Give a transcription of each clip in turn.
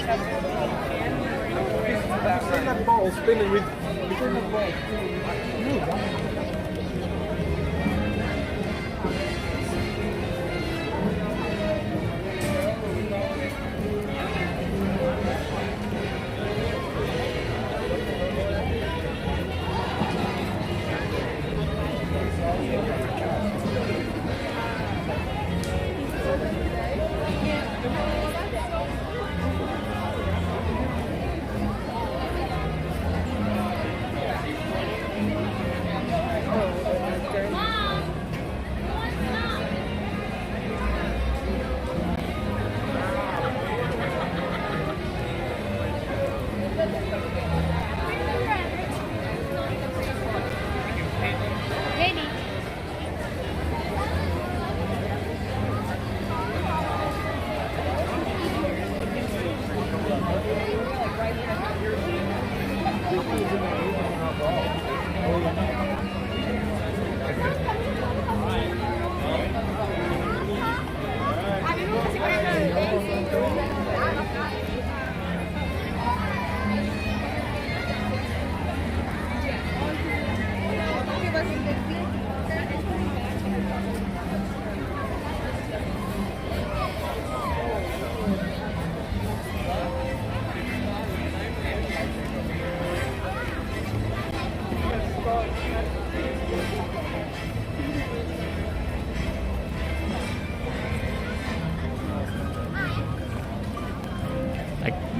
that ball spinning with that ball spinning.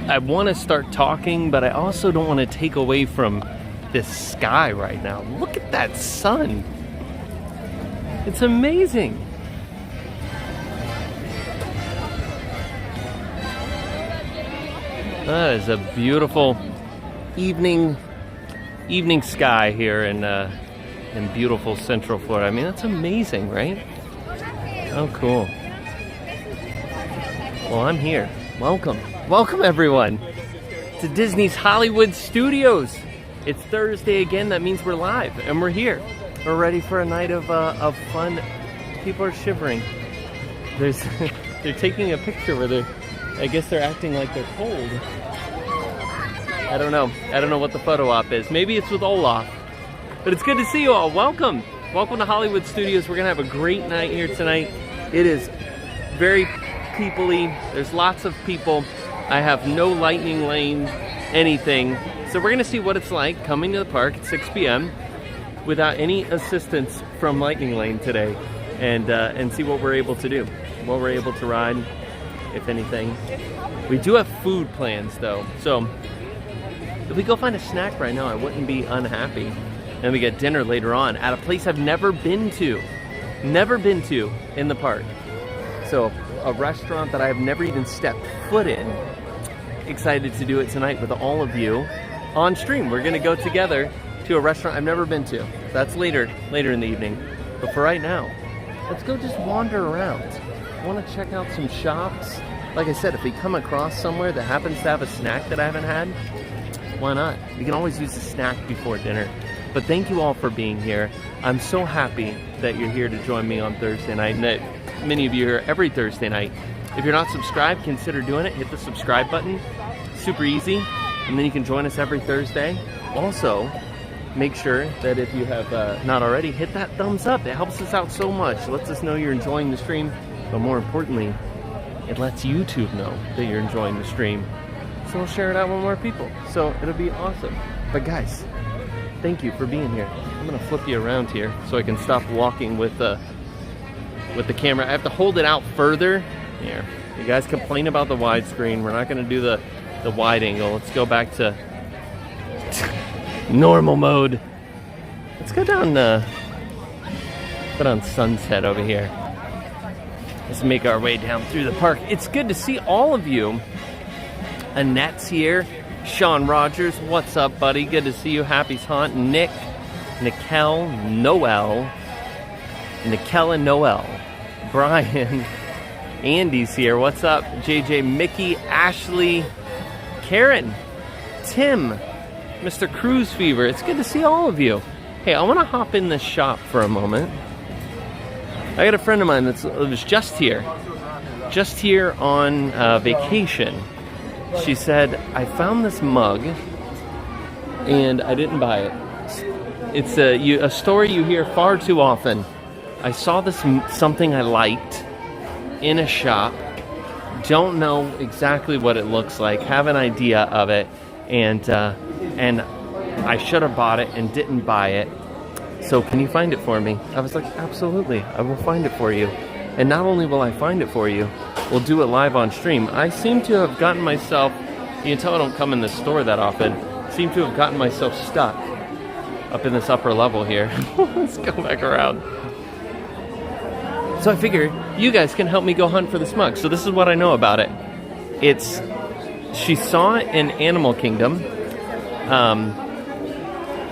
I want to start talking, but I also don't want to take away from this sky right now. Look at that sun. It's amazing. That is a beautiful evening sky here in beautiful Central Florida. I mean, that's amazing, right? Oh, cool. Well, I'm here. Welcome. Welcome, everyone, to Disney's Hollywood Studios. It's Thursday again. That means we're live, and we're here. We're ready for a night of fun. People are shivering. They're taking a picture where I guess they're acting like they're cold. I don't know. I don't know what the photo op is. Maybe it's with Olaf. But it's good to see you all. Welcome. Welcome to Hollywood Studios. We're going to have a great night here tonight. It is very people-y. There's lots of people. I have no lightning lane, anything. So we're going to see what it's like coming to the park at 6 p.m. without any assistance from lightning lane today, and see what we're able to do, what we're able to ride, if anything. We do have food plans though, so if we go find a snack right now, I wouldn't be unhappy. And we get dinner later on at a place I've never been to in the park. So a restaurant that I have never even stepped foot in. Excited to do it tonight with all of you on stream. We're gonna go together to a restaurant I've never been to. That's later in the evening. But for right now, let's go just wander around. I wanna check out some shops. Like I said, if we come across somewhere that happens to have a snack that I haven't had, why not? We can always use a snack before dinner. But thank you all for being here. I'm so happy that you're here to join me on Thursday night, and that many of you are here every Thursday night. If you're not subscribed, consider doing it. Hit the subscribe button. Super easy. And then you can join us every Thursday. Also, make sure that if you have not already, hit that thumbs up. It helps us out so much. It lets us know you're enjoying the stream. But more importantly, it lets YouTube know that you're enjoying the stream. So we'll share it out with more people. So it'll be awesome. But guys, thank you for being here. I'm gonna flip you around here so I can stop walking with the camera. I have to hold it out further. Here, you guys complain about the widescreen. We're not gonna do the wide angle. Let's go back to normal mode. Let's go down, put on Sunset over here. Let's make our way down through the park. It's good to see all of you. Annette's here. Sean Rogers, what's up, buddy? Good to see you. Happy's Haunt. Nick, Nikel, Noel, Nikel and Noel. Brian, Andy's here. What's up? JJ, Mickey, Ashley, Karen, Tim, Mr. Cruise Fever. It's good to see all of you. Hey, I want to hop in this shop for a moment. I got a friend of mine that was just here on vacation. She said, I found this mug and I didn't buy it. It's a story you hear far too often. I saw this something I liked in a shop. Don't know exactly what it looks like. Have an idea of it, and I should have bought it and didn't buy it. So can you find it for me? I was like, absolutely, I will find it for you. And not only will I find it for you, we'll do it live on stream. I seem to have gotten myself, you can tell I don't come in the store that often, seem to have gotten myself stuck up in this upper level here. Let's go back around. So I figured you guys can help me go hunt for this mug. So this is what I know about it. She saw it in Animal Kingdom,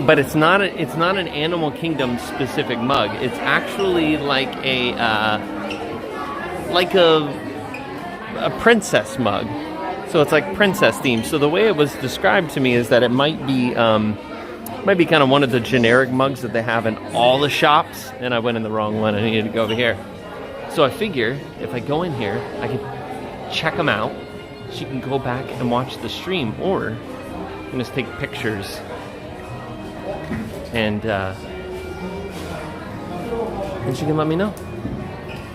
but it's not an Animal Kingdom specific mug. It's actually like a princess mug. So it's like princess themed. So the way it was described to me is that it might be kind of one of the generic mugs that they have in all the shops. And I went in the wrong one. I needed to go over here. So I figure if I go in here, I can check them out. She can go back and watch the stream, or I can just take pictures and she can let me know.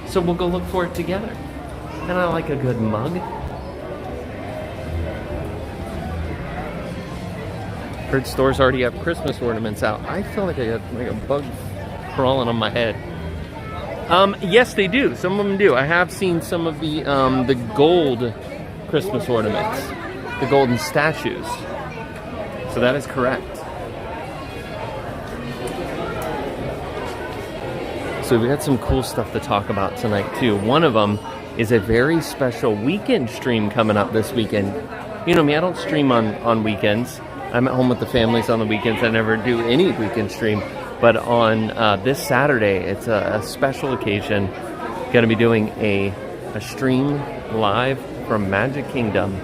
So we'll go look for it together. And I like a good mug. Heard stores already have Christmas ornaments out. I feel like I got like a bug crawling on my head. Yes, they do. Some of them do. I have seen some of the gold Christmas ornaments, the golden statues. So that is correct. So we got some cool stuff to talk about tonight too. One of them is a very special weekend stream coming up this weekend. You know me, I don't stream on weekends. I'm at home with the families on the weekends. I never do any weekend stream. But on this Saturday, it's a special occasion. Going to be doing a stream live from Magic Kingdom,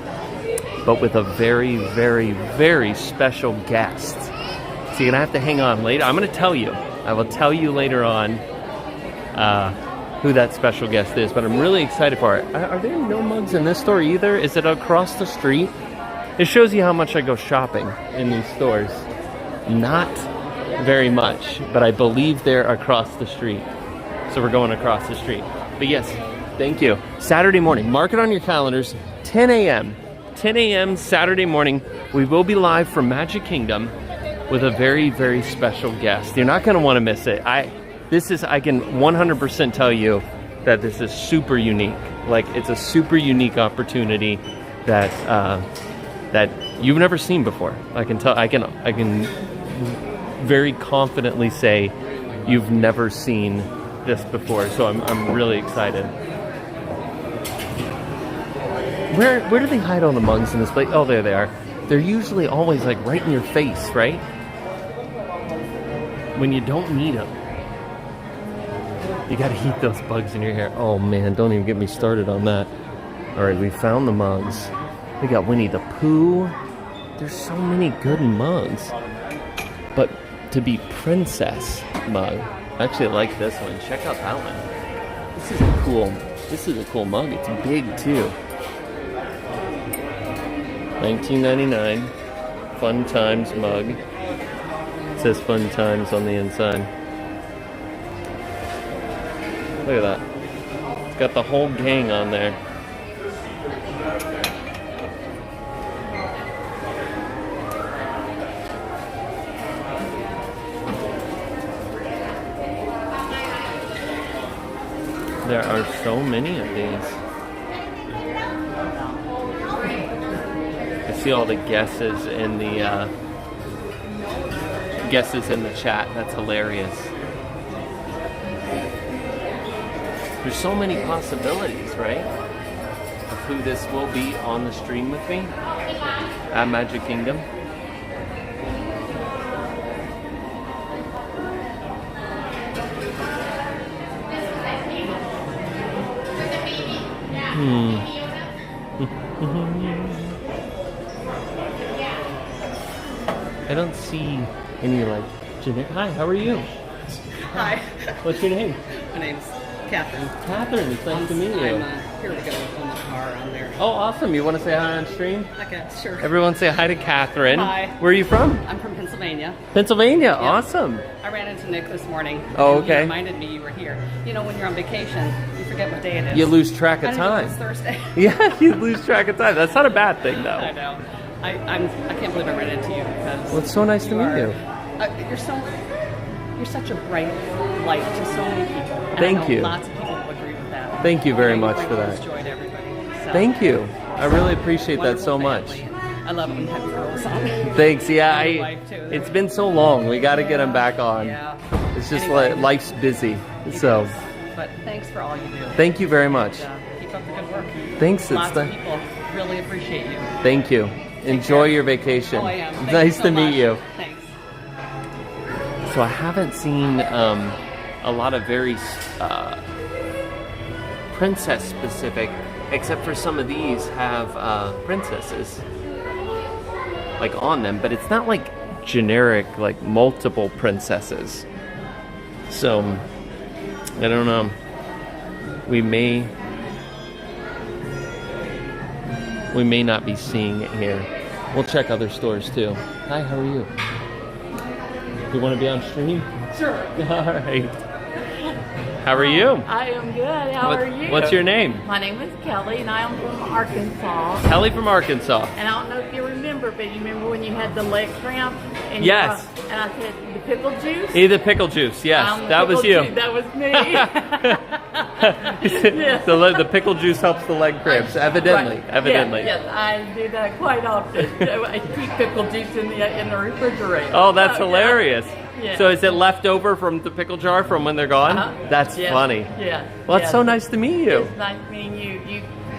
but with a very, very, very special guest. So you're going to have to hang on later. I'm going to tell you. I will tell you later on who that special guest is, but I'm really excited for it. Are there no mugs in this store either? Is it across the street? It shows you how much I go shopping in these stores. Not very much, but I believe they're across the street. So we're going across the street. But yes, thank you. Saturday morning, mark it on your calendars, 10 a.m. 10 a.m. Saturday morning, we will be live from Magic Kingdom with a very, very special guest. You're not going to want to miss it. I can 100% tell you that this is super unique. Like, it's a super unique opportunity that you've never seen before. I can very confidently say you've never seen this before, so I'm really excited. Where do they hide all the mugs in this place? Oh, there they are. They're usually always like right in your face, right? When you don't need them. You gotta heat those bugs in your hair. Oh man, don't even get me started on that. Alright, we found the mugs. We got Winnie the Pooh. There's so many good mugs. But to be princess mug, I actually like this one. Check out that one. This is a cool mug. It's big too. $19.99. Fun Times mug. It says Fun Times on the inside. Look at that. It's got the whole gang on there. There are so many of these. I see all the guesses in the chat. That's hilarious. There's so many possibilities, right? Of who this will be on the stream with me at Magic Kingdom. I don't see any like generic. Hi, how are you? Hi. What's your name? My name's Catherine. Catherine, it's nice to meet you. I'm Here we go, on the car on there. Oh, awesome. You want to say hi on stream? Okay, sure. Everyone say hi to Catherine. Hi. Where are you from? I'm from Pennsylvania. Pennsylvania. Yeah. Awesome. I ran into Nick this morning. Oh, and he okay. reminded me you were here. You know, when you're on vacation, you forget what day it is. You lose track of I didn't know it time. was Thursday. Yeah, you lose track of time. That's not a bad thing, though. I know. I can't believe I ran into you because. Well, it's so nice to meet you. You're such a bright light to so many people. And Thank I know you. Lots of people will agree with that. Thank you very You much bring for that. joy to everybody. So, Thank you. I really appreciate that so wonderful much. family. I love it when you have girls on. Thanks. Yeah, And my wife, too. it's been so long. We got to get them back on. Yeah. It's just Anyway. like life's busy. It So, is. But thanks for all you do. thank you very much. And, keep up the good work. Thanks. Lots of people really appreciate you. Thank you. Enjoy your vacation. Oh, I am. Thank Nice you so to meet much. you. Thanks. So I haven't seen a lot of very princess specific, except for some of these have princesses like on them, but it's not like generic like multiple princesses. So I don't know. We may not be seeing it here. We'll check other stores too. Hi, how are you? You want to be on stream? Sure. All right. How are you? I am good. How are you? What's your name? My name is Kelly, and I am from Arkansas. Kelly from Arkansas. And I don't know if you remember, but you remember when you had the leg cramp? And Yes. and I said, the pickle juice? The pickle juice, yes. I'm the That was pickle you. juice. That was me. Yes. The pickle juice helps the leg cramps, evidently. Right. Evidently. Yes, I do that quite often. I keep pickle juice in the refrigerator. Oh, that's yeah. hilarious. Yeah. So is it left over from the pickle jar from when they're gone? Uh-huh. That's Yes. funny. Yeah. Well, it's Yes. so nice to meet you. It's nice meeting you.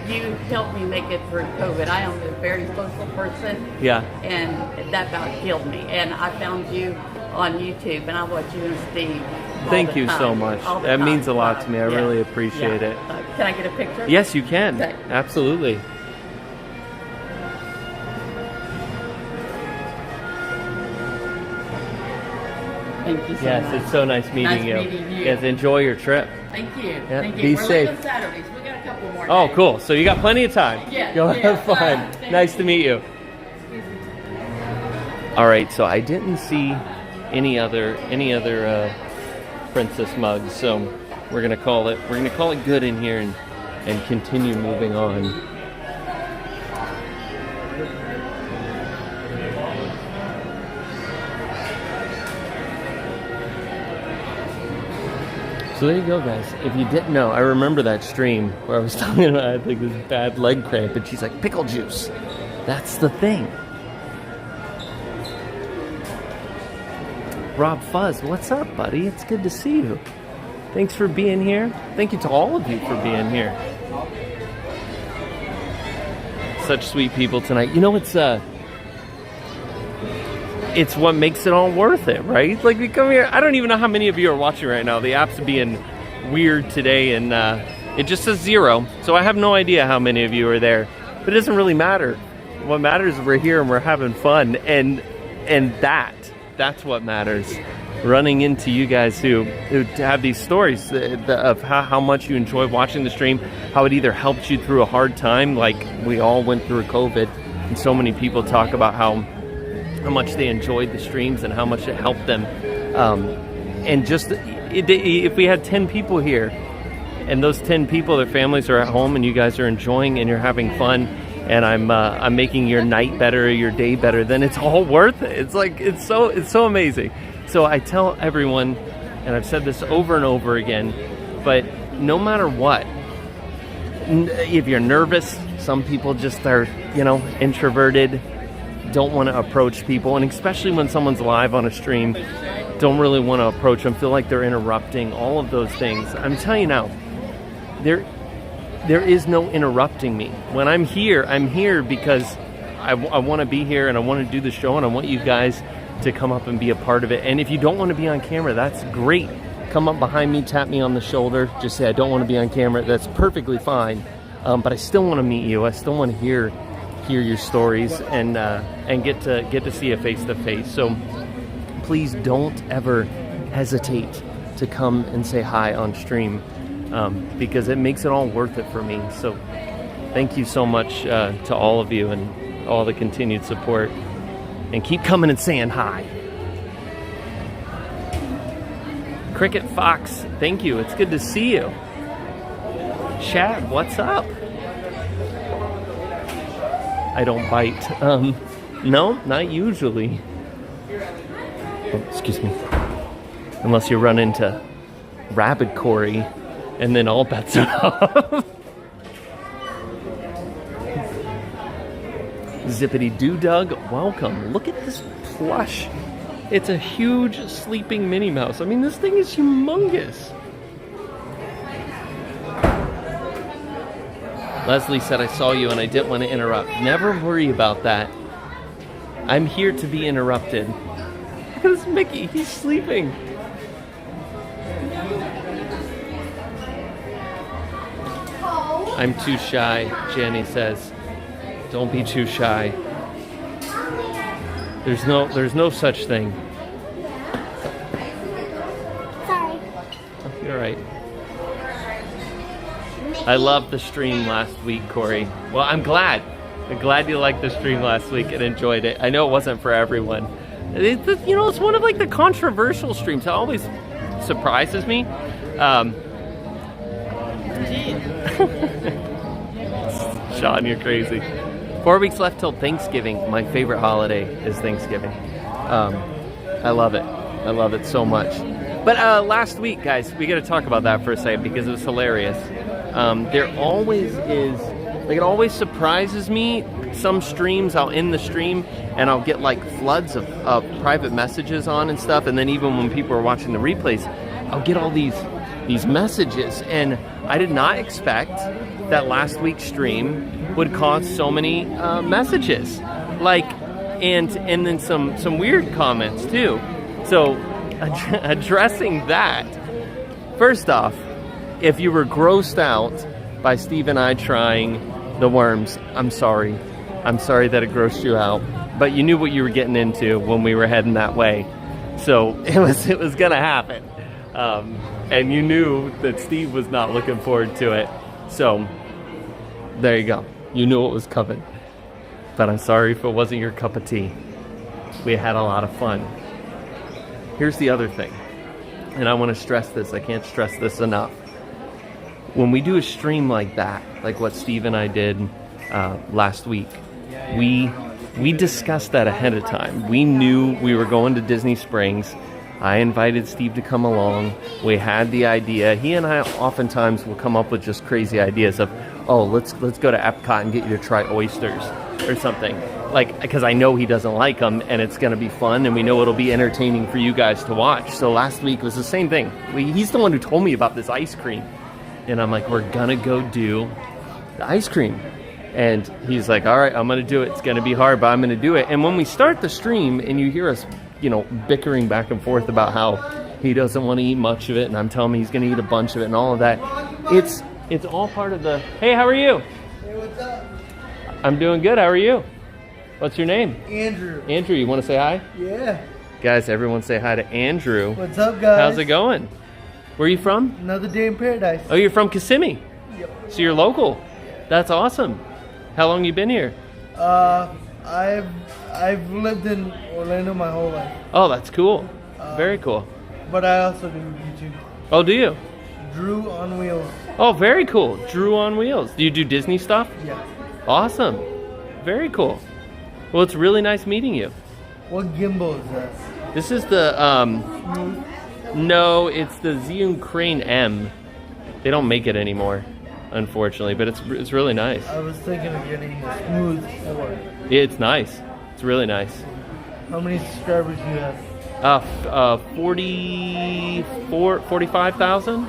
You helped me make it through COVID. I am a very social person. Yeah. And that about killed me. And I found you on YouTube, and I watch you and Steve. all Thank the you time. so much. All the That time. means a lot to me. I Yeah. really appreciate Yeah. it. Can I get a picture? Yes, you can. Okay. Absolutely. Thank you so Yes, much. it's so nice meeting Nice you. meeting you. Yes, enjoy your trip. Thank you. Yeah, Thank you. be We're safe. leaving Saturdays. We got a couple more Oh, days. cool. So you got plenty of time. Yeah, Go yeah. have fun. All right, thank Nice you. to meet you. All right, so I didn't see any other princess mugs, so we're gonna call it good in here and continue moving on. So there you go, guys. If you didn't know, I remember that stream where I was talking about I had like this bad leg cramp, and she's like, pickle juice. That's the thing. Rob Fuzz, what's up, buddy? It's good to see you. Thanks for being here. Thank you to all of you for being here. Such sweet people tonight. You know, it's what makes it all worth it, right? Like, we come here, I don't even know how many of you are watching right now. The app's being weird today, and it just says 0, so I have no idea how many of you are there. But it doesn't really matter. What matters is we're here and we're having fun, and that's what matters. Running into you guys who have these stories of how much you enjoy watching the stream, how it either helped you through a hard time, like we all went through COVID, and so many people talk about how much they enjoyed the streams and how much it helped them. And just if we had 10 people here, and those 10 people, their families are at home, and you guys are enjoying and you're having fun, and I'm making your night better, your day better, then it's all worth it. It's like it's so amazing. So I tell everyone, and I've said this over and over again, but no matter what, if you're nervous, some people just are, introverted, don't want to approach people, and especially when someone's live on a stream, don't really want to approach them, feel like they're interrupting, all of those things. I'm telling you now, there is no interrupting me. When I'm here because I want to be here, and I want to do the show, and I want you guys to come up and be a part of it. And if you don't want to be on camera, that's great. Come up behind me, tap me on the shoulder, just say I don't want to be on camera. That's perfectly fine. But I still want to meet you. I still want to hear your stories and get to see you face to face. So please don't ever hesitate to come and say hi on stream. because it makes it all worth it for me. So thank you so much to all of you and all the continued support. And keep coming and saying hi. Cricket Fox, thank you. It's good to see you. Chad, what's up? I don't bite. No, not usually. Oh, excuse me. Unless you run into rabid Cory, and then all bets are off. Zippity Doo Dug, welcome. Look at this plush. It's a huge sleeping Minnie Mouse. I mean, this thing is humongous. Leslie said, I saw you and I didn't want to interrupt. Never worry about that. I'm here to be interrupted. Look at this Mickey, he's sleeping. I'm too shy, Jenny says. Don't be too shy. There's no such thing. Sorry. You're right. I loved the stream last week, Cory. Well, I'm glad. I'm glad you liked the stream last week and enjoyed it. I know it wasn't for everyone. It's one of like the controversial streams. It always surprises me. Sean, you're crazy. 4 weeks left till Thanksgiving. My favorite holiday is Thanksgiving. I love it. I love it so much. But last week, guys, we got to talk about that for a second because it was hilarious. There always is, like, it always surprises me. Some streams, I'll end the stream and I'll get like floods of private messages on and stuff. And then even when people are watching the replays, I'll get all these messages. And I did not expect that last week's stream would cause so many messages. Like, and then some weird comments too. So addressing that, first off, if you were grossed out by Steve and I trying the worms, I'm sorry. I'm sorry that it grossed you out. But you knew what you were getting into when we were heading that way. So it was gonna happen. And you knew that Steve was not looking forward to it. So there you go. You knew what was coming. But I'm sorry if it wasn't your cup of tea. We had a lot of fun. Here's the other thing. And I want to stress this. I can't stress this enough. When we do a stream like that, like what Steve and I did last week, we discussed that ahead of time. We knew we were going to Disney Springs. I invited Steve to come along. We had the idea. He and I oftentimes will come up with just crazy ideas of, oh, let's go to Epcot and get you to try oysters or something. Like, because I know he doesn't like them and it's going to be fun and we know it'll be entertaining for you guys to watch. So last week was the same thing. He's the one who told me about this ice cream. And I'm like, we're going to go do the ice cream. And he's like, all right, I'm going to do it. It's going to be hard, but I'm going to do it. And when we start the stream and you hear us, bickering back and forth about how he doesn't want to eat much of it, and I'm telling him he's going to eat a bunch of it and all of that, it's all part of the, hey, how are you? Hey, what's up? I'm doing good. How are you? What's your name? Andrew. Andrew, you want to say hi? Yeah. Guys, everyone say hi to Andrew. What's up, guys? How's it going? Where are you from? Another day in paradise. Oh, you're from Kissimmee? Yep. So you're local? That's awesome. How long you been here? I've lived in Orlando my whole life. Oh, that's cool. Very cool. But I also do YouTube. Oh, do you? Drew on Wheels. Oh, very cool. Drew on Wheels. Do you do Disney stuff? Yeah. Awesome. Very cool. Well, it's really nice meeting you. What gimbal is that? This is the, no, it's the Zhiyun Crane M. They don't make it anymore, unfortunately, but it's really nice. I was thinking of getting the Smooth 4. Yeah, it's nice. It's really nice. How many subscribers do you have? 45,000?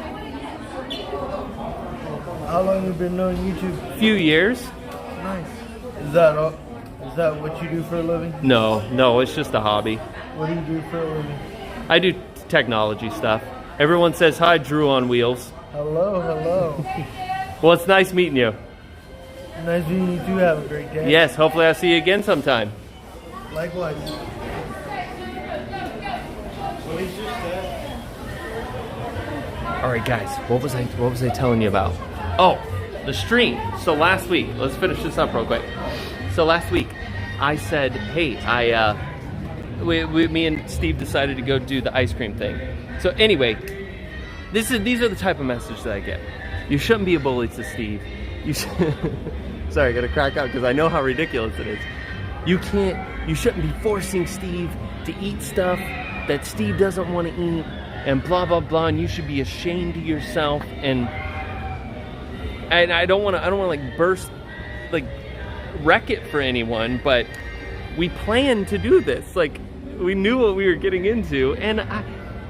How long have you been doing YouTube? Few years. Nice. Is that all? Is that what you do for a living? No, it's just a hobby. What do you do for a living? I do technology stuff. Everyone says hi, Drew on Wheels. Hello. Well, it's nice meeting you. Nice meeting you too. Have a great day. Yes, hopefully I'll see you again sometime. Likewise. All right, guys, what was I telling you about? Oh, the stream. So last week, let's finish this up real quick. So last week, I said, hey, me and Steve decided to go do the ice cream thing. So anyway, these are the type of message that I get. You shouldn't be a bully to Steve. You sorry, I gotta crack up because I know how ridiculous it is. You shouldn't be forcing Steve to eat stuff that Steve doesn't want to eat, and blah blah blah. And you should be ashamed of yourself. And I don't want to like burst, like wreck it for anyone, but we planned to do this. Like, we knew what we were getting into, and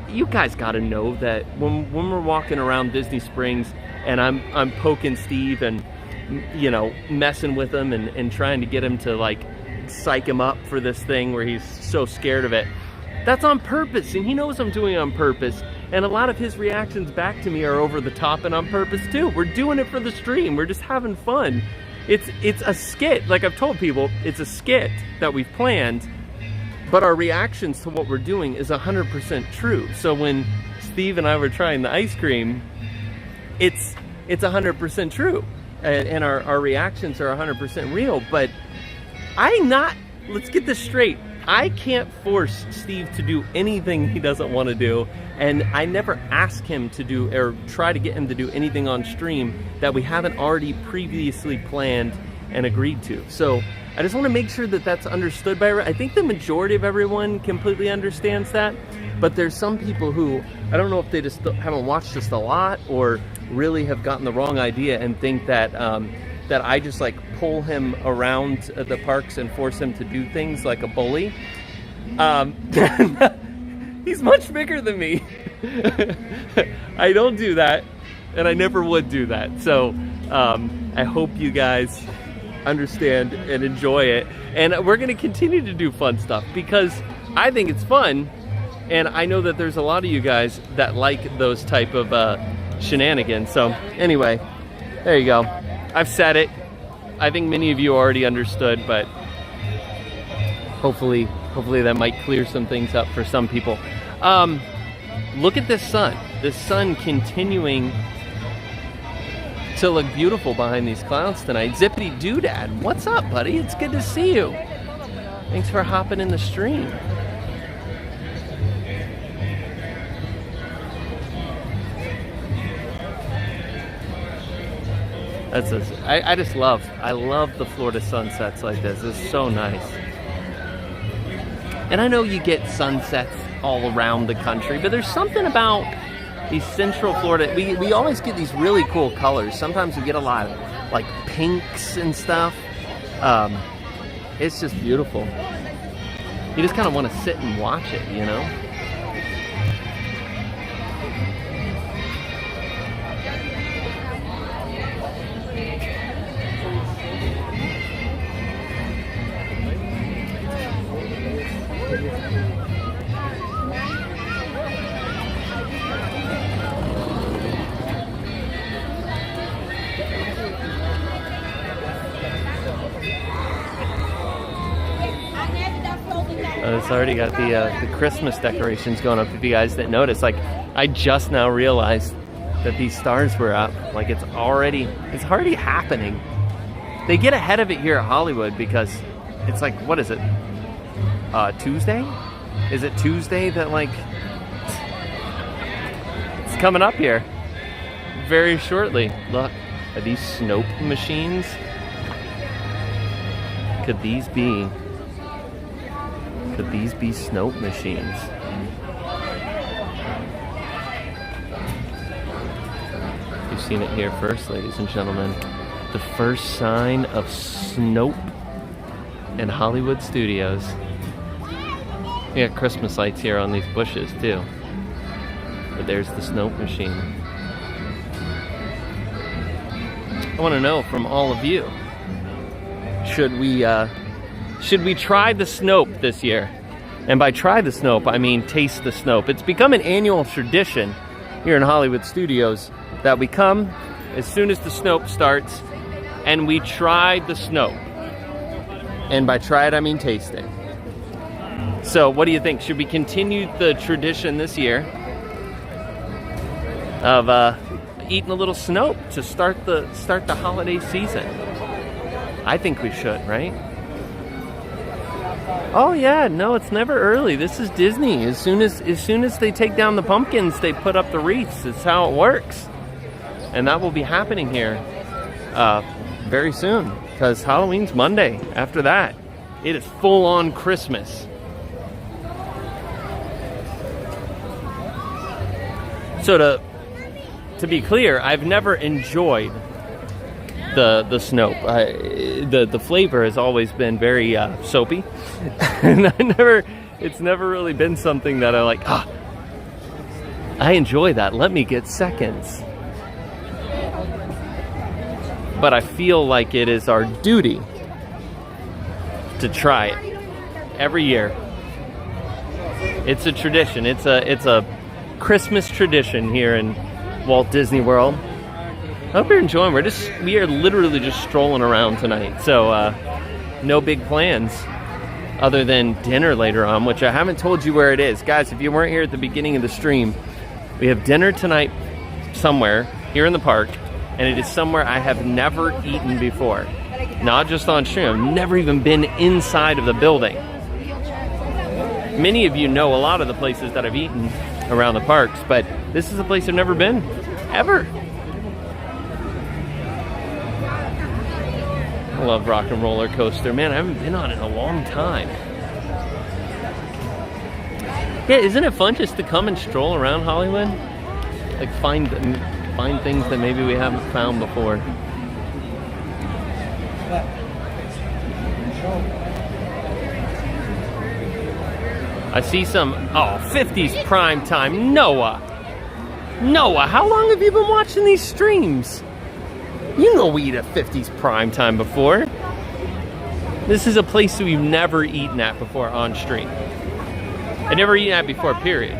you guys got to know that when we're walking around Disney Springs and I'm poking Steve and, you know, messing with him and trying to get him to like psych him up for this thing where he's so scared of it. That's on purpose, and he knows I'm doing it on purpose. And a lot of his reactions back to me are over the top and on purpose too. We're doing it for the stream. We're just having fun. It's a skit. Like I've told people, it's a skit that we've planned, but our reactions to what we're doing is 100% true. So when Steve and I were trying the ice cream, it's 100% true. And our reactions are 100% real. But let's get this straight. I can't force Steve to do anything he doesn't want to do, and I never ask him to do or try to get him to do anything on stream that we haven't already previously planned and agreed to. So I just want to make sure that that's understood by everyone. I think the majority of everyone completely understands that, but there's some people who, I don't know if they just haven't watched this a lot or really have gotten the wrong idea and think that that I just like pull him around the parks and force him to do things like a bully. He's much bigger than me. I don't do that, and I never would do that. So I hope you guys understand and enjoy it. And we're gonna continue to do fun stuff because I think it's fun, and I know that there's a lot of you guys that like those type of shenanigans. So anyway, there you go. I've said it. I think many of you already understood, but hopefully that might clear some things up for some people. Look at this sun. This sun continuing to look beautiful behind these clouds tonight. Zippity Doodad, what's up, buddy? It's good to see you. Thanks for hopping in the stream. I love the Florida sunsets like this. It's so nice. And I know you get sunsets all around the country, but there's something about these Central Florida. We always get these really cool colors. Sometimes we get a lot of like pinks and stuff. It's just beautiful. You just kind of want to sit and watch it, you know? It's already got the Christmas decorations going up. If you guys didn't notice, like I just now realized that these stars were up. Like it's already happening. They get ahead of it here at Hollywood because it's like, what is it? Tuesday? Is it Tuesday that like it's coming up here very shortly? Look, are these snope machines? Could these be snope machines? You've seen it here first, ladies and gentlemen. The first sign of snope in Hollywood studios. We got Christmas lights here on these bushes too. But there's the snope machine. I want to know from all of you, should we try the snope this year? And by try the snope, I mean taste the snope. It's become an annual tradition here in Hollywood Studios that we come as soon as the snope starts and we try the snope. And by try it, I mean taste it. So what do you think? Should we continue the tradition this year? of eating a little snope to start the holiday season. I think we should, right? Oh yeah, no, it's never early. This is Disney. As soon as they take down the pumpkins, they put up the wreaths. It's how it works. And that will be happening here very soon, because Halloween's Monday. After that, it is full on Christmas. So to be clear, I've never enjoyed the snope. The flavor has always been very soapy, and it's never really been something that I like. I enjoy that. Let me get seconds. But I feel like it is our duty to try it every year. It's a tradition. It's a Christmas tradition here in Walt Disney World. I hope you're enjoying. We are literally just strolling around tonight. So no big plans other than dinner later on, which I haven't told you where it is. Guys, if you weren't here at the beginning of the stream, we have dinner tonight somewhere here in the park, and it is somewhere I have never eaten before. Not just on stream, I've never even been inside of the building. Many of you know a lot of the places that I've eaten around the parks, but this is a place I've never been, ever. I love Rock and Roller Coaster. Man, I haven't been on it in a long time. Yeah, isn't it fun just to come and stroll around Hollywood? Like find things that maybe we haven't found before. I see some, 50s prime time. Noah, how long have you been watching these streams? You know we eat at 50s prime time before. This is a place we've never eaten at before on stream. I never eaten at before, period.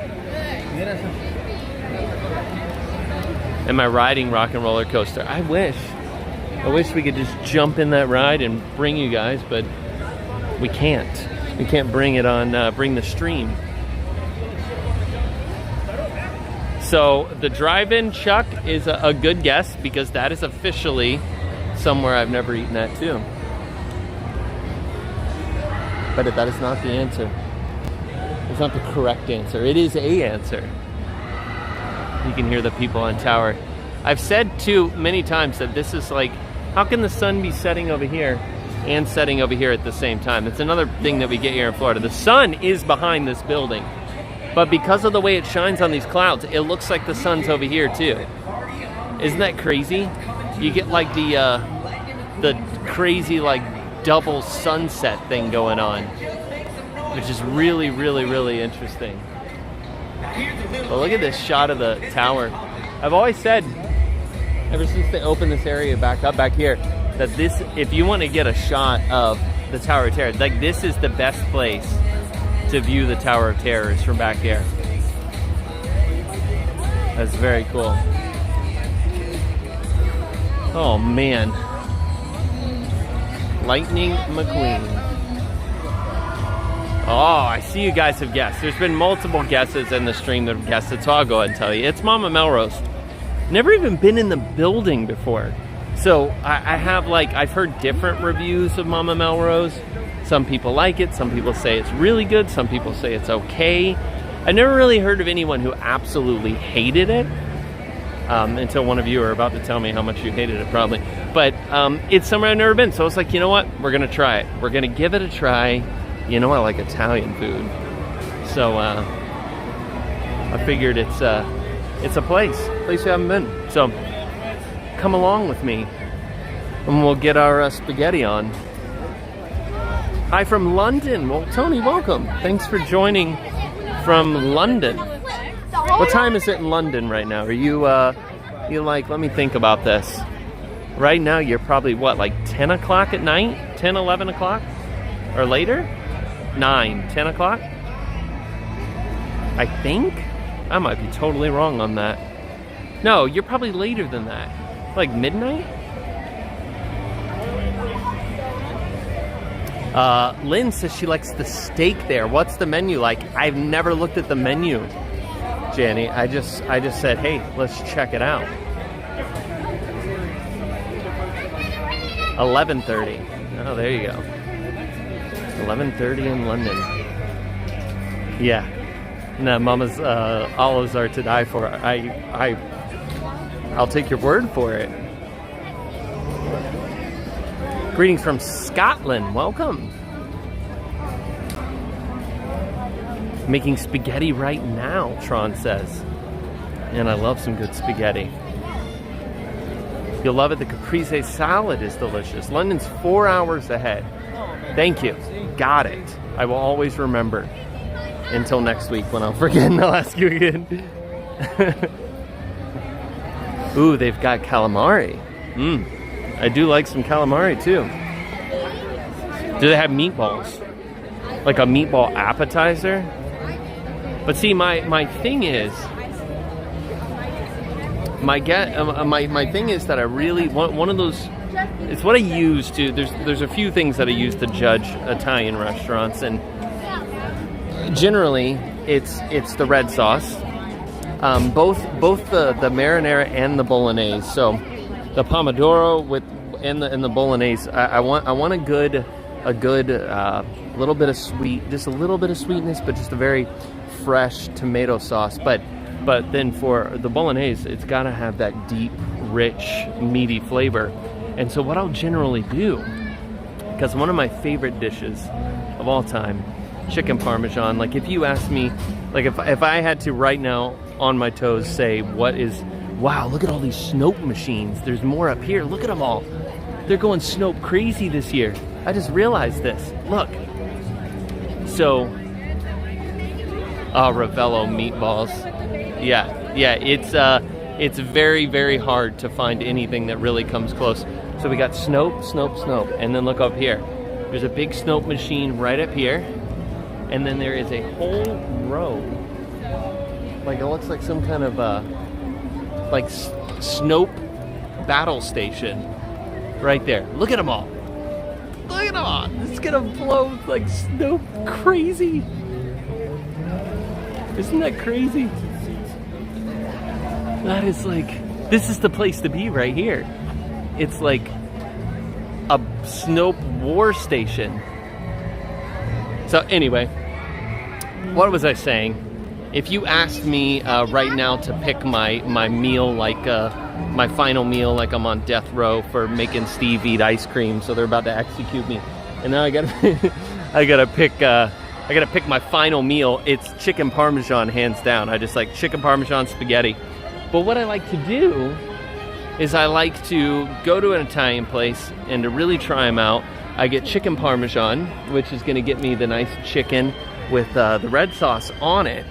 Am I riding Rock and Roller Coaster? I wish we could just jump in that ride and bring you guys, but we can't. We can't bring it on, bring the stream. So the drive-in Chuck is a good guess, because that is officially somewhere I've never eaten at too. But that is not the answer. It's not the correct answer. It is a answer. You can hear the people on tower. I've said too many times that this is like, how can the sun be setting over here and setting over here at the same time? It's another thing that we get here in Florida. The sun is behind this building, but because of the way it shines on these clouds, it looks like the sun's over here too. Isn't that crazy? You get like the crazy like double sunset thing going on, which is really, really, really interesting. But look at this shot of the tower. I've always said, ever since they opened this area back up back here, that this, if you want to get a shot of the Tower of Terror, like this is the best place to view the Tower of Terrors from back here. That's very cool. Oh man. Lightning McQueen. Oh, I see you guys have guessed. There's been multiple guesses in the stream that have guessed it, so I'll go ahead and tell you. It's Mama Melrose. Never even been in the building before. So I have I've heard different reviews of Mama Melrose. Some people like it, some people say it's really good, some people say it's okay. I never really heard of anyone who absolutely hated it, until one of you are about to tell me how much you hated it probably. But it's somewhere I've never been, so I was like, you know what, we're gonna try it. We're gonna give it a try. You know I like Italian food. So I figured it's a place we haven't been. So come along with me and we'll get our spaghetti on. Hi from London. Well, Tony, welcome. Thanks for joining from London. What time is it in London right now? Are you like, let me think about this. Right now you're probably what, like 10 o'clock at night? 10, 11 o'clock? Or later? 9, 10 o'clock? I think? I might be totally wrong on that. No, you're probably later than that. Like midnight? Lynn says she likes the steak there. What's the menu like? I've never looked at the menu. Janny. I just said, hey, let's check it out. 11:30. Oh, there you go. 11:30 in London. Yeah. No, Mama's olives are to die for. I'll take your word for it. Greetings from Scotland. Welcome. Making spaghetti right now, Tron says. And I love some good spaghetti. You'll love it. The caprese salad is delicious. London's 4 hours ahead. Thank you. Got it. I will always remember. Until next week when I'll forget and I'll ask you again. Ooh, they've got calamari. I do like some calamari too. Do they have meatballs? Like a meatball appetizer? But see, my thing is, my thing is that I really want one of those. It's what I use to. There's a few things that I use to judge Italian restaurants, and generally it's the red sauce. Both the marinara and the bolognese. So the pomodoro and the bolognese. I want a good little bit of sweet, just a little bit of sweetness, but just a very fresh tomato sauce. But then for the bolognese, it's got to have that deep, rich, meaty flavor. And so what I'll generally do, because one of my favorite dishes of all time, chicken parmesan. Like if you ask me, like if I had to right now on my toes say what is, wow, look at all these snope machines. There's more up here. Look at them all. They're going snope crazy this year. I just realized this. Look. So, Ravello meatballs. Yeah. It's very, very hard to find anything that really comes close. So we got snope, and then look up here. There's a big snope machine right up here. And then there is a whole row, like it looks like some kind of like snope battle station right there. Look at them all. Look at them all. It's gonna blow like snope crazy. Isn't that crazy? That is like, this is the place to be right here. It's like a snope war station. So anyway, what was I saying? If you asked me right now to pick my meal, like my final meal, like I'm on death row for making Steve eat ice cream, so they're about to execute me, and now I gotta pick my final meal. It's chicken parmesan, hands down. I just like chicken parmesan spaghetti. But what I like to do is I like to go to an Italian place and to really try them out. I get chicken parmesan, which is going to get me the nice chicken with the red sauce on it.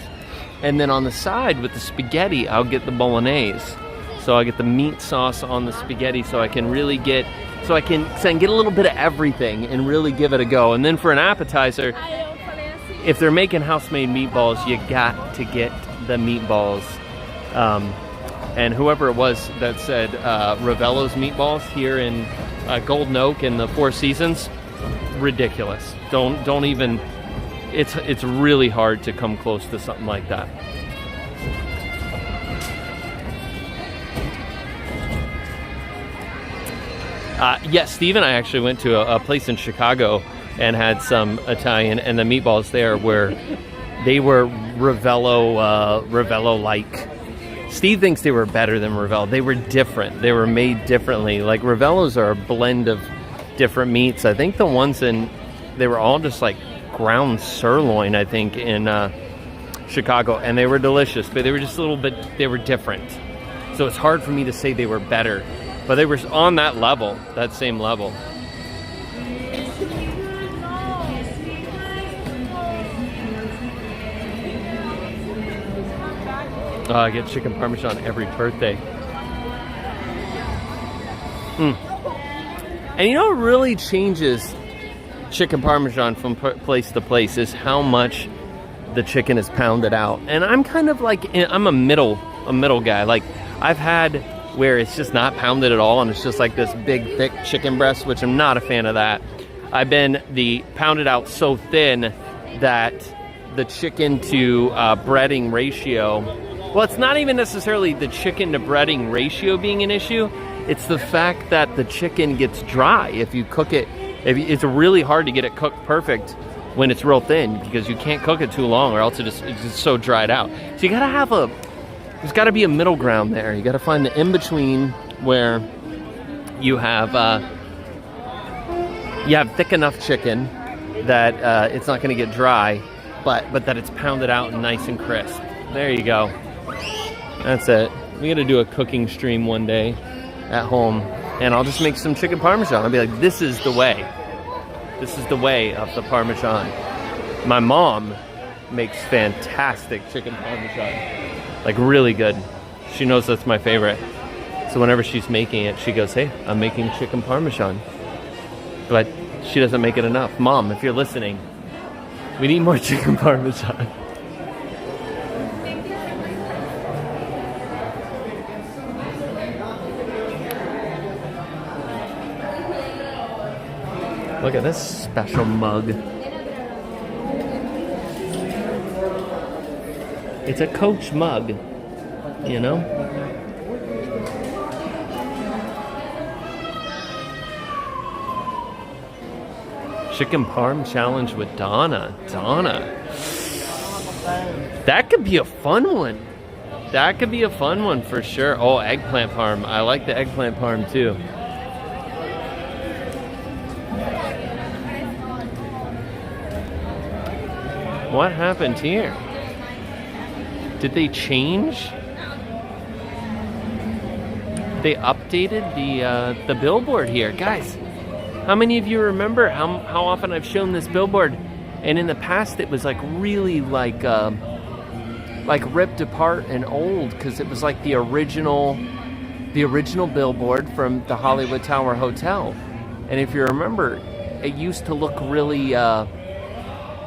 And then on the side with the spaghetti, I'll get the bolognese. So I get the meat sauce on the spaghetti so I can really get, so I can get a little bit of everything and really give it a go. And then for an appetizer, if they're making house-made meatballs, you got to get the meatballs. And whoever it was that said Ravello's meatballs here in Golden Oak in the Four Seasons, ridiculous. Don't even. It's really hard to come close to something like that. Yes, Steve and I actually went to a place in Chicago and had some Italian, and the meatballs there they were Ravello-like. Steve thinks they were better than Ravello. They were different. They were made differently. Like Ravellos are a blend of different meats. I think the ones they were all just like ground sirloin, I think, in Chicago, and they were delicious, but they were just a little bit, they were different. So it's hard for me to say they were better, but they were on that level, that same level. I get chicken parmesan every birthday. And you know what really changes chicken parmesan from place to place is how much the chicken is pounded out. And I'm kind of like, I'm a middle guy. Like I've had where it's just not pounded at all and it's just like this big thick chicken breast, which I'm not a fan of that. I've been the pounded out so thin that the chicken to breading ratio Well, it's not even necessarily the chicken to breading ratio being an issue. It's the fact that the chicken gets dry if you cook it. It's really hard to get it cooked perfect when it's real thin because you can't cook it too long or else it's just so dried out. So you gotta have there's gotta be a middle ground there. You gotta find the in-between where you have thick enough chicken that it's not gonna get dry, but that it's pounded out and nice and crisp. There you go. That's it. We gotta do a cooking stream one day at home, and I'll just make some chicken parmesan. I'll be like, this is the way. This is the way of the parmesan. My mom makes fantastic chicken parmesan. Like really good. She knows that's my favorite. So whenever she's making it, she goes, hey, I'm making chicken parmesan. But she doesn't make it enough. Mom, if you're listening, we need more chicken parmesan. Look at this special mug. It's a Coach mug, you know? Chicken Parm challenge with Donna. That could be a fun one. That could be a fun one for sure. Oh, eggplant parm. I like the eggplant parm too. What happened here? Did they change? They updated the billboard here. Guys, how many of you remember how often I've shown this billboard? And in the past it was like really like ripped apart and old because it was like the original billboard from the Hollywood Tower Hotel. And if you remember, it used to look really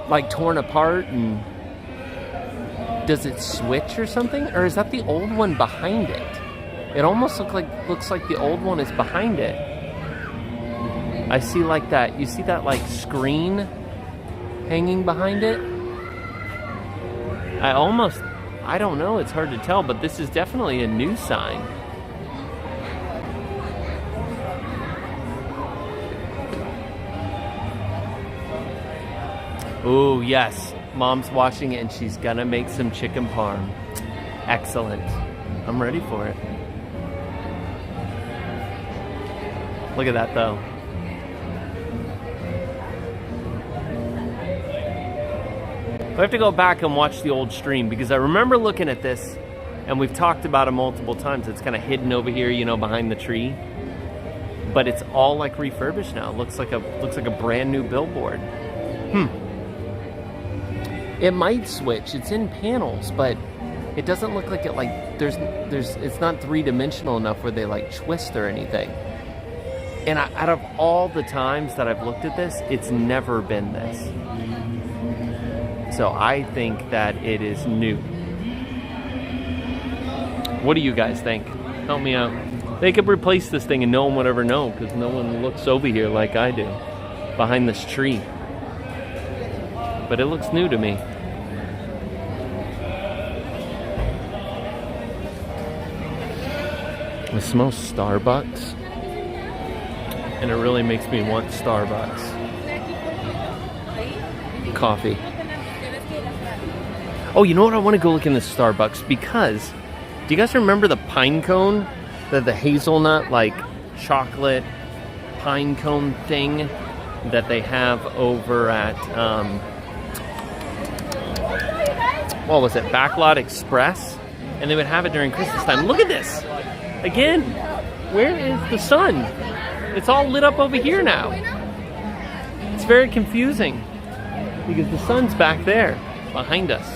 like torn apart. And does it switch or something, or is that the old one behind it? It almost looks like the old one is behind it. I see like that. You see that like screen hanging behind it? I don't know, it's hard to tell, but this is definitely a new sign. Oh, yes. Mom's watching it and she's gonna make some chicken parm. Excellent. I'm ready for it. Look at that though. I have to go back and watch the old stream because I remember looking at this, and we've talked about it multiple times. It's kind of hidden over here, you know, behind the tree. But it's all like refurbished now. It looks like a brand new billboard. It might switch. It's in panels, but it doesn't look like it it's not three-dimensional enough where they like twist or anything. And out of all the times that I've looked at this, it's never been this. So I think that it is new. What do you guys think? Help me out. They could replace this thing and no one would ever know because no one looks over here like I do behind this tree. But it looks new to me. It smells Starbucks. And it really makes me want Starbucks. Coffee. Oh, you know what? I want to go look in the Starbucks because do you guys remember the pine cone? The hazelnut, like chocolate pine cone thing that they have over at, what was it? Backlot Express? And they would have it during Christmas time. Look at this! Again, where is the sun? It's all lit up over here now. It's very confusing because the sun's back there behind us.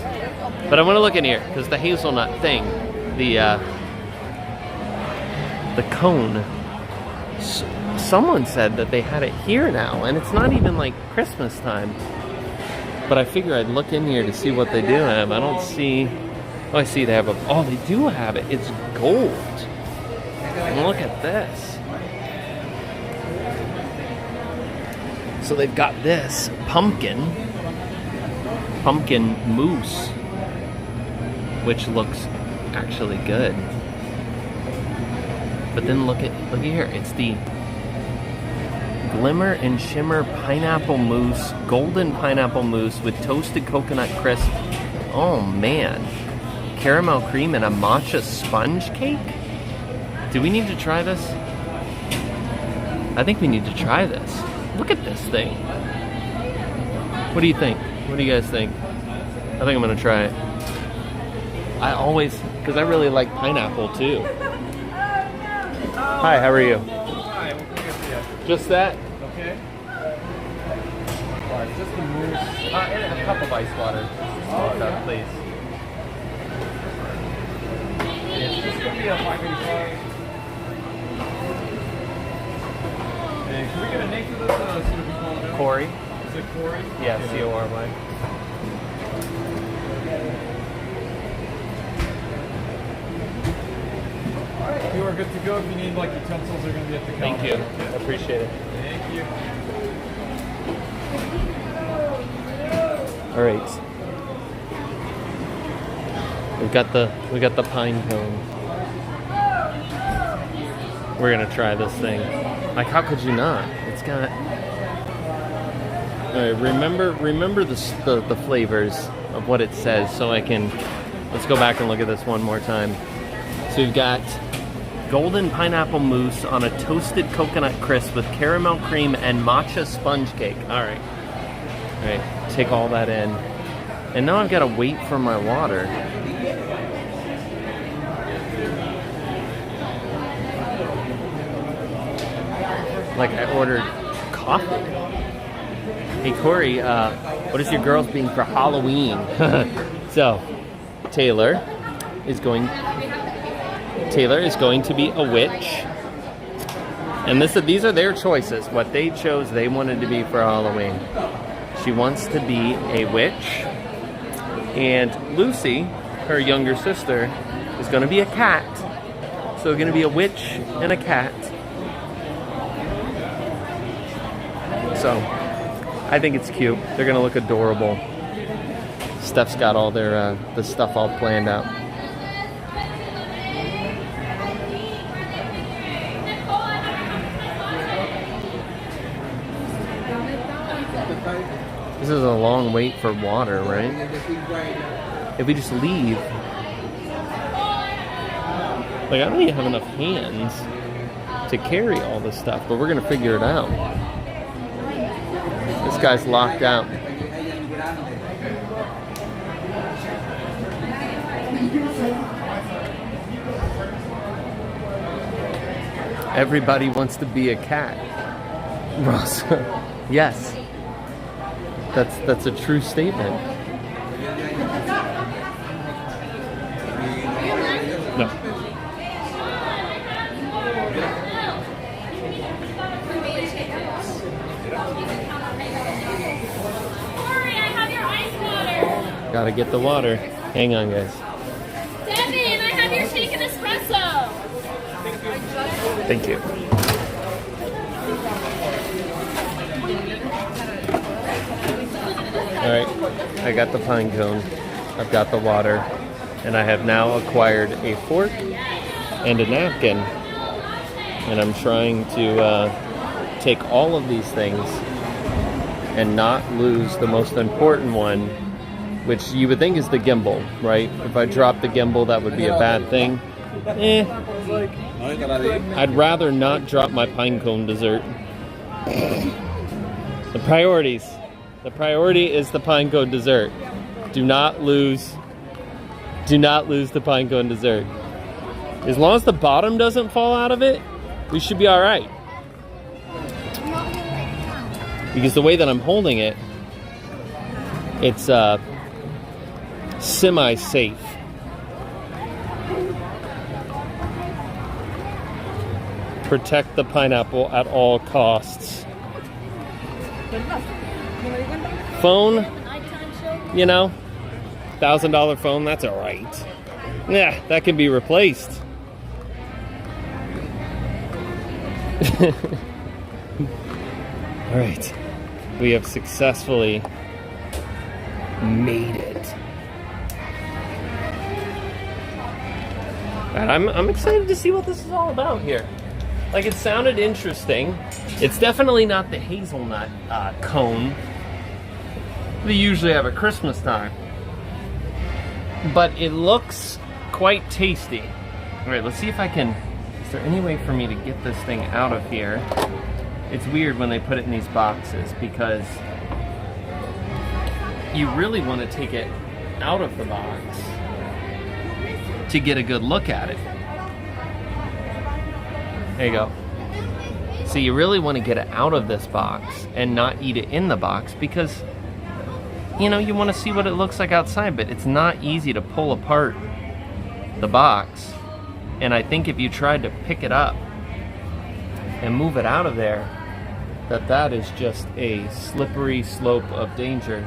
But I want to look in here because the hazelnut thing, the cone, someone said that they had it here now, and it's not even like Christmas time. But I figure I'd look in here to see what they do have. I don't see. Oh, I see they have they do have it. It's gold. And look at this. So they've got this pumpkin mousse, which looks actually good. But then look here. It's the Glimmer and Shimmer Pineapple Mousse, Golden Pineapple Mousse with toasted coconut crisp. Oh man. Caramel cream and a matcha sponge cake? Do we need to try this? I think we need to try this. Look at this thing. What do you think? What do you guys think? I think I'm gonna try it. I always, because I really like pineapple too. Hi, how are you? Hi, what can I get for you? Just that? Okay. Alright, just the mousse. And a cup of ice water. Oh, Stuff, yeah. please. It's just going to be a 585. And can we get a name for this so that we can call it out? Cory? Is it Cory? Yeah, C-O-R-Y. Alright, you are good to go. If you need like utensils, they're going to be at the counter. Thank you. I appreciate it. Thank you. All right. We got the pine cone. We're gonna try this thing. Like, how could you not? It's got. All right. Remember the flavors of what it says, so I can. Let's go back and look at this one more time. So we've got golden pineapple mousse on a toasted coconut crisp with caramel cream and matcha sponge cake. All right. All right. Take all that in, and now I've got to wait for my water. Like I ordered coffee. Hey Cory, what is your girls being for Halloween? So, Taylor is going to be a witch. And these are their choices. What they chose, they wanted to be for Halloween. She wants to be a witch. And Lucy, her younger sister, is going to be a cat. So we're going to be a witch and a cat. So, I think it's cute. They're gonna look adorable. Steph's got all their the stuff all planned out. This is a long wait for water, right? If we just leave, like I don't even have enough hands to carry all this stuff, but we're gonna figure it out. This guy's locked out. Everybody wants to be a cat. Ross, yes. That's a true statement. No. Gotta get the water. Hang on, guys. Devin, I have your shake and espresso. Thank you. Alright, I got the pine cone. I've got the water. And I have now acquired a fork and a napkin. And I'm trying to take all of these things and not lose the most important one, which you would think is the gimbal, right? If I drop the gimbal, that would be a bad thing. I'd rather not drop my pine cone dessert. The priorities. The priority is the pine cone dessert. Do not lose the pine cone dessert. As long as the bottom doesn't fall out of it, we should be all right. Because the way that I'm holding it, it's semi-safe. Protect the pineapple at all costs. Phone, you know, $1,000 phone, that's all right. Yeah, that can be replaced. All right, we have successfully made it. And I'm excited to see what this is all about here. Like, it sounded interesting. It's definitely not the hazelnut cone they usually have at Christmas time. But it looks quite tasty. All right, let's see if I can... Is there any way for me to get this thing out of here? It's weird when they put it in these boxes because you really want to take it out of the box to get a good look at it. There you go. So you really want to get it out of this box and not eat it in the box because, you know, you want to see what it looks like outside, but it's not easy to pull apart the box. And I think if you tried to pick it up and move it out of there, that is just a slippery slope of danger.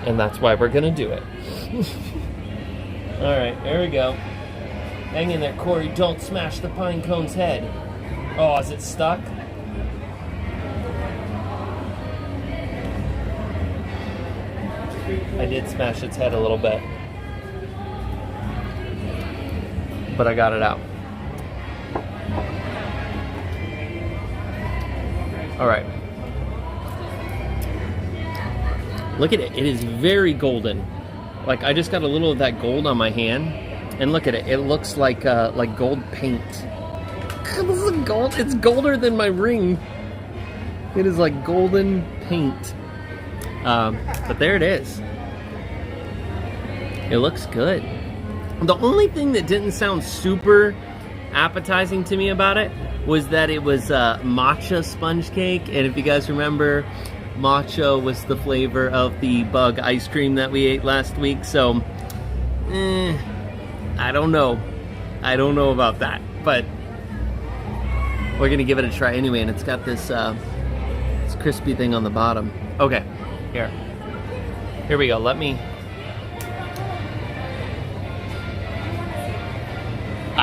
And that's why we're gonna do it. All right, there we go. Hang in there, Cory. Don't smash the pine cone's head. Oh, is it stuck? I did smash its head a little bit. But I got it out. All right. Look at it. It is very golden. Like, I just got a little of that gold on my hand, and look at it. It looks like gold paint. This is gold. It's golder than my ring. It is like golden paint. But there it is. It looks good. The only thing that didn't sound super appetizing to me about it was that it was matcha sponge cake. And if you guys remember, matcha was the flavor of the bug ice cream that we ate last week. So, I don't know. I don't know about that. But we're going to give it a try anyway. And it's got this, this crispy thing on the bottom. Okay, here we go. Let me...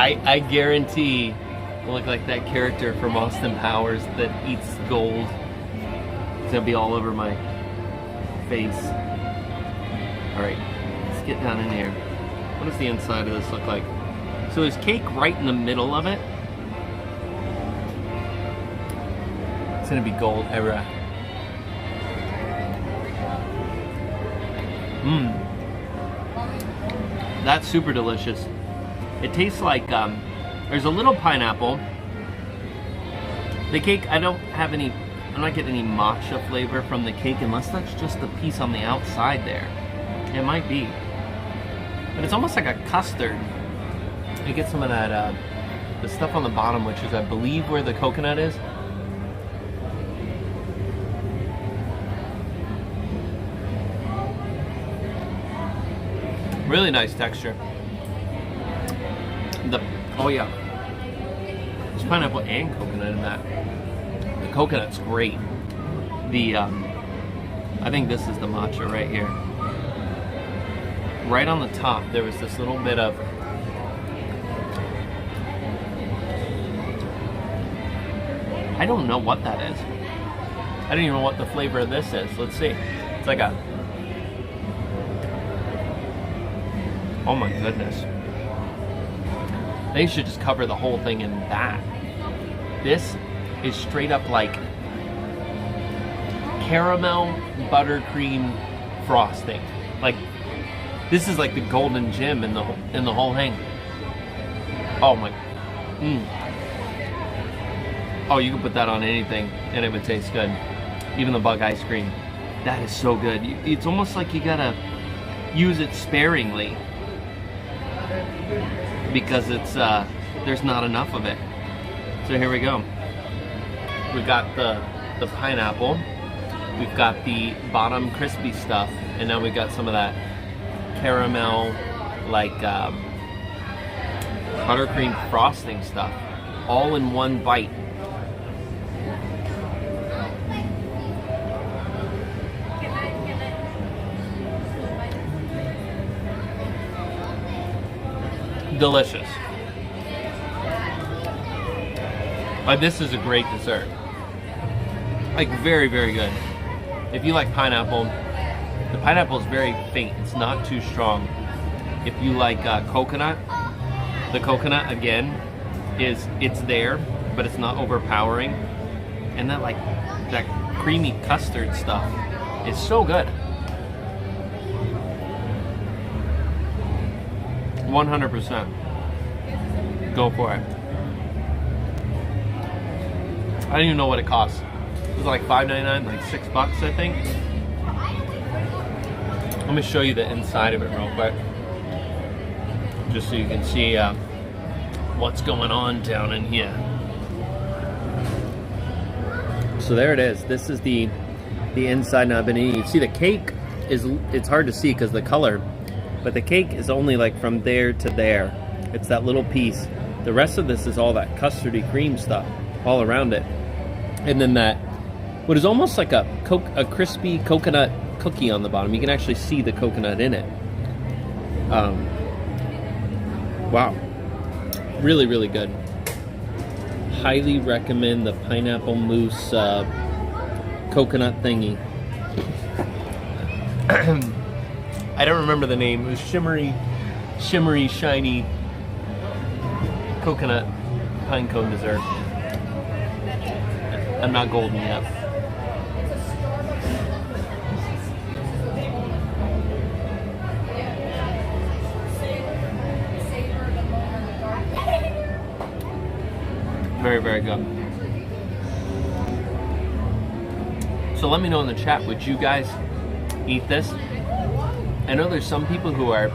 I guarantee it'll look like that character from Austin Powers that eats gold. It's gonna be all over my face. Alright, let's get down in here. What does the inside of this look like? So there's cake right in the middle of it. It's gonna be gold everywhere. That's super delicious. It tastes like, there's a little pineapple. The cake, I'm not getting any matcha flavor from the cake unless that's just the piece on the outside there. It might be. But it's almost like a custard. You get some of that, the stuff on the bottom, which is, I believe, where the coconut is. Really nice texture. Oh yeah, there's pineapple and coconut in that. The coconut's great. The I think this is the matcha right here. Right on the top, there was this little bit of I don't know what that is. I don't even know what the flavor of this is. Let's see. It's like a... Oh my goodness. They should just cover the whole thing in that. This is straight up like caramel buttercream frosting. Like, this is like the golden gem in the whole thing. Oh my... Oh, you can put that on anything and it would taste good. Even the bug ice cream. That is so good. It's almost like you gotta use it sparingly because it's there's not enough of it. So here we go. We've got the pineapple. We've got the bottom crispy stuff, and now we've got some of that caramel, like buttercream frosting stuff, all in one bite. Delicious. This is a great dessert. Like, very, very good. If you like pineapple, the pineapple is very faint. It's not too strong. If you like coconut, The coconut again it's there, but it's not overpowering, and that creamy custard stuff is so good. 100%. Go for it. I don't even know what it costs. It was like $5.99, like $6, I think. Let me show you the inside of it real quick, just so you can see what's going on down in here. So there it is. This is the inside. Now I've been eating. You see the cake it's hard to see because the color, but the cake is only like from there to there. It's that little piece. The rest of this is all that custardy cream stuff all around it, and then that what is almost like a crispy coconut cookie on the bottom. You can actually see the coconut in it. Wow, really, really good. Highly recommend the pineapple mousse coconut thingy. I don't remember the name. It was shimmery, shiny coconut pine cone dessert. I'm not golden yet. Very, very good. So let me know in the chat, would you guys eat this? I know there's some people who are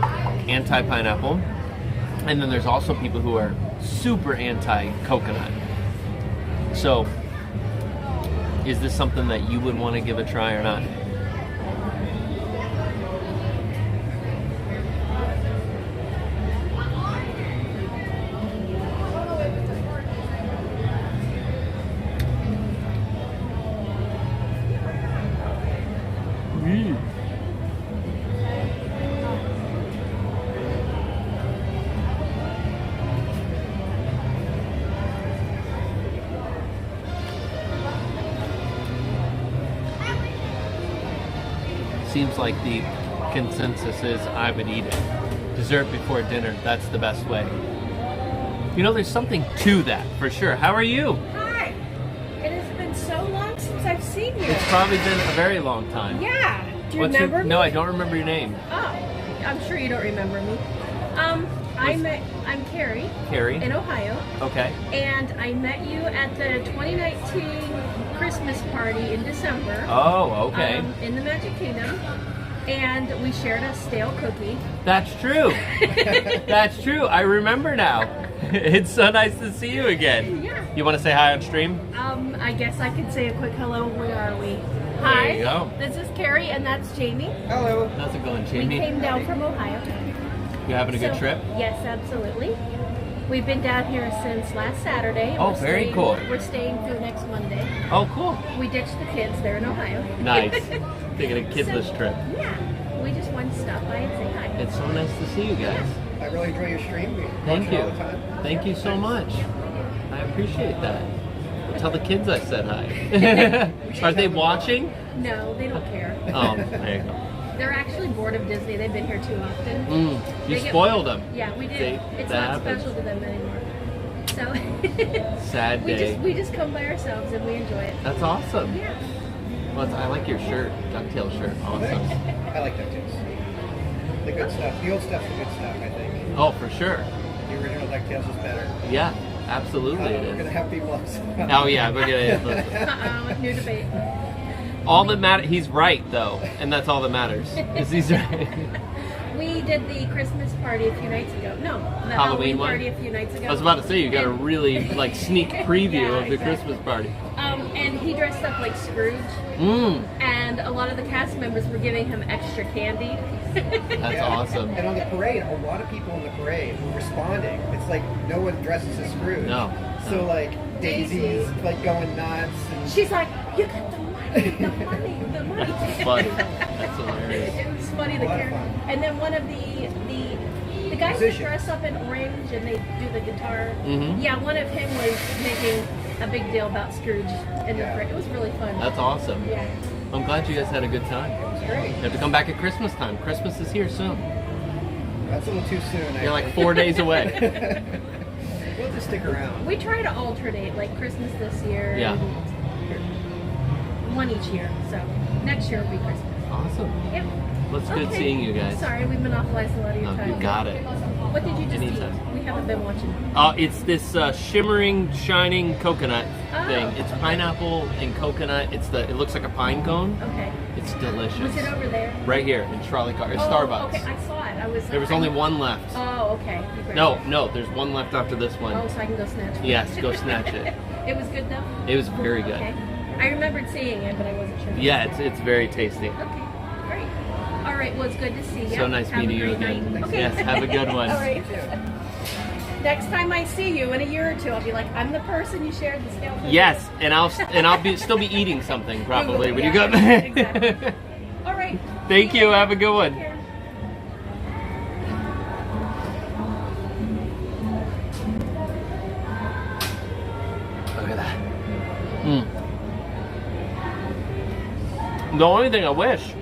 anti-pineapple, and then there's also people who are super anti-coconut. So, is this something that you would want to give a try or not? Seems like the consensus is I would eat it. Dessert before dinner, that's the best way. You know, there's something to that, for sure. How are you? Hi. It has been so long since I've seen you. It's probably been a very long time. Yeah. Do you What's remember me? No, I don't remember your name. Oh, I'm sure you don't remember me. I'm Carrie. Carrie? In Ohio. Okay. And I met you at the 2019 Christmas party in December. Oh, okay. In the Magic Kingdom. And we shared a stale cookie. That's true. That's true. I remember now. It's so nice to see you again. Yeah. You want to say hi on stream? I guess I could say a quick hello. Where are we? There Hi. you go. This is Carrie, and that's Jamie. Hello. How's it going, We Jamie? came down from Ohio. You having a good So, trip? Yes, absolutely. We've been down here since last Saturday. and Oh, we're very staying- cool. We're staying through next Monday. Oh, cool. We ditched the kids. They're in Ohio. Nice. Taking a kidless trip. Yeah. We just wanted to stop by and say hi. It's so nice to see you guys. I really enjoy your stream. We Thank watch it you. all the time. Thank you so much. I appreciate that. Tell the kids I said hi. Are they watching? No, they don't care. Oh, there you go. They're actually bored of Disney. They've been here too often. You They get- spoiled them. Yeah, we did. See, It's that not happens. special to them anymore. So Sad day. we just come by ourselves and we enjoy it. That's awesome. Yeah. Well, I like your shirt, ducktail shirt. Awesome. I like DuckTales. The good stuff. The old stuff's the good stuff, I think. Oh, for sure. The original DuckTales is better. Yeah, absolutely it We're going to is. have people upset. Oh yeah, we're gonna. New debate. All that matters. He's right though, and that's all that matters. Is he's right. We did the Christmas party a few nights ago. No, the Halloween one? party a few nights ago. I was about to say you got a And- really like sneak preview Yeah, of the exactly. Christmas party. And he dressed up like Scrooge, and a lot of the cast members were giving him extra candy. That's awesome. And on the parade, a lot of people in the parade were responding. It's like no one dresses as Scrooge. No. So like Daisy's Daisy. like going nuts. And She's like, "You got the money, the money, the money." That's funny. That's hilarious. It was funny. The A lot of character. fun. And then one of the guys that Musicians. dress up in orange and they do the guitar. Mhm. Yeah, one of him was making a big deal about Scrooge in the parade. It was really fun. That's awesome. Yeah, I'm glad you guys had a good time. it was great. You have to come back at Christmas time. Christmas is here soon. That's a little too soon. You're like 4 days away. We'll just stick around. We try to alternate, like Christmas this year. Yeah. And one each year. So next year will be Christmas. Awesome. Yep. Well, it's good Okay. seeing you guys. Sorry, we monopolized a lot of your No, time. you got it. What did you just Anytime. eat? We haven't been watching. It's this shimmering, shining coconut Oh. thing. It's pineapple and coconut. It looks like a pine cone. Okay. It's delicious. Was it over there? Right here in Trolley Car, Oh, Starbucks. Okay, I saw it. I was. There was only one left. Oh, okay. You grabbed No, it. no, there's one left after this one. Oh, so I can go snatch it. Yes, go snatch it. It was good though. It was very good. Okay. I remembered seeing it, but I wasn't sure. Yeah, it's very tasty. Okay. Great. All right. Well, it's good to see you. So nice Have a meeting you great again. night. Okay. Yes, have a good one. All right. Next time I see you in a year or two, I'll be like, I'm the person you shared the scale with. Yes, and I'll still be eating something probably when you Yeah, go back. exactly. All right. Thank See you. Have a good one. Take care. Look at that. The only thing I wish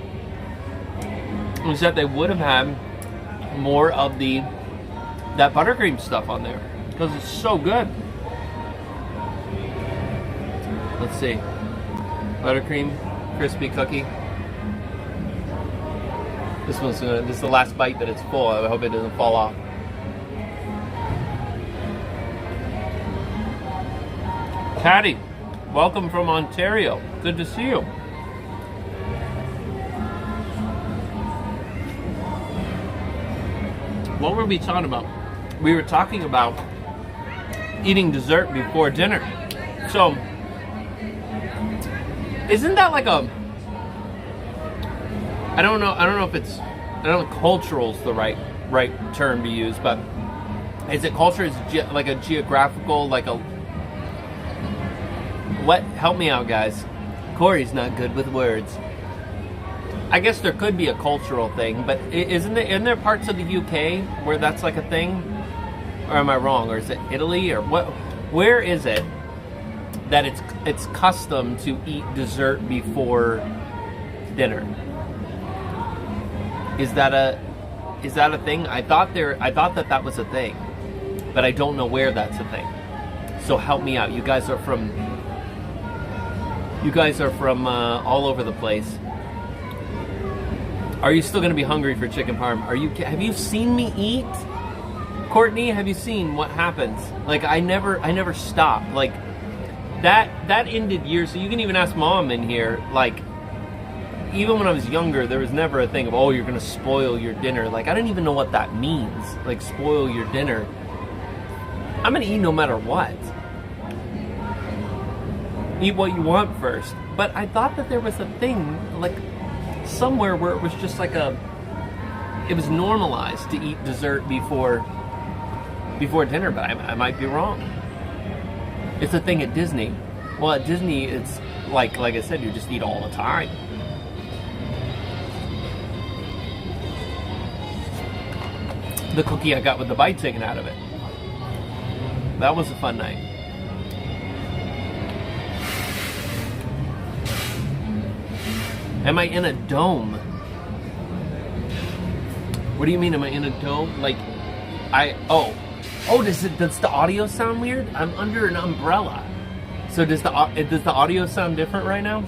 was that they would have had more of that buttercream stuff on there because it's so good. Let's see. Buttercream, crispy cookie. This is the last bite that it's full. I hope it doesn't fall off. Patty, welcome from Ontario. Good to see you. What were we talking about? We were talking about eating dessert before dinner. So, isn't that like a... I don't know if it's... I don't know if cultural's the right term to use, but is it culture? Is it like a geographical, like a... What? Help me out, guys. Cory's not good with words. I guess there could be a cultural thing, but isn't there parts of the UK where that's like a thing? Or am I wrong? Or is it Italy? Or what? Where is it that it's custom to eat dessert before dinner? Is that a thing? I thought that was a thing, but I don't know where that's a thing. So help me out. You guys are from all over the place. Are you still going to be hungry for chicken parm? Have you seen me eat? Courtney, have you seen what happens? Like I never stop. Like that ended years. So you can even ask Mom in here. Like even when I was younger, there was never a thing of, oh, you're going to spoil your dinner. Like I didn't even know what that means. Like spoil your dinner. I'm going to eat no matter what. Eat what you want first. But I thought that there was a thing like somewhere where it was just like it was normalized to eat dessert before dinner, but I might be wrong. It's a thing at Disney. Well, at Disney, it's like I said, you just eat all the time. The cookie I got with the bite taken out of it. That was a fun night. Am I in a dome? What do you mean, am I in a dome? Like, does the audio sound weird? I'm under an umbrella. So does the audio sound different right now?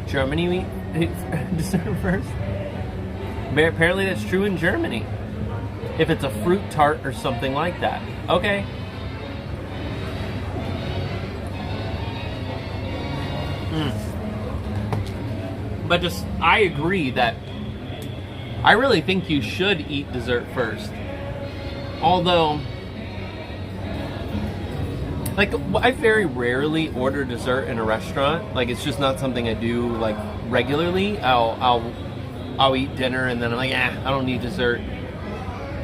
Germany we dessert first. Apparently that's true in Germany. If it's a fruit tart or something like that. Okay. But I agree that I really think you should eat dessert first. Although, like, I very rarely order dessert in a restaurant. Like, it's just not something I do, like, regularly. I'll eat dinner and then I'm like, I don't need dessert.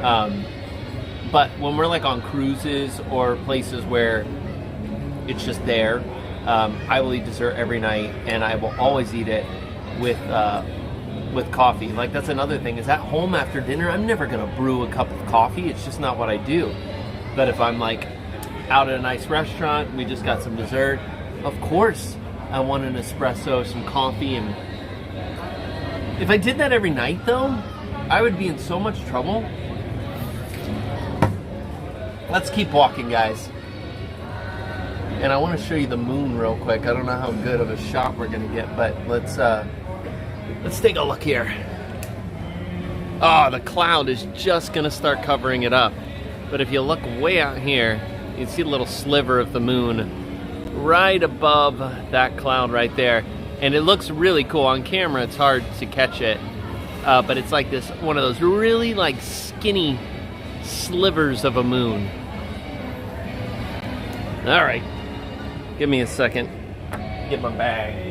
But when we're, like, on cruises or places where it's just there, I will eat dessert every night, and I will always eat it with coffee. Like, that's another thing, is at home after dinner, I'm never going to brew a cup of coffee. It's just not what I do. But if I'm like out at a nice restaurant, we just got some dessert, of course I want an espresso, some coffee. And if I did that every night though, I would be in so much trouble. Let's keep walking, guys. And I want to show you the moon real quick. I don't know how good of a shot we're gonna get, but let's take a look here. Oh, the cloud is just gonna start covering it up. But if you look way out here, you can see a little sliver of the moon right above that cloud right there. And it looks really cool. On camera, it's hard to catch it. But it's like this, one of those really like skinny slivers of a moon. All right, give me a second. Get my bag.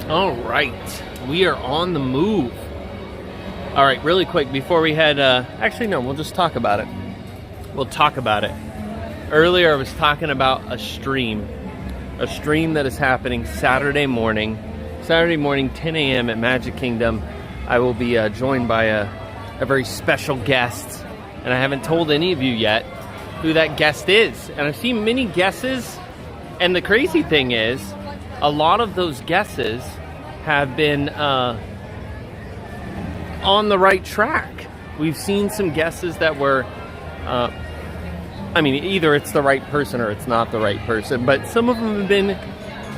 All right, we are on the move. All right, really quick before we head, actually no, we'll just talk about it. We'll talk about it. Earlier I was talking about a stream that is happening Saturday morning, 10 a.m. at Magic Kingdom. I will be joined by a very special guest, and I haven't told any of you yet who that guest is. And I've seen many guesses, and the crazy thing is, a lot of those guesses have been on the right track. We've seen some guesses that were, I mean, either it's the right person or it's not the right person, but some of them have been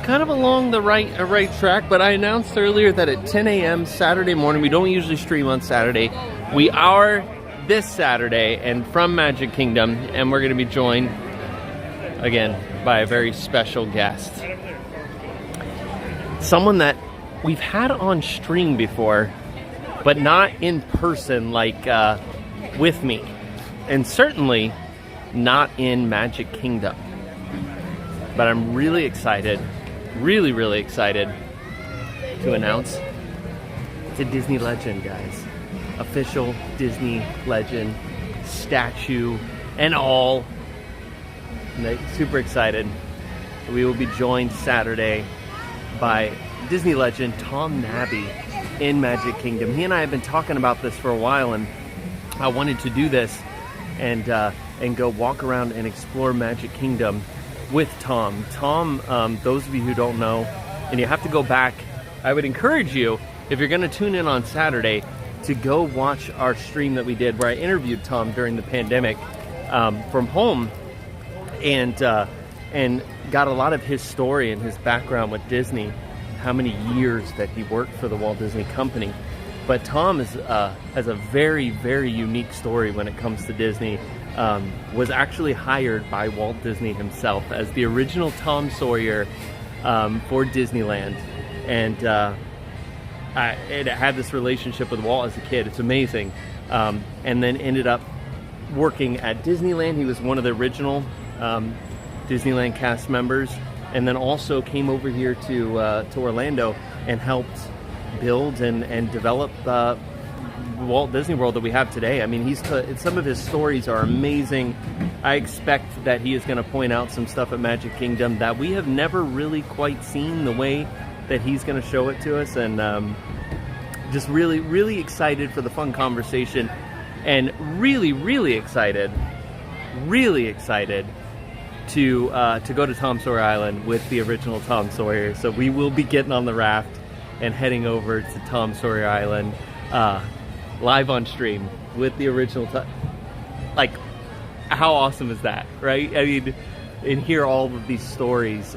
kind of along the right track. But I announced earlier that at 10 a.m. Saturday morning, we don't usually stream on Saturday. We are this Saturday and from Magic Kingdom, and we're going to be joined again by a very special guest. Someone that we've had on stream before, but not in person, like with me, and certainly not in Magic Kingdom. But I'm really excited, really excited to announce it's a Disney legend, guys. Official Disney legend, statue and all. And super excited. We will be joined Saturday by Disney legend Tom Nabby in Magic Kingdom. He and I have been talking about this for a while, and I wanted to do this and go walk around and explore Magic Kingdom with Tom. Tom, those of you who don't know, and you have to go back, I would encourage you, if you're going to tune in on Saturday, to go watch our stream that we did where I interviewed Tom during the pandemic from home, and got a lot of his story and his background with Disney, how many years that he worked for the Walt Disney Company. But Tom has a very unique story when it comes to Disney. Was actually hired by Walt Disney himself as the original Tom Sawyer for Disneyland, and it had this relationship with Walt as a kid. It's amazing. And then ended up working at Disneyland. He was one of the original Disneyland cast members, and then also came over here to Orlando and helped build and develop Walt Disney World that we have today. I mean, some of his stories are amazing. I expect that he is going to point out some stuff at Magic Kingdom that we have never really quite seen the way that he's going to show it to us, and just really excited for the fun conversation, and really excited to go to Tom Sawyer Island with the original Tom Sawyer. So we will be getting on the raft and heading over to Tom Sawyer Island live on stream with the original like, how awesome is that, right? I mean, and hear all of these stories,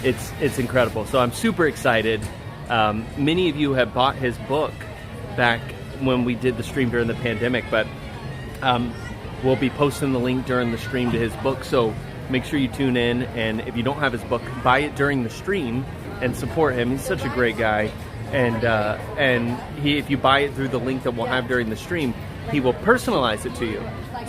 it's incredible. So I'm super excited. Many of you have bought his book back when we did the stream during the pandemic, but we'll be posting the link during the stream to his book, so make sure you tune in, and if you don't have his book, buy it during the stream and support him. He's such a great guy. and if you buy it through the link that we'll have during the stream, he will personalize it to you.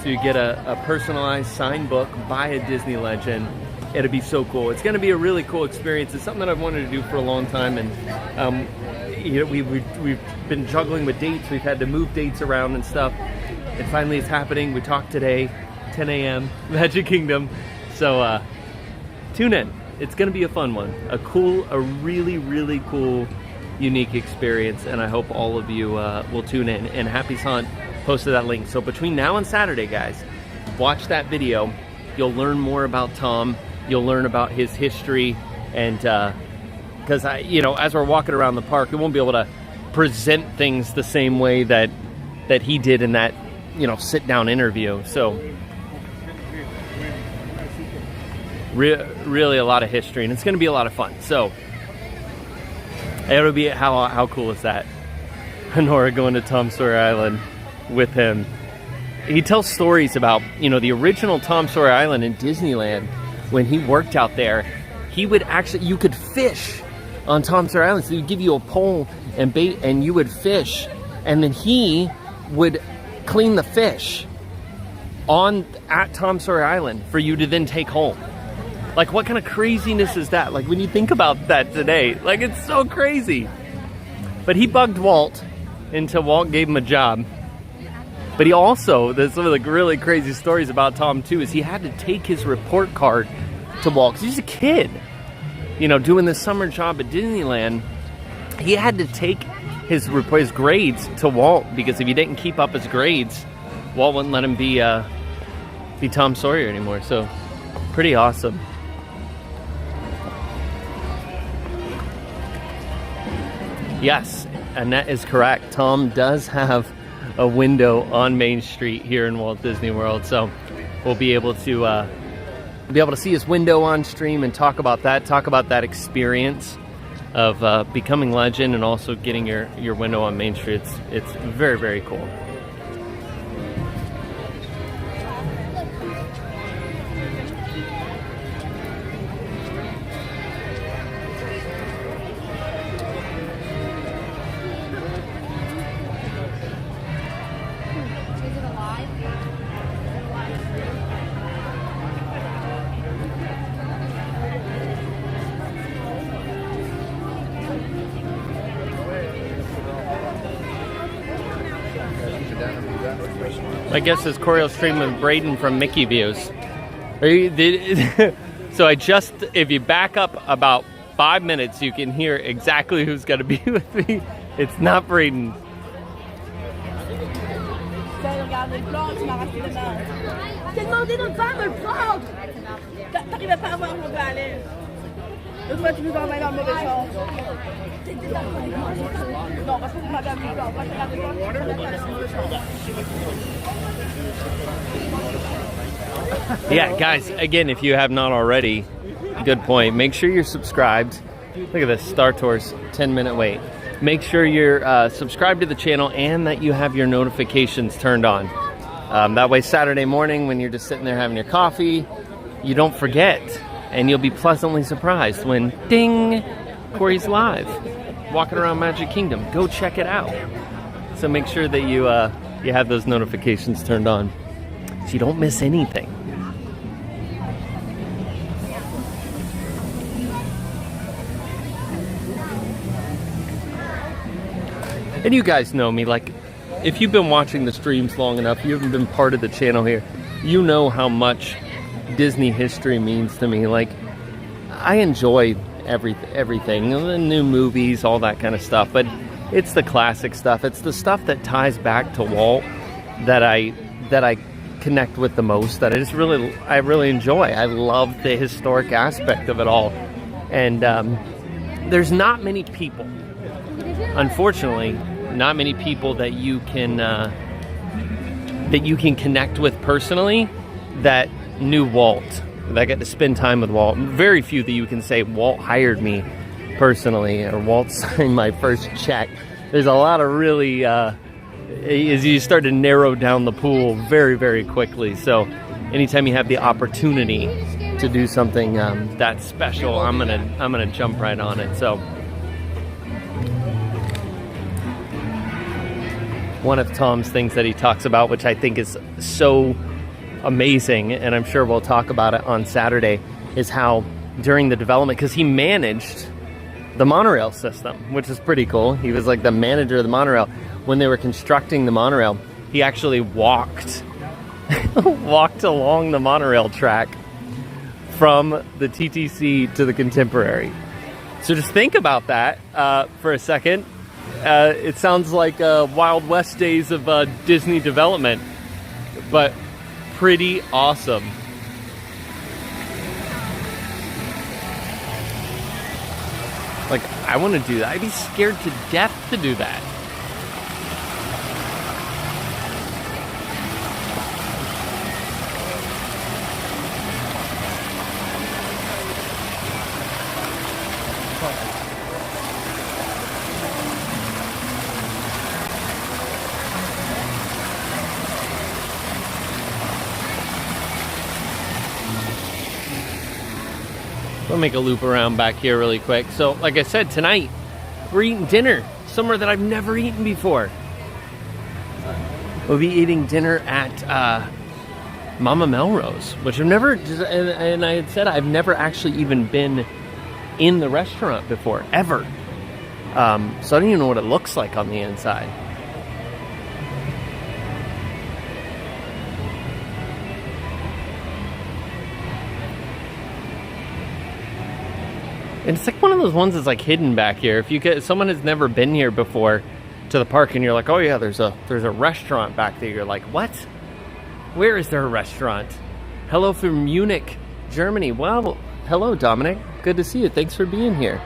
So you get a personalized signed book by a Disney legend. It'll be so cool. It's going to be a really cool experience. It's something that I've wanted to do for a long time, and you know, we've been juggling with dates. We've had to move dates around and stuff, and finally it's happening. We talked today, 10 a.m. Magic Kingdom. So tune in. It's going to be a fun one, a really, really cool, unique experience, and I hope all of you will tune in. And Happy's Haunt posted that link. So between now and Saturday, guys, watch that video. You'll learn more about Tom. You'll learn about his history, and because you know, as we're walking around the park, we won't be able to present things the same way that he did in that, you know, sit-down interview. So really a lot of history, and it's going to be a lot of fun. So it'll be how cool is that? Honora going to Tom Sawyer Island with him. He tells stories about, you know, the original Tom Sawyer Island in Disneyland. When he worked out there, he would actually, you could fish on Tom Sawyer Island. So he'd give you a pole and bait, and you would fish, and then he would clean the fish at Tom Sawyer Island for you to then take home. Like, what kind of craziness is that? Like, when you think about that today, like, it's so crazy. But he bugged Walt until Walt gave him a job. But he also, there's some of the really crazy stories about Tom too, is he had to take his report card to Walt, because he's a kid, you know, doing this summer job at Disneyland. He had to take his grades to Walt, because if he didn't keep up his grades, Walt wouldn't let him be Tom Sawyer anymore. So pretty awesome. Yes, and that is correct. Tom does have a window on Main Street here in Walt Disney World, so we'll be able to see his window on stream and talk about that experience of becoming legend, and also getting your window on Main Street. It's very, very cool. I guess this Cory will stream with Braden from Mickey Views. So if you back up about 5 minutes, you can hear exactly who's going to be with me. It's not Braden. Yeah, guys, again, if you have not already, good point. Make sure you're subscribed. Look at this, Star Tours 10-minute wait. Make sure you're subscribed to the channel, and that you have your notifications turned on. That way Saturday morning, when you're just sitting there having your coffee, you don't forget, and you'll be pleasantly surprised when, ding, Cory's live, walking around Magic Kingdom. Go check it out. So make sure that you have those notifications turned on, so you don't miss anything. And you guys know me, like, if you've been watching the streams long enough, you haven't been part of the channel here, you know how much Disney history means to me. Like, I enjoy everything, the new movies, all that kind of stuff, but it's the classic stuff. It's the stuff that ties back to Walt that I connect with the most, that I really enjoy. I love the historic aspect of it all. And there's not many people, unfortunately, not many people that you can connect with personally that knew Walt, that got to spend time with Walt. Very few that you can say Walt hired me personally, or Walt signed my first check. There's a lot of really as you start to narrow down the pool very, very quickly. So anytime you have the opportunity to do something that special, I'm gonna jump right on it. So one of Tom's things that he talks about, which I think is so amazing, and I'm sure we'll talk about it on Saturday, is how during the development, because he managed the monorail system, which is pretty cool. He was like the manager of the monorail. When they were constructing the monorail, he actually walked along the monorail track from the TTC to the Contemporary. So just think about that for a second. It sounds like Wild West days of Disney development, but pretty awesome. Like, I want to do that. I'd be scared to death to do that. We'll make a loop around back here really quick. So, like I said, tonight we're eating dinner somewhere that I've never eaten before. We'll be eating dinner at Mama Melrose, which I've never, and I had said I've never actually even been in the restaurant before, ever. So I don't even know what it looks like on the inside. And it's like one of those ones that's like hidden back here. If someone has never been here before to the park and you're like, oh yeah, there's a restaurant back there. You're like, what? Where is there a restaurant? Hello from Munich, Germany. Well, hello Dominic. Good to see you. Thanks for being here.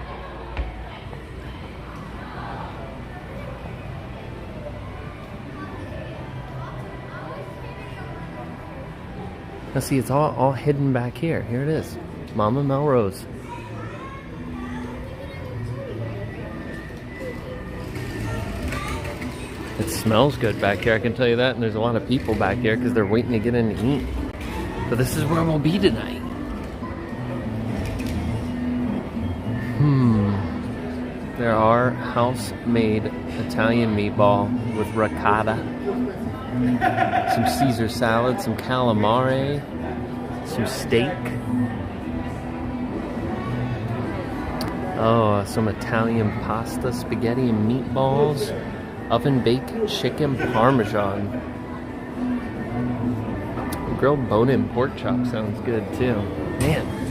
Now see, it's all hidden back here. Here it is. Mama Melrose. It smells good back here, I can tell you that, and there's a lot of people back here because they're waiting to get in to eat. So this is where we'll be tonight. There are house-made Italian meatball with ricotta, some Caesar salad, some calamari, some steak. Oh, some Italian pasta, spaghetti and meatballs. Oven-baked chicken parmesan. Grilled bone-in pork chop sounds good too. Man.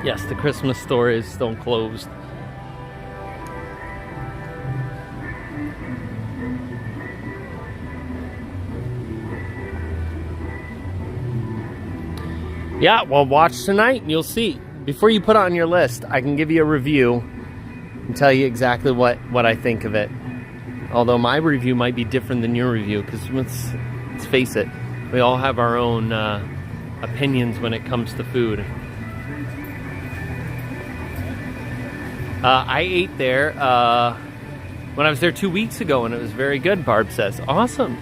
Yes, the Christmas store is still closed. Yeah, well, watch tonight and you'll see. Before you put it on your list, I can give you a review and tell you exactly what I think of it. Although my review might be different than your review, because let's face it, we all have our own opinions when it comes to food. I ate there when I was there 2 weeks ago, and it was very good, Barb says. Awesome.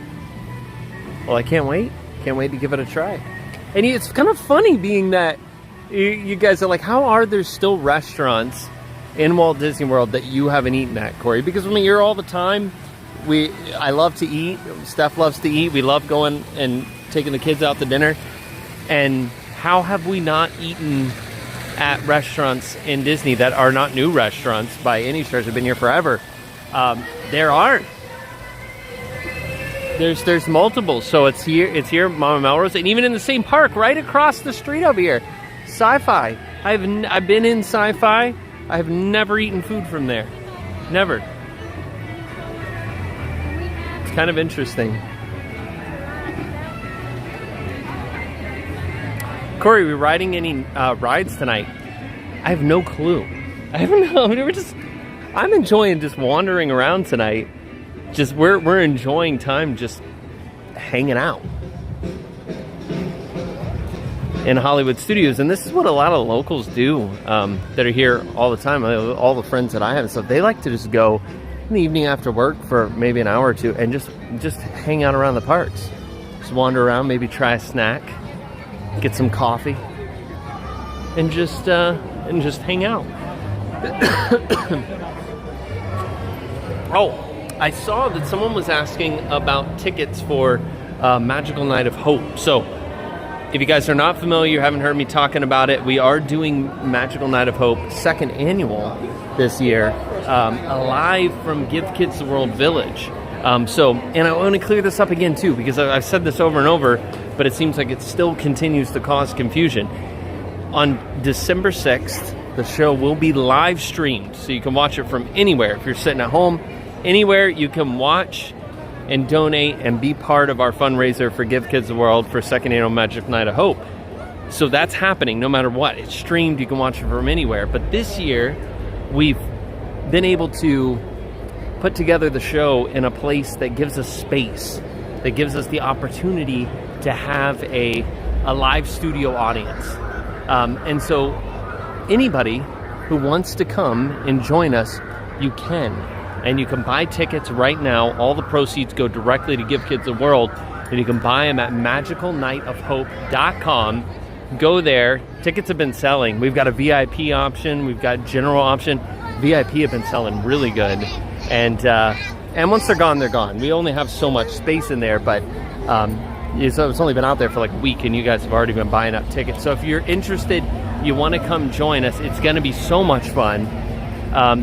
Well, I can't wait. Can't wait to give it a try. And it's kind of funny being that you guys are like, how are there still restaurants in Walt Disney World that you haven't eaten at, Cory? Because when you're all the time, I love to eat. Steph loves to eat. We love going and taking the kids out to dinner. And how have we not eaten at restaurants in Disney that are not new restaurants by any stretch? Have been here forever. There aren't. There's multiple. So it's here, Mama Melrose, and even in the same park, right across the street over here, Sci-Fi. I've been in Sci-Fi. I've never eaten food from there. Never. It's kind of interesting. Cory, we riding any rides tonight? I have no clue. I don't know. I'm enjoying just wandering around tonight. Just we're enjoying time just hanging out in Hollywood Studios, and this is what a lot of locals do that are here all the time. All the friends that I have and stuff, they like to just go in the evening after work for maybe an hour or two and just hang out around the parks. Just wander around, maybe try a snack, get some coffee, and just hang out. Oh, I saw that someone was asking about tickets for Magical Night of Hope. So, if you guys are not familiar, you haven't heard me talking about it, we are doing Magical Night of Hope, 2nd annual this year, live from Give Kids the World Village. And I want to clear this up again too, because I've said this over and over, but it seems like it still continues to cause confusion. On December 6th, the show will be live streamed, so you can watch it from anywhere. If you're sitting at home, anywhere, you can watch and donate and be part of our fundraiser for Give Kids the World for 2nd Annual Magic Night of Hope. So that's happening no matter what. It's streamed, you can watch it from anywhere. But this year, we've been able to put together the show in a place that gives us space, that gives us the opportunity to have a live studio audience. And so anybody who wants to come and join us, you can. And you can buy tickets right now. All the proceeds go directly to Give Kids the World. And you can buy them at magicalnightofhope.com. Go there. Tickets have been selling. We've got a VIP option. We've got general option. VIP have been selling really good. And once they're gone, they're gone. We only have so much space in there, but it's only been out there for like a week, and you guys have already been buying up tickets. So if you're interested, you want to come join us, it's going to be so much fun.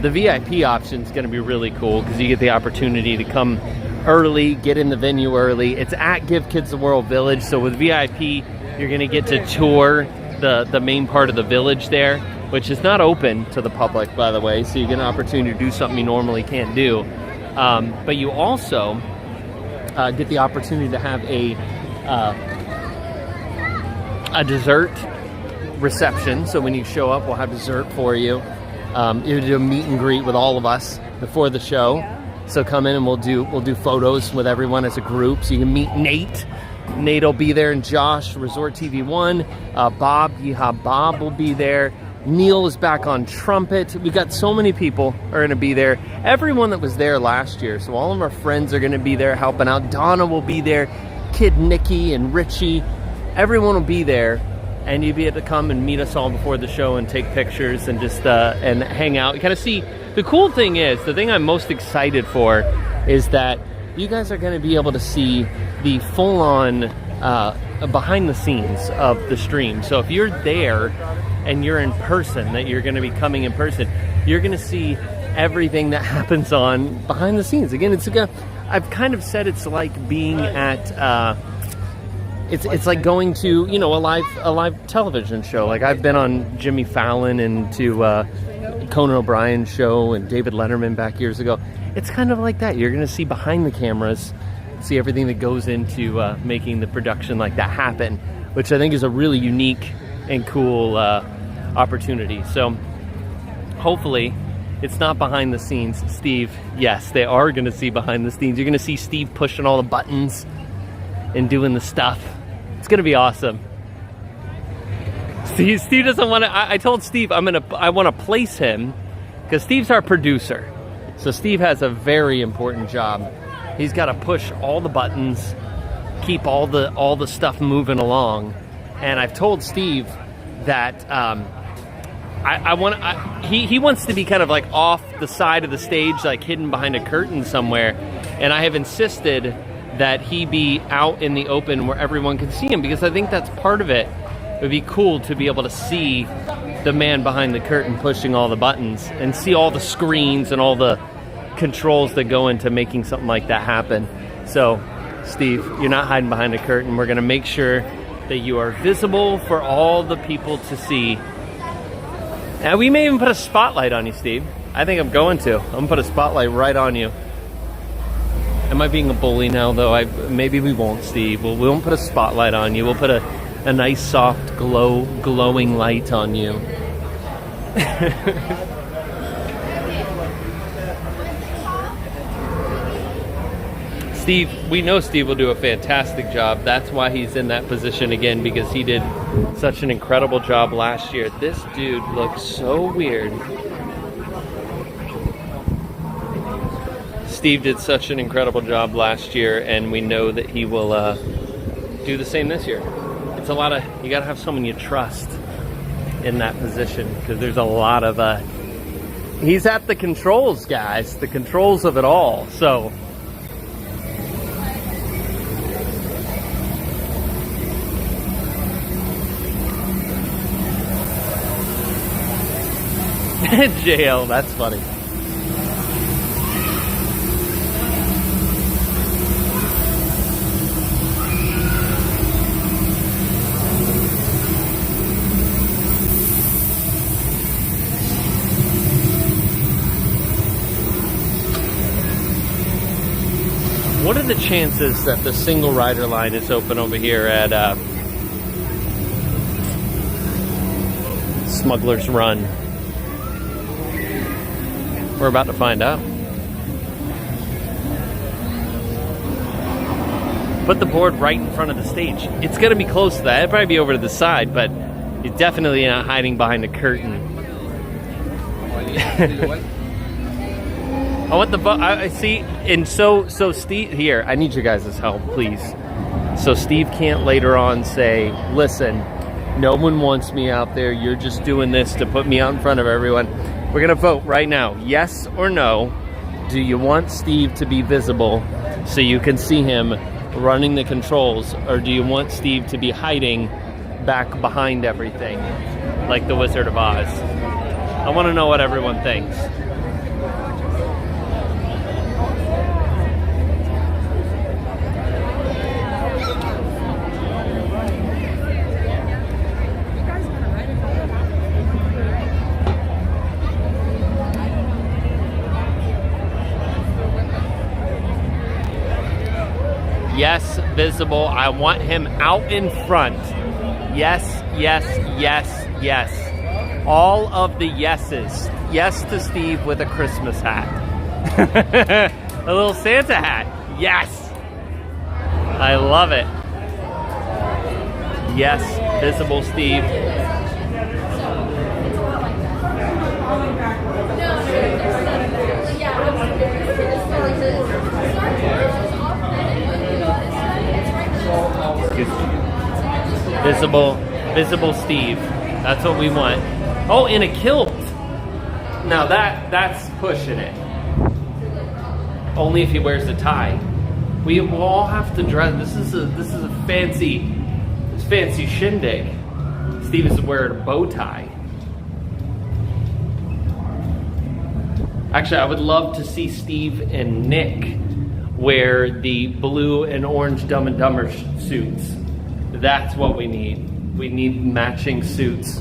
The VIP option is going to be really cool because you get the opportunity to come early, get in the venue early. It's at Give Kids the World Village, so with VIP, you're going to get to tour the main part of the village there, which is not open to the public, by the way, so you get an opportunity to do something you normally can't do. But you also get the opportunity to have a dessert reception. So when you show up, we'll have dessert for you. You do a meet and greet with all of us before the show. So come in and we'll do photos with everyone as a group. So you can meet Nate. Nate will be there, and Josh, Resort TV 1. Bob, Yeehaw Bob will be there. Neil is back on trumpet. We've got so many people are going to be there. Everyone that was there last year. So all of our friends are going to be there helping out. Donna will be there. Kid Nikki and Richie. Everyone will be there. And you'll be able to come and meet us all before the show and take pictures and just and hang out. You kind of see, the cool thing is, the thing I'm most excited for is that you guys are going to be able to see the full-on behind the scenes of the stream. So if you're there and you're in person, that you're going to be coming in person, you're going to see everything that happens on behind the scenes. Again, I've kind of said it's like being at... It's like going to, you know, a live television show. Like I've been on Jimmy Fallon and to Conan O'Brien's show and David Letterman back years ago. It's kind of like that. You're going to see behind the cameras, see everything that goes into making the production like that happen, which I think is a really unique and cool opportunity. So hopefully it's not behind the scenes. Steve, yes, they are going to see behind the scenes. You're going to see Steve pushing all the buttons and doing the stuff. It's gonna be awesome. Steve doesn't want to. I told Steve I want to place him because Steve's our producer. So Steve has a very important job. He's got to push all the buttons, keep all the stuff moving along. And I've told Steve that he wants to be kind of like off the side of the stage, like hidden behind a curtain somewhere. And I have insisted that he be out in the open where everyone can see him, because I think that's part of it. It would be cool to be able to see the man behind the curtain pushing all the buttons and see all the screens and all the controls that go into making something like that happen. So, Steve, you're not hiding behind a curtain. We're going to make sure that you are visible for all the people to see. And we may even put a spotlight on you, Steve. I think I'm going to. I'm going to put a spotlight right on you. Am I being a bully now, though? Maybe we won't, Steve. We won't put a spotlight on you. We'll put a nice, soft, glowing light on you. Steve, we know Steve will do a fantastic job. That's why he's in that position again, because he did such an incredible job last year. This dude looks so weird. Steve did such an incredible job last year, and we know that he will do the same this year. It's a lot of, you gotta have someone you trust in that position, because there's a lot of, he's at the controls, guys, the controls of it all, so. JL, that's funny. What are the chances that the single rider line is open over here at Smugglers Run? We're about to find out. Put the board right in front of the stage. It's gonna be close to that. It'll probably be over to the side, but you're definitely not hiding behind a curtain. I want the I see, and so Steve, here, I need you guys' help, please. So Steve can't later on say, listen, no one wants me out there, you're just doing this to put me out in front of everyone. We're gonna vote right now, yes or no. Do you want Steve to be visible so you can see him running the controls, or do you want Steve to be hiding back behind everything, like the Wizard of Oz? I wanna know what everyone thinks. Yes, visible. I want him out in front. Yes, yes, yes, yes. All of the yeses. Yes to Steve with a Christmas hat. A little Santa hat. Yes. I love it. Yes, visible Steve. Visible Steve. That's what we want. Oh, in a kilt. Now that's pushing it. Only if he wears a tie. We will all have to dress. This is a fancy shindig. Steve is wearing a bow tie. Actually, I would love to see Steve and Nick wear the blue and orange Dumb and Dumber suits. That's what we need. We need matching suits.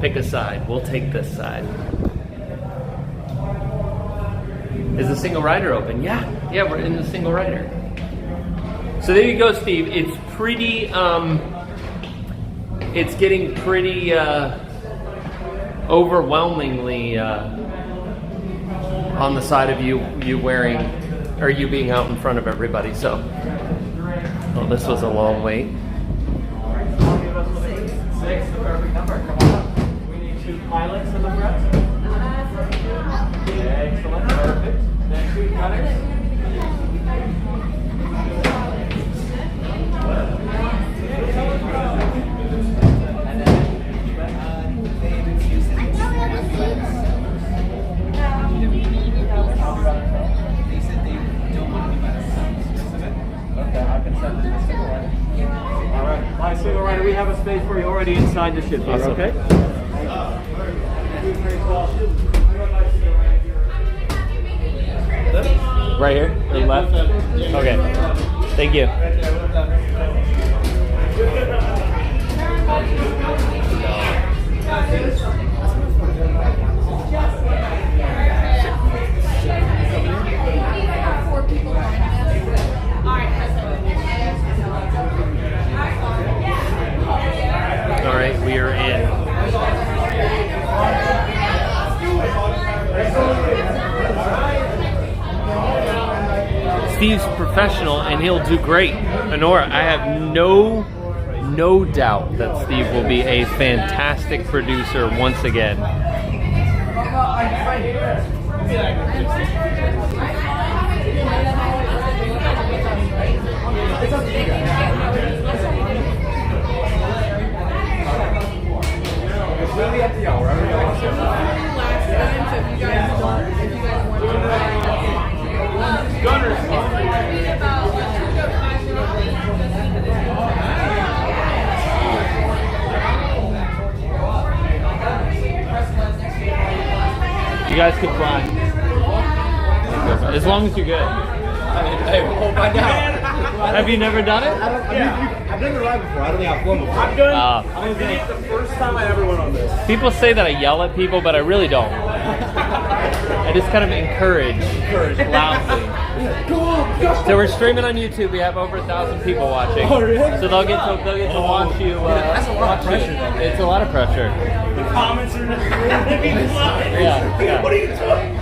Pick a side. We'll take this side. Is the single rider open? Yeah, we're in the single rider. So there you go, Steve. It's pretty, it's getting pretty overwhelmingly on the side of you wearing, or you being out in front of everybody. So, well, this was a long wait. Six, the perfect number. Come on. We need 2 pilots in the front. Excellent, perfect. Then 2 cutters. Single rider, we have a space for you already inside the ship here, Awesome. okay? Right here, to the left. Okay. Thank you. All right, we are in. Steve's professional and he'll do great. Honora, I have no no doubt that Steve will be a fantastic producer once again. It's really up to y'all, wherever y'all want to. You guys can fly. As long as you're good. Hey, we'll find out. Have you never done it? I've never ride before. I don't think I've flown before. I've done. I think it's the first time I ever went on this. People say that I yell at people, but I really don't. I just kind of encourage loudly. So we're streaming on YouTube. We have over 1,000 people watching. Oh, really? So they'll get to watch you. That's a lot of pressure, though. It's a lot of pressure. The comments are Yeah. What are you doing?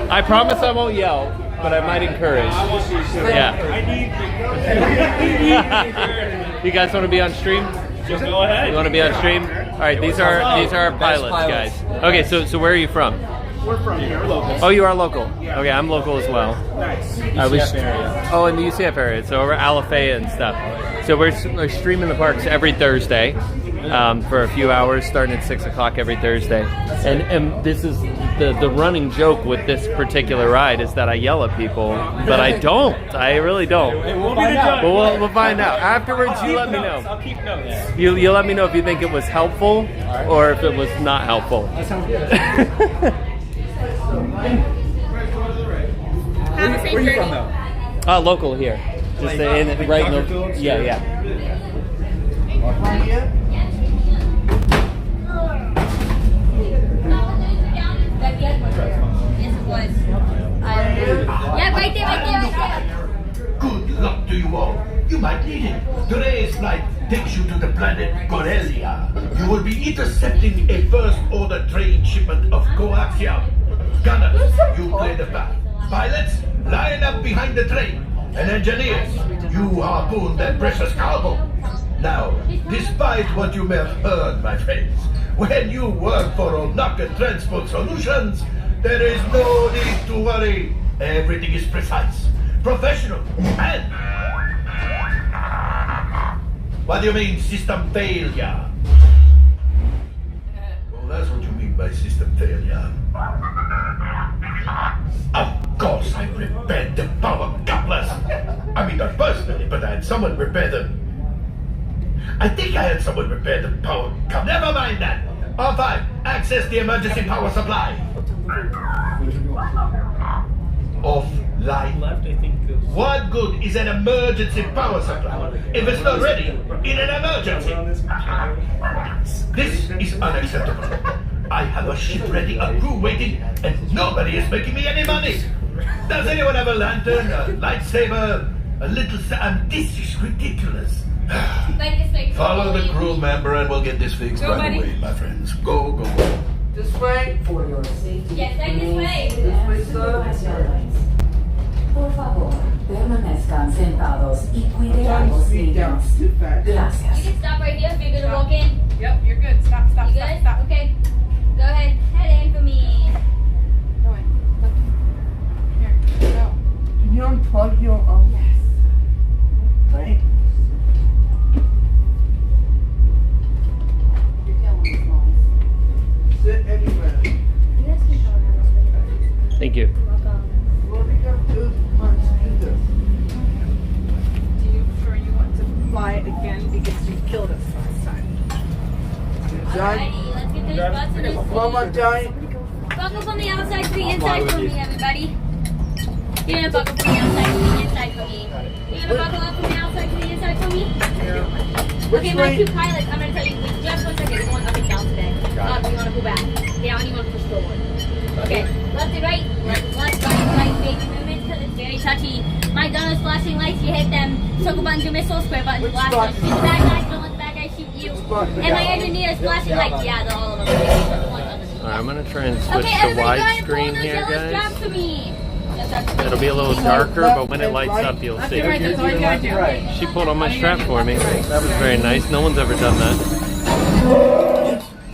I promise I won't yell, but I might encourage. Yeah. You guys want to be on stream? Just go ahead. You want to be on stream? All right. These are our pilots, guys. Okay. So where are you from? We're from here, local. Oh, you are local. Okay, I'm local as well. Nice. UCF area. Oh, in the UCF area. So over Alafaya and stuff. So we're streaming the parks every Thursday for a few hours, starting at 6 o'clock every Thursday. And this is the running joke with this particular ride is that I yell at people, but I don't. I really don't. We'll find out. But we'll find out. Afterwards, you let me know. I'll keep notes. You let me know if you think it was helpful or if it was not helpful. That sounds good. Where are you from, though? Local here. Just right in the... Yeah. Yeah, right there. Good luck to you all. You might need it. Today's flight takes you to the planet Corellia. You will be intercepting a first-order train shipment of coaxium. Gunners, you play the part. Pilots, line up behind the train. And engineers, you harpoon that precious cargo. Now, despite what you may have heard, my friends, when you work for Onaka Transport Solutions, there is no need to worry. Everything is precise, professional, and... What do you mean, system failure? Well, that's what you mean by system failure. Of course, I repaired the power couplers. I mean, not personally, but I had someone repair them. I think I had someone repair the power couplers. Never mind that. R5, access the emergency power supply. Offline. Left, I think. What good is an emergency power supply if it's not ready in an emergency? This is unacceptable. I have a ship ready, a crew waiting, and nobody is making me any money. Does anyone have a lantern, a lightsaber, a little... this is ridiculous. Follow the crew member and we'll get this fixed right away, my friends. Go. This way. For your safety. Yes, right this way. This way, sir. Por favor, permanezcan sentados y cuiden a los niños. Gracias. You can stop right here if you're gonna walk in. Yep, you're good. Stop. You good? Okay. Go ahead. Head in for me. Go in. Here, go. Can you unplug your Yes. Thanks. You're killing these noise. Sit anywhere. You guys can go around. Thank you. What do we got to do? Do you sure you want to fly again because you killed us last time? Alrighty, let's get these butts in this Mama died. Buckle from the outside to the inside for me, everybody. You're gonna buckle from the outside to the inside for me. You're gonna buckle up from the outside to the inside for me? Okay, my two pilots, I'm gonna tell you, just 1 second, you're going up and down today. Up, you wanna pull back. Down, you wanna push forward. Okay, left and right, left, right, baby movement, because it's very touchy. My gun is flashing lights, you hit them. Circle buttons, your missile, square buttons, blast them. Shoot the bad guys, don't let the bad guys shoot you. And my engineer is flashing lights, yeah, they're all of them. Alright, I'm gonna try and switch to everybody go ahead and pull widescreen those here, yellow guys. straps for me. Yellow It'll be a little darker, but when it lights up, you'll see. Right, that's all I got you. She pulled on my strap for me. That was very nice. No one's ever done that.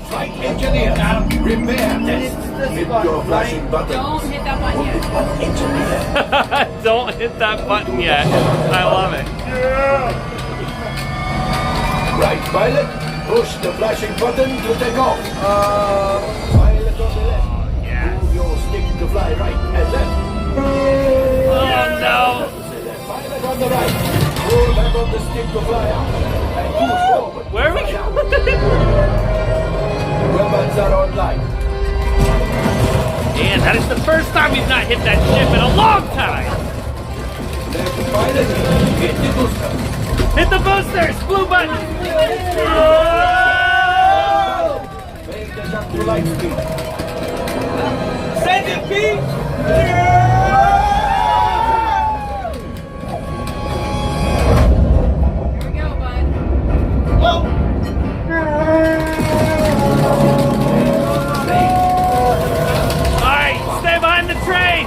Flight engineer, repair test. Hit your flashing button. Don't hit that button yet. Engineer. Don't hit that button yet. I love it. Right, pilot. Push the flashing button to take off. Pilot on the left. Move your stick to fly right and left. Oh no! Pilot on the right. Pull back on the stick to fly out. And push forward. Where are we going? Weapons are online. And that is the first time we've not hit that ship in a long time. Left pilot, hit the booster. Hit the boosters! Blue button! Make the jump to light speed. Send it, Pete! Here we go, bud. Alright, stay behind the train!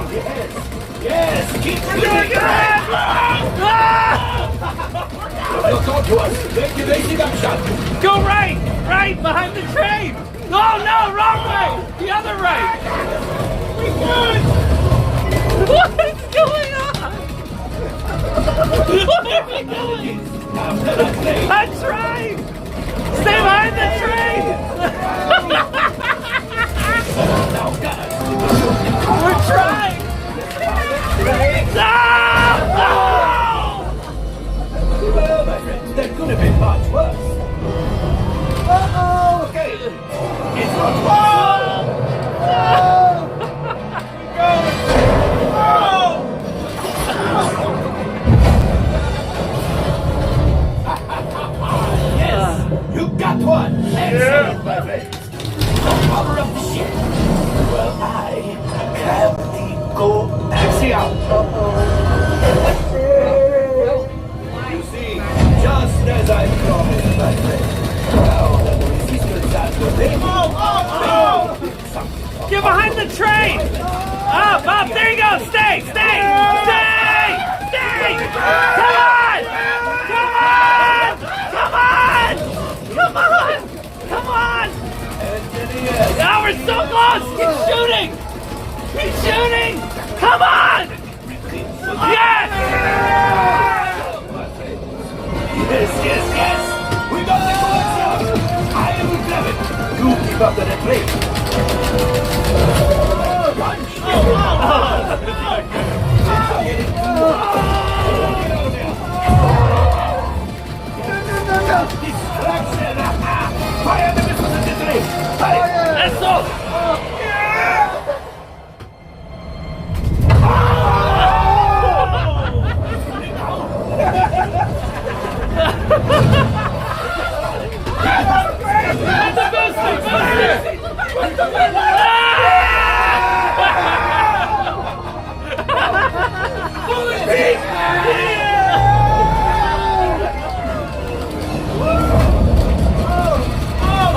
Yes, keep doing it! Look on to us. Make the basic action. Go right! Right! Behind the train! Oh no! Wrong way! The other right! What's going on? Where are we going? That's right! Stay behind the train! We're trying! No! Well, my friends, that could have been much worse. Uh-oh! Okay. It's not Yes! You got one! Excellent, my friends. The power of the ship. Well, I have the coaxium. You see, just as I promised, my friend. Now that the resistance has prevailed. Get behind the train! Up, up, there you go! Stay! Stay! Stay! Stay! Come on! Come on! Come on! Come on! Come on! Now we're so close! Keep shooting! Keep shooting! Come on! Yes! Yes, yes, yes! We got the coaxium! I will grab it! You keep up the plate! Punch! Distraction! Fire the missiles at this rate! Let's go!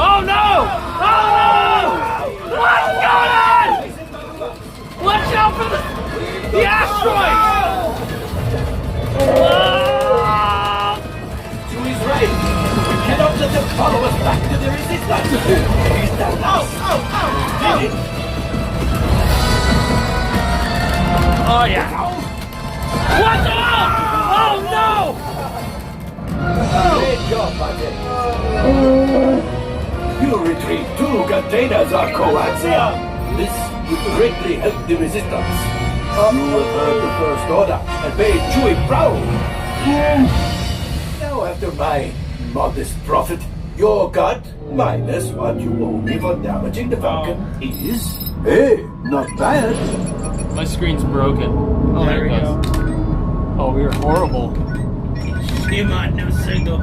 Oh no! Oh no! What's going on? Watch out for the asteroid! Chewie's right. We cannot let them follow us back to the resistance. He's down. Did it? Oh yeah! Watch out! Oh no! Great job, Budget. You retrieved 2 containers of coaxium. This will greatly help the resistance. You have heard the first order and made Chewie proud. Now, after my modest profit, your cut, minus what you owe me for damaging the Falcon, is, hey, not bad. My screen's broken. Oh, there it goes. Oh, we were horrible. You might no signal.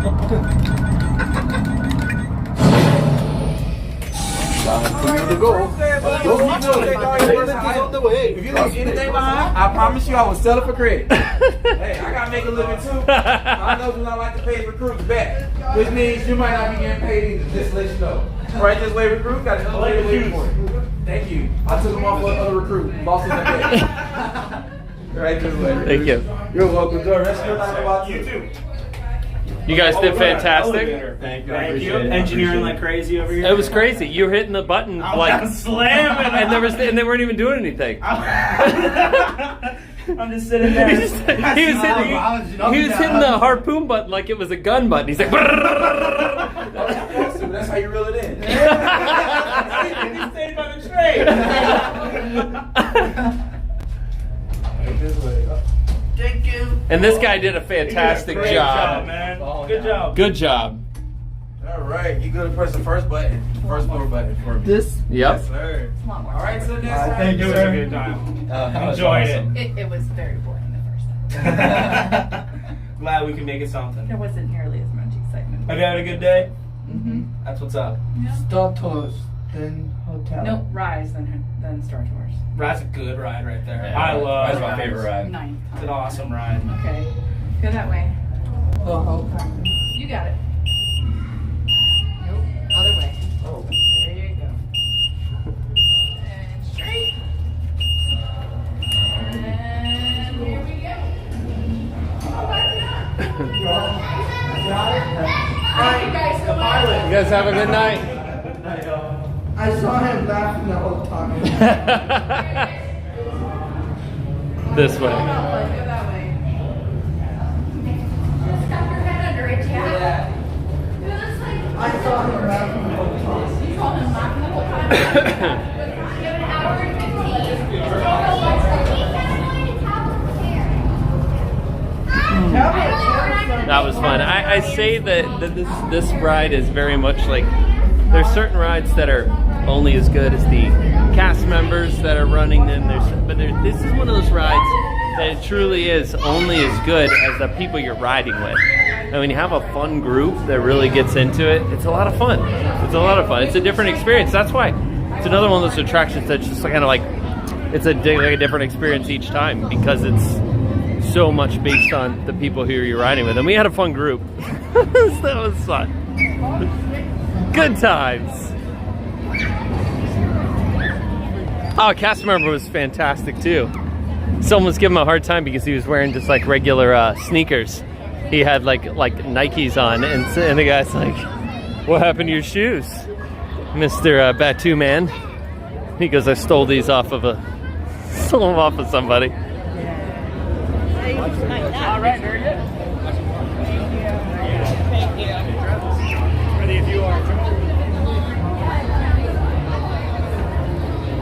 Time for you to go. Don't worry, payment is on the way. If you leave anything behind, I promise you I will sell it for credit. Hey, I gotta make a living too. I know do not like to pay recruits back, which means you might not be getting paid either, just to let you know. Right this way, recruit, got to wait for it. Thank you. I took them off for another recruit. Lost him that day. Right this way. Thank you. You're welcome. Do the rest of your night about you too. You guys did fantastic. Thank you. Thank you. Engineering like crazy over here. It was crazy. You were hitting the button like slamming, and they weren't even doing anything. I'm just sitting there. He was hitting the harpoon button like it was a gun button. He's like, that's how you reel it in. He stayed by the train. Right this way. Thank you. and this guy did a fantastic Great job. man. Good job. Good job. All right, you gonna press the first button, first floor button for me. This? Yep. Yes, sir. All right, so next time. Thank you. It was a good time. Enjoyed it. It was very boring the first time. Glad we could make it something. There wasn't nearly as much excitement. Have you had a good day? Mm-hmm. That's what's up. Star Tours, then hotel. Nope, Rise, then Star Tours. Ride's a good ride right there. Yeah, I love Ride's my Rise. favorite ride. 9. It's an awesome ride. Okay, go that way. Oh, okay. You got it. Nope, other way. Oh. There you go. And straight. And here we go. Thank you guys so much. You guys have a good night. I saw him laughing the whole time. This way. Go that way. Stuff your head under it, yeah. I saw him laughing the whole time. You saw him laughing the whole time. Give it an hour and 15. That was fun. I say that this ride is very much like, there's certain rides that are only as good as the cast members that are running them. This is one of those rides that it truly is only as good as the people you're riding with. And when you have a fun group that really gets into it, it's a lot of fun. It's a lot of fun. It's a different experience. That's why it's another one of those attractions that's just kind of like, it's like a different experience each time because it's so much based on the people who you're riding with. And we had a fun group. That was fun. Good times. Oh, a cast member was fantastic too. Someone was giving him a hard time because he was wearing just like regular sneakers. He had like Nikes on, and the guy's like, "What happened to your shoes, Mr. Batu Man?" He goes, "I stole these off of somebody." All right, very good. Thank you. Ready if you are.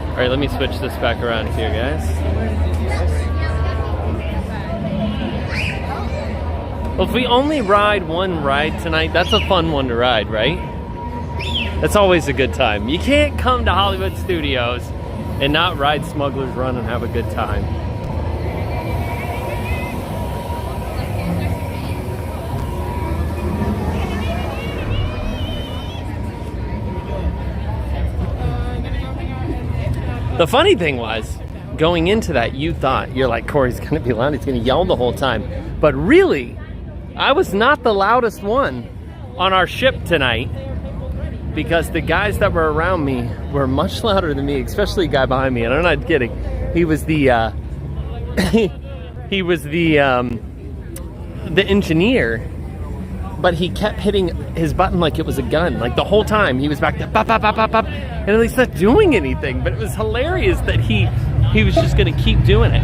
All right, let me switch this back around here, guys. Well, if we only ride one ride tonight, that's a fun one to ride, right? That's always a good time. You can't come to Hollywood Studios and not ride Smugglers Run and have a good time. The funny thing was, going into that, you're like, Cory's gonna be loud, he's gonna yell the whole time. But really, I was not the loudest one on our ship tonight because the guys that were around me were much louder than me, especially the guy behind me, and I'm not kidding. He was the engineer, but he kept hitting his button like it was a gun. Like the whole time he was back there, pop, pop, pop, pop, pop, and he's not doing anything. But it was hilarious that he was just gonna keep doing it.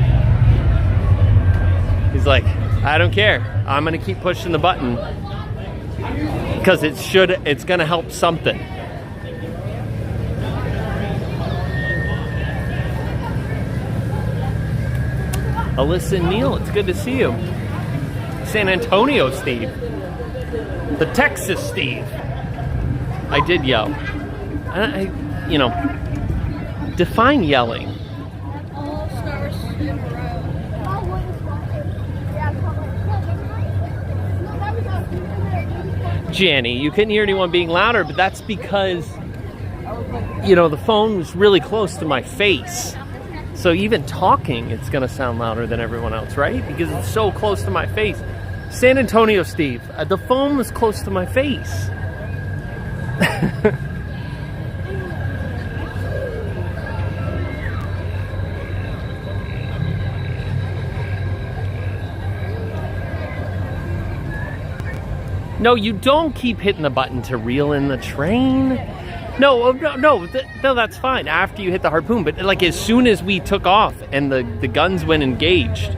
He's like, I don't care. I'm gonna keep pushing the button because it's gonna help something. Alyssa and Neil, it's good to see you. San Antonio Steve. The Texas Steve. I did yell. Define yelling. All stars in a row. Janny, you couldn't hear anyone being louder, but that's because, the phone was really close to my face. So even talking, it's going to sound louder than everyone else, right? Because it's so close to my face. San Antonio Steve, the phone was close to my face. No, you don't keep hitting the button to reel in the train. No, no, that's fine after you hit the harpoon. But like as soon as we took off and the guns went engaged,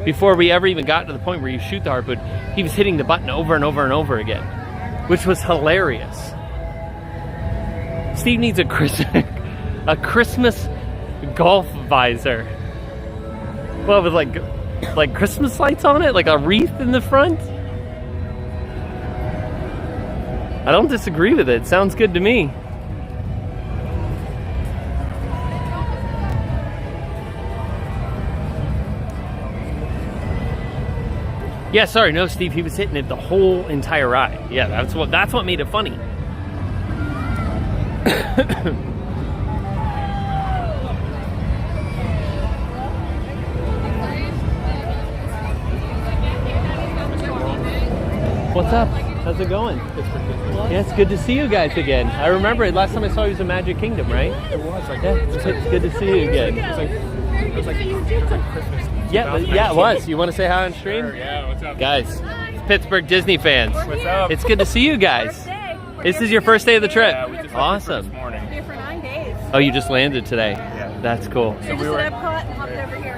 before we ever even got to the point where you shoot the harpoon, he was hitting the button over and over and over again, which was hilarious. Steve needs a Christmas golf visor. Well, with like Christmas lights on it, like a wreath in the front. I don't disagree with it. Sounds good to me. Yeah, sorry, no, Steve. He was hitting it the whole entire ride. Yeah, that's what made it funny. What's up? How's it going? Yeah, it's good to see you guys again. I remember it. Last time I saw you was in Magic Kingdom, right? It was like it's good to see you again. It was like Christmas. Yeah, it was. You want to say hi on stream? Sure, yeah, what's up? Guys, Pittsburgh Disney fans. What's up? It's good to see you guys. This is your first day of the trip. Yeah, we just awesome. this morning. Here for 9 days. Oh, you just landed today. Yeah. That's cool. So we were at Epcot and hopped over here.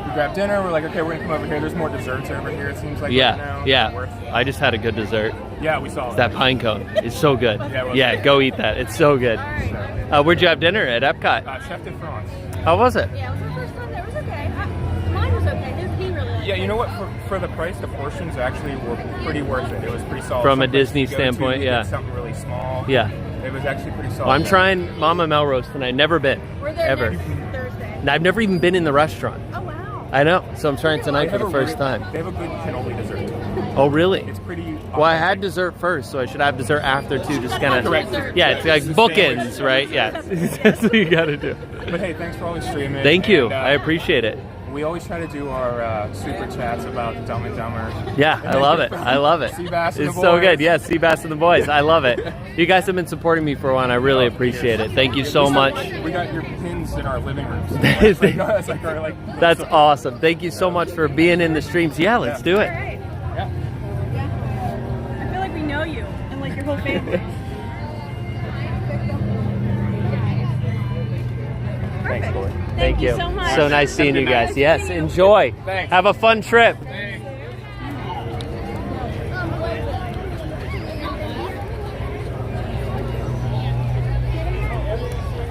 We grabbed dinner. We're like, okay, we're gonna come over here. There's more desserts over here. It seems like Yeah, right now. yeah. I just had a good dessert. Yeah, we saw It's that pine cone. It's so good. Yeah, Go eat that. It's so good. Where'd you have dinner? At Epcot? Chef de France. How was it? Yeah, it was our first time there. It was okay. Mine was okay. He really liked Yeah, it. you know what? For the price, the portions actually were pretty worth it. It was pretty solid. From a Some places Disney you go to, standpoint, you yeah. get something really small. Yeah. It was actually pretty solid. Well, I'm trying Mama Melrose tonight. Never been. We're there Ever. next Thursday. And I've never even been in the restaurant. Oh, wow. I know. So I'm trying tonight They for have the a first really- time. They have a good cannoli dessert. Oh, really? It's pretty. Well, I had dessert first, so I should have dessert after too. Just kind of. Correct. Yeah, it's like It's a bookends, sandwich. right? Yeah. That's what you gotta do. But hey, thanks for always streaming. Thank you. And, I appreciate it. We always try to do our super chats about Dumb and Dumber. Yeah, I love it. I love it. Seabass and It's the so boys. good. Yeah, Seabass and the boys. I love it. You guys have been supporting me for a while. I really appreciate it. Thank you so much. We got your pins in our living rooms. That's That's like our like. That's awesome. Thank you so much for being in the streams. Yeah, let's do it. I feel like we know you and like your whole family. Thanks, Cory. Thank you so much. So nice seeing you guys. Yes, enjoy. Thanks. Have a fun trip.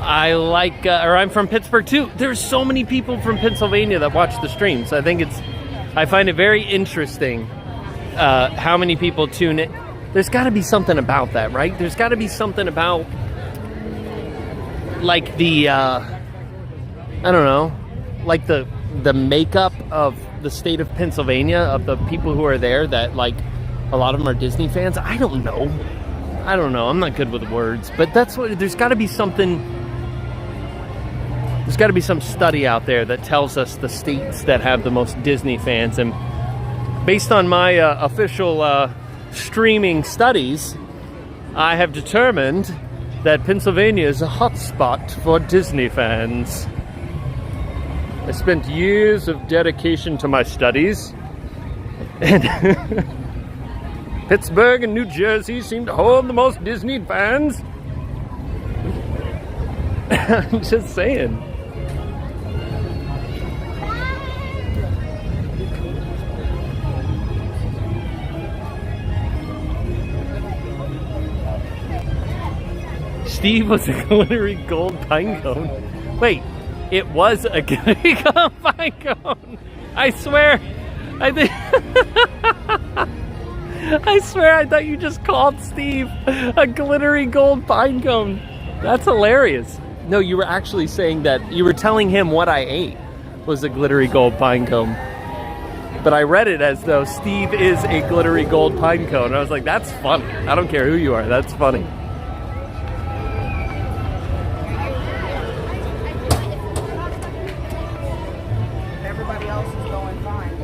I like, or I'm from Pittsburgh too. There's so many people from Pennsylvania that watch the streams. I find it very interesting how many people tune in. There's got to be something about that, right? There's got to be something about, like the, I don't know, like the makeup of the state of Pennsylvania, of the people who are there, that like a lot of them are Disney fans. I don't know. I'm not good with words, but there's got to be something. There's got to be some study out there that tells us the states that have the most Disney fans. And based on my official streaming studies, I have determined that Pennsylvania is a hotspot for Disney fans. I spent years of dedication to my studies, and Pittsburgh and New Jersey seem to hold the most Disney fans. I'm just saying. Steve was a glittery gold pine cone. Wait, it was a glittery gold pine cone. I swear. I swear I thought you just called Steve a glittery gold pine cone. That's hilarious. No, you were actually saying that you were telling him what I ate was a glittery gold pine cone. But I read it as though Steve is a glittery gold pine cone. I was like, that's funny. I don't care who you are. That's funny. Everybody else is going fine.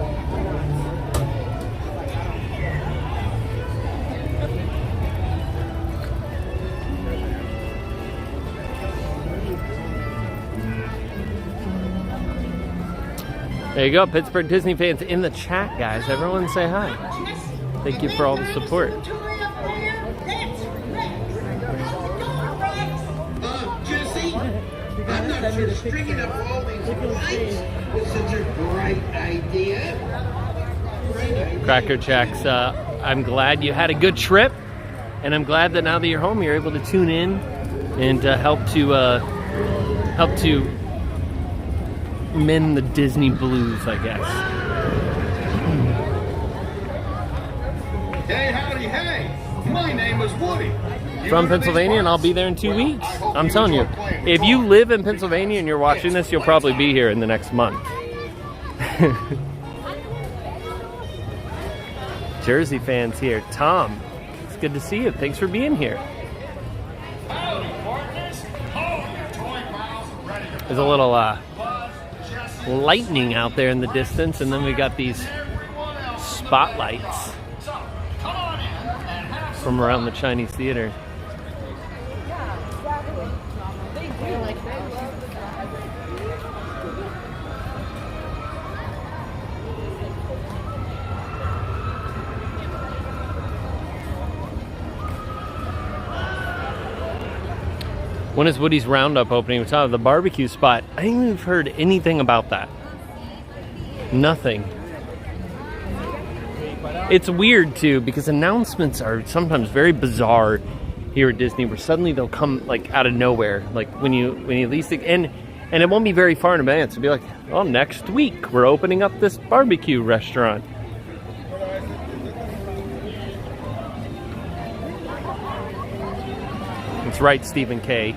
There you go, Pittsburgh Disney fans in the chat, guys. Everyone say hi. Thank you for all the support. Jesse, I'm not sure stringing up all these lights was such a bright idea. Cracker Jacks, I'm glad you had a good trip, and I'm glad that now that you're home, you're able to tune in and help to mend the Disney blues, I guess. Hey, howdy, hey! My name is Woody. From Pennsylvania, and I'll be there in 2 weeks. I'm telling you, if you live in Pennsylvania and you're watching this, you'll probably be here in the next month. Jersey fans here. Tom, it's good to see you. Thanks for being here. There's a little lightning out there in the distance, and then we got these spotlights from around the Chinese theater. When is Woody's Roundup opening? We're talking about the barbecue spot. I haven't heard anything about that. Nothing. It's weird too, because announcements are sometimes very bizarre here at Disney, where suddenly they'll come like out of nowhere, like when you least think, and it won't be very far in advance. It'll be like, oh, next week we're opening up this barbecue restaurant. That's right, Stephen K.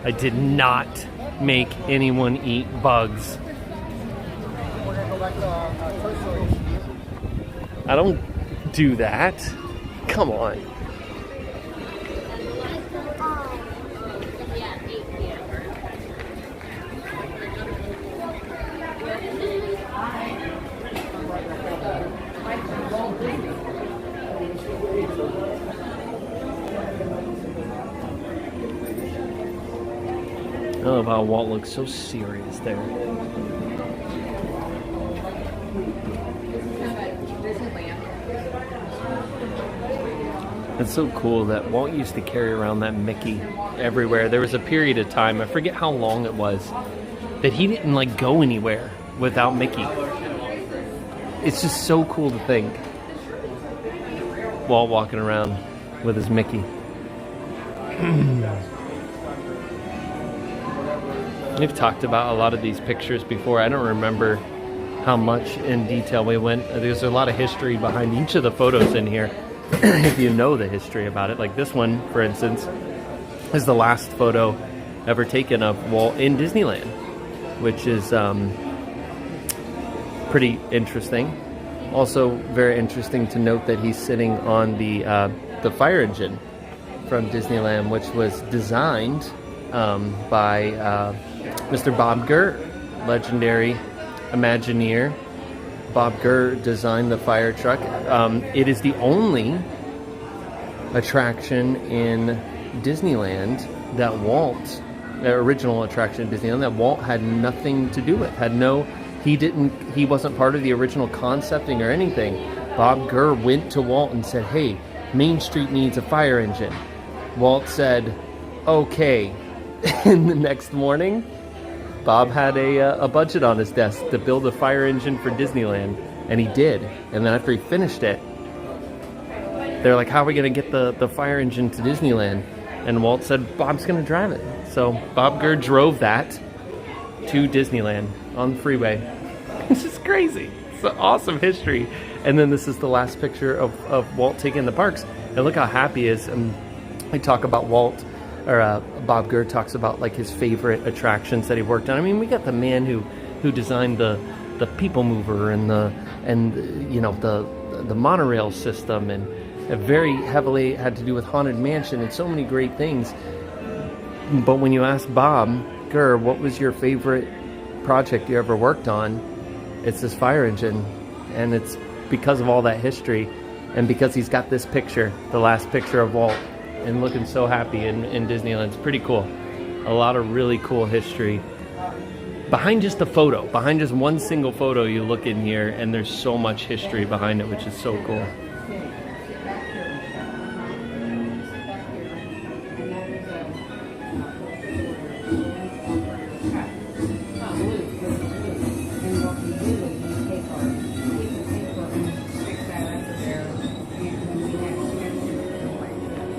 I did not make anyone eat bugs. I don't do that. Come on. I love how Walt looks so serious there. It's so cool that Walt used to carry around that Mickey everywhere. There was a period of time, I forget how long it was, that he didn't like go anywhere without Mickey. It's just so cool to think. Walt walking around with his Mickey. We've talked about a lot of these pictures before. I don't remember how much in detail we went. There's a lot of history behind each of the photos in here. If you know the history about it. Like this one, for instance, is the last photo ever taken of Walt in Disneyland, which is pretty interesting. Also very interesting to note that he's sitting on the fire engine from Disneyland, which was designed by Mr. Bob Gurr, legendary Imagineer. Bob Gurr designed the fire truck. It is the only attraction in Disneyland that Walt, original attraction in Disneyland, that Walt had nothing to do with. He wasn't part of the original concepting or anything. Bob Gurr went to Walt and said, hey, Main Street needs a fire engine. Walt said, okay. And the next morning, Bob had a budget on his desk to build a fire engine for Disneyland, and he did. And then after he finished it, they're like, how are we going to get the fire engine to Disneyland? And Walt said, Bob's going to drive it. So Bob Gurr drove that to Disneyland on the freeway. It's just crazy. It's an awesome history. And then this is the last picture of Walt taking the parks. And look how happy he is. And I talk about Walt, or Bob Gurr talks about like his favorite attractions that he worked on. I mean, we got the man who designed the People Mover and the monorail system, and very heavily had to do with Haunted Mansion and so many great things. But when you ask Bob Gurr, what was your favorite project you ever worked on? It's this fire engine, and it's because of all that history, and because he's got this picture, the last picture of Walt, and looking so happy in Disneyland. It's pretty cool. A lot of really cool history behind just a photo. Behind just one single photo, you look in here and there's so much history behind it, which is so cool.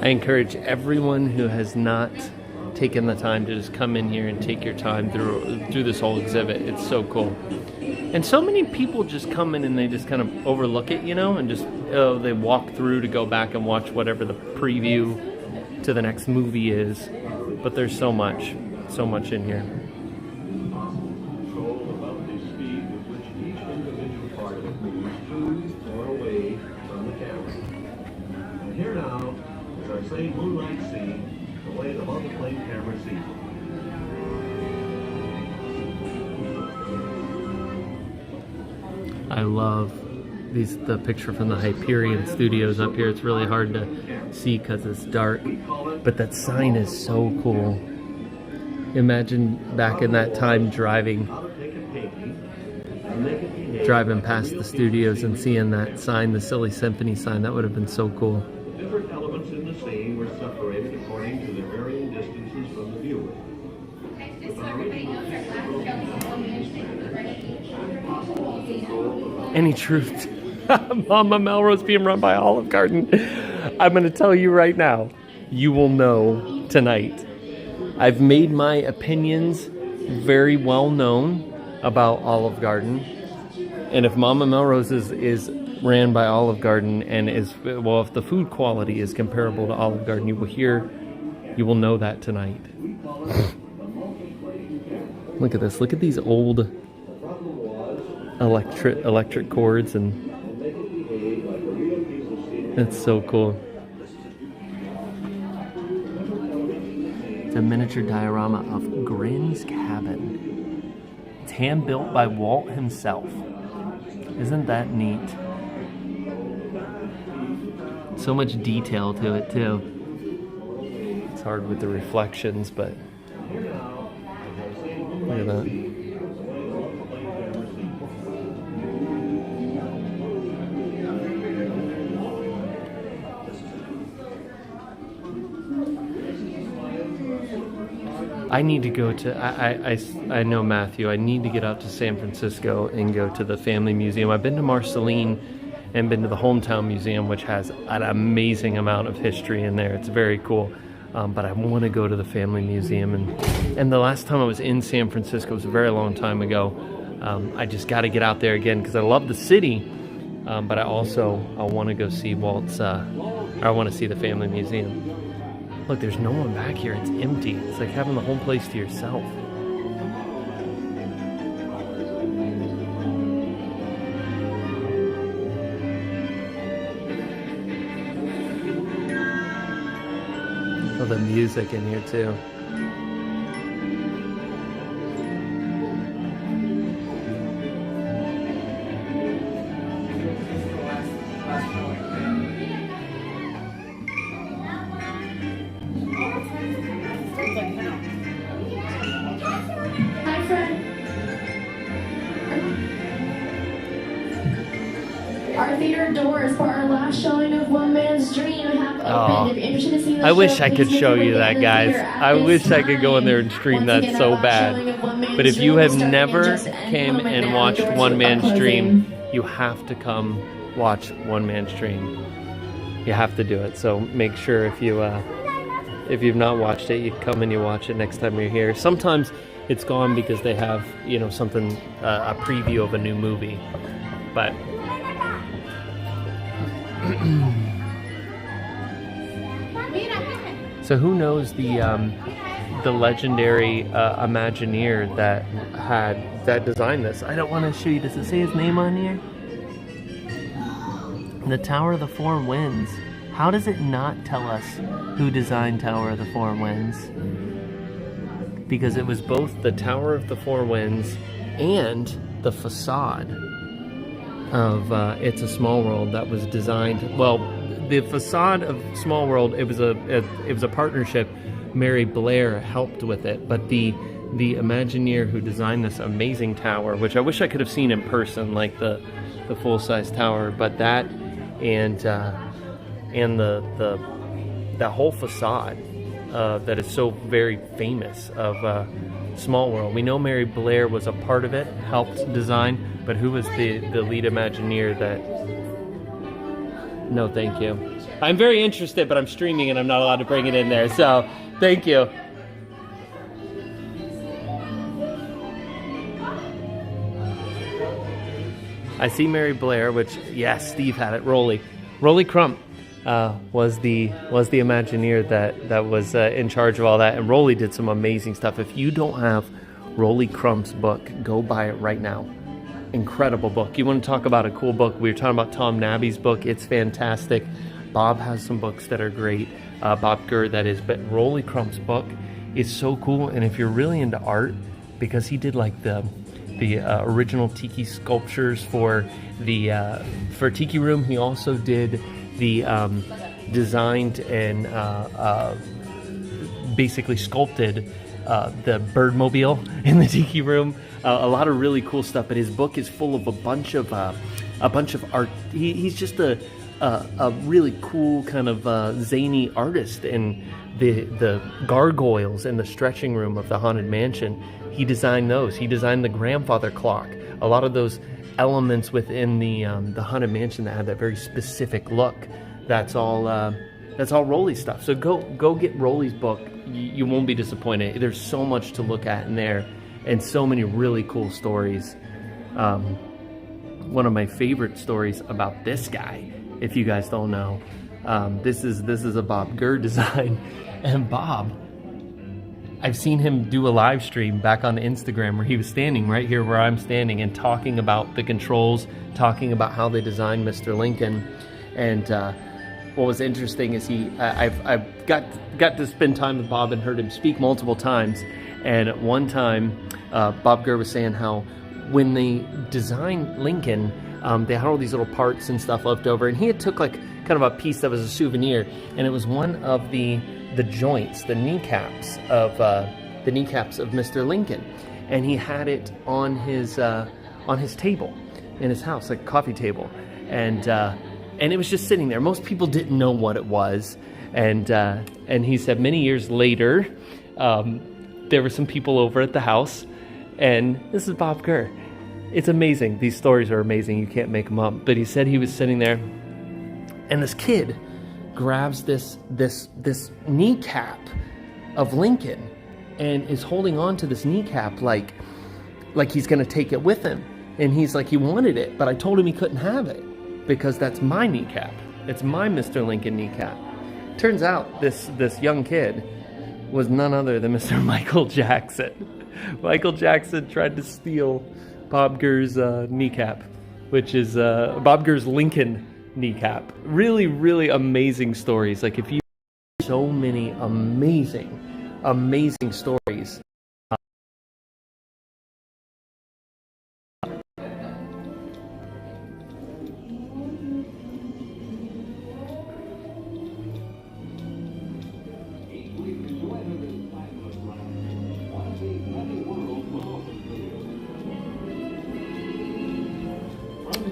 I encourage everyone who has not taken the time to just come in here and take your time through this whole exhibit. It's so cool. And so many people just come in and they just kind of overlook it, you know, and just they walk through to go back and watch whatever the preview to the next movie is. But there's so much in here. Here now is our same moonlight scene, the way the multi-plane camera sees it. I love the picture from the Hyperion Studios up here. It's really hard to see because it's dark, but that sign is so cool. Imagine back in that time driving past the studios and seeing that sign, the Silly Symphony sign. That would have been so cool. Different elements in the scene were separated according to their varying distances from the viewer. Any truth? Mama Melrose being run by Olive Garden. I'm going to tell you right now, you will know tonight. I've made my opinions very well known about Olive Garden. And if Mama Melrose is ran by Olive Garden and if the food quality is comparable to Olive Garden, you will know that tonight. Look at this. Look at these old electric cords, and it's so cool. It's a miniature diorama of Granny's cabin. It's hand built by Walt himself. Isn't that neat? So much detail to it too. It's hard with the reflections, but look at that. I need to go to, I know Matthew, I need to get out to San Francisco and go to the Family Museum. I've been to Marceline and been to the Hometown Museum, which has an amazing amount of history in there. It's very cool. But I want to go to the Family Museum. And the last time I was in San Francisco was a very long time ago. I just got to get out there again because I love the city. But I want to go see I want to see the Family Museum. Look, there's no one back here. It's empty. It's like having the whole place to yourself. Oh, the music in here too. Our theater doors for our last showing of One Man's Dream have opened. If you're interested in seeing the I wish show, I could please show make you your way that, to the guys. theater at I this wish I could go in time. there and stream Once that again, so our last showing bad. of One Man's But if you Dream have will start in never just a came moment and now. watched Doors One are Man's closing. Dream, you have to come watch One Man's Dream. You have to do it. So make sure if you've not watched it, you come and you watch it next time you're here. Sometimes it's gone because they have, something, a preview of a new movie. But so who knows the legendary Imagineer that designed this? I don't want to show you. Does it say his name on here? The Tower of the Four Winds. How does it not tell us who designed Tower of the Four Winds? Because it was both the Tower of the Four Winds and the facade of It's a Small World that was designed. Well, the facade of Small World, it was a partnership. Mary Blair helped with it, but the Imagineer who designed this amazing tower, which I wish I could have seen in person, like the full-size tower, but that and the whole facade that is so very famous of Small World. We know Mary Blair was a part of it, helped design, but who was the lead Imagineer that No, thank you. I'm very interested, but I'm streaming and I'm not allowed to bring it in there, so thank you. I see Mary Blair, which, yes, Steve had it. Rolly Crump was the Imagineer that was in charge of all that, and Rolly did some amazing stuff. If you don't have Rolly Crump's book, go buy it right now. Incredible book. You want to talk about a cool book? We were talking about Tom Nabby's book. It's fantastic. Bob has some books that are great. Bob Gurr, that is. But Rolly Crump's book is so cool. And if you're really into art, because he did like the original tiki sculptures for Tiki Room, he also did the designed and basically sculpted the Birdmobile in the Tiki Room. A lot of really cool stuff, but his book is full of a bunch of art. He's just a really cool kind of zany artist, and the gargoyles in the stretching room of the Haunted Mansion, he designed those. He designed the grandfather clock. A lot of those elements within the Haunted Mansion that had that very specific look. That's all Rolly stuff. So go get Rolly's book. You won't be disappointed. There's so much to look at in there, and so many really cool stories. One of my favorite stories about this guy, if you guys don't know, this is a Bob Gurr design, and Bob, I've seen him do a live stream back on Instagram where he was standing right here where I'm standing and talking about the controls, talking about how they designed Mr. Lincoln. And what was interesting is I've got to spend time with Bob and heard him speak multiple times. And at one time, Bob Gurr was saying how when they designed Lincoln, they had all these little parts and stuff left over, and he had took like kind of a piece that was a souvenir, and it was one of the joints, the kneecaps of Mr. Lincoln, and he had it on his table in his house, like a coffee table, and it was just sitting there. Most people didn't know what it was, and he said many years later, there were some people over at the house, and this is Bob Gurr. It's amazing. These stories are amazing. You can't make them up. But he said he was sitting there, and this kid grabs this kneecap of Lincoln and is holding on to this kneecap like he's going to take it with him. And he's like, he wanted it, but I told him he couldn't have it because that's my kneecap. It's my Mr. Lincoln kneecap. Turns out this young kid was none other than Mr. Michael Jackson. Michael Jackson tried to steal Bob Gurr's kneecap, which is Bob Gurr's Lincoln kneecap. Really, really amazing stories. Like, if you so many amazing stories.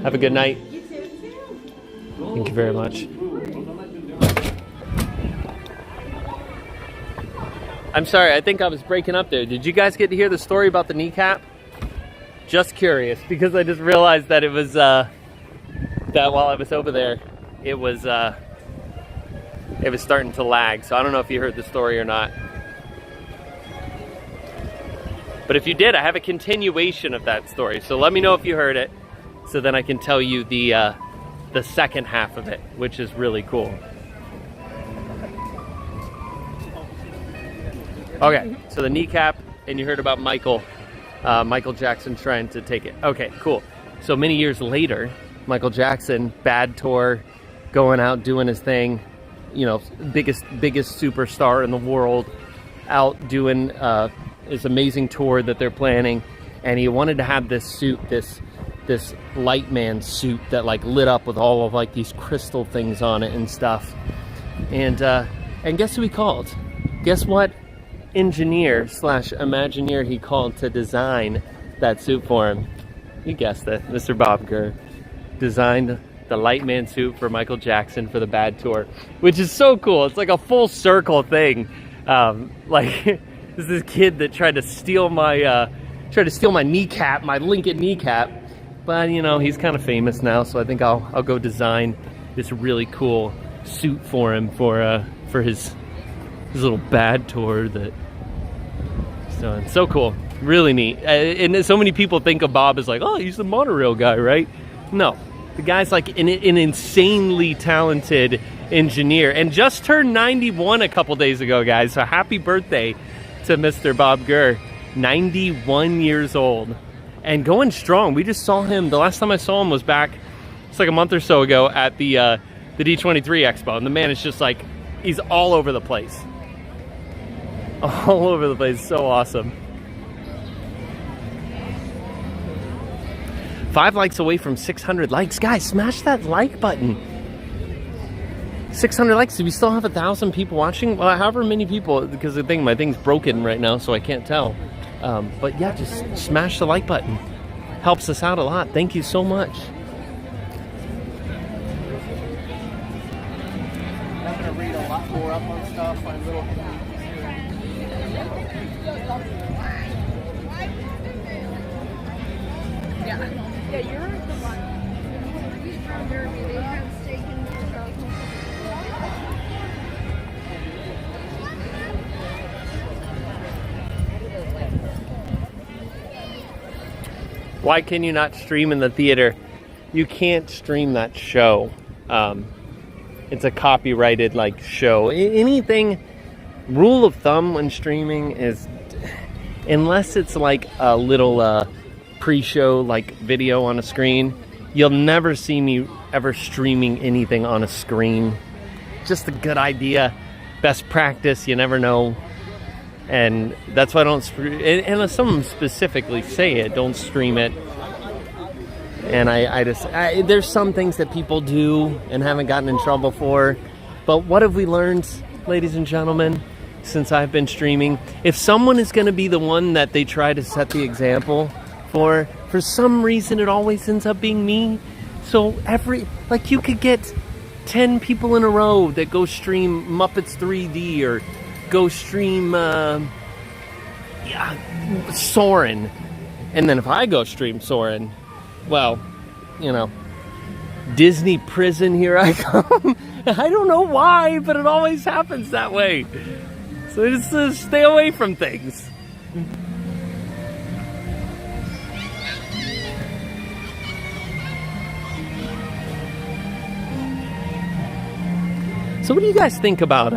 Have a good night. You too. Thank you very much. I'm sorry, I think I was breaking up there. Did you guys get to hear the story about the kneecap? Just curious, because I just realized that it was, that while I was over there, it was starting to lag. So I don't know if you heard the story or not. But if you did, I have a continuation of that story. So let me know if you heard it, so then I can tell you the second half of it, which is really cool. Okay, so the kneecap, and you heard about Michael Jackson trying to take it. Okay, cool. So many years later, Michael Jackson, bad tour, going out doing his thing, you know, biggest superstar in the world, out doing this amazing tour that they're planning, and he wanted to have this suit, this light man suit that like lit up with all of like these crystal things on it and stuff. And guess who he called? Guess what engineer / Imagineer he called to design that suit for him? You guessed it, Mr. Bob Gurr designed the light man suit for Michael Jackson for the Bad Tour, which is so cool. It's like a full circle thing. Like this kid that tried to steal my kneecap, my Lincoln kneecap. But you know, he's kind of famous now, so I think I'll go design this really cool suit for him for his little bad tour that he's doing. So cool, really neat. And so many people think of Bob as like, oh, he's the monorail guy, right? No, the guy's like an insanely talented engineer, and just turned 91 a couple days ago, guys. So happy birthday to Mr. Bob Gurr, 91 years old and going strong. We just saw him, the last time I saw him was back, it's like a month or so ago at the D23 Expo, and the man is just like, he's all over the place. All over the place, so awesome. 5 likes away from 600 likes. Guys, smash that like button. 600 likes. Do we still have 1,000 people watching? Well, however many people, because the thing, my thing's broken right now, so I can't tell. But yeah, just smash the like button. Helps us out a lot. Thank you so much. I'm going to read a lot more up on stuff on little. Yeah, you're the one. They have steak in there. Why can you not stream in the theater? You can't stream that show. It's a copyrighted like show. Anything, rule of thumb when streaming is, unless it's like a little pre-show like video on a screen, you'll never see me ever streaming anything on a screen. Just a good idea, best practice, you never know. And that's why I don't, unless someone specifically say it, don't stream it. And I there's some things that people do and haven't gotten in trouble for. But what have we learned, ladies and gentlemen, since I've been streaming? If someone is going to be the one that they try to set the example for some reason it always ends up being me. So you could get 10 people in a row that go stream Muppets 3D or go stream Soarin', and then if I go stream Soarin', well, you know, Disney prison, here I come. I don't know why, but it always happens that way. So just stay away from things. So what do you guys think about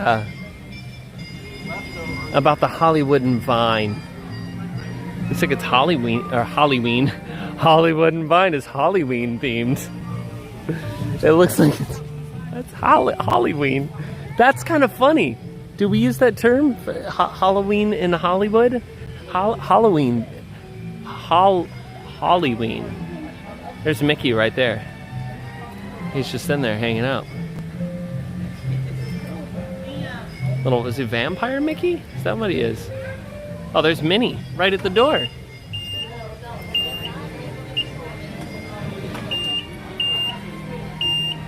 the Hollywood and Vine? Looks like it's Halloween or Halloween. Hollywood and Vine is Halloween themed. It looks like that's Halloween. That's kind of funny. Do we use that term? Halloween in Hollywood? Halloween. Halloween. There's Mickey right there. He's just in there hanging out. Is he vampire Mickey? Is that what he is? Oh, there's Minnie right at the door.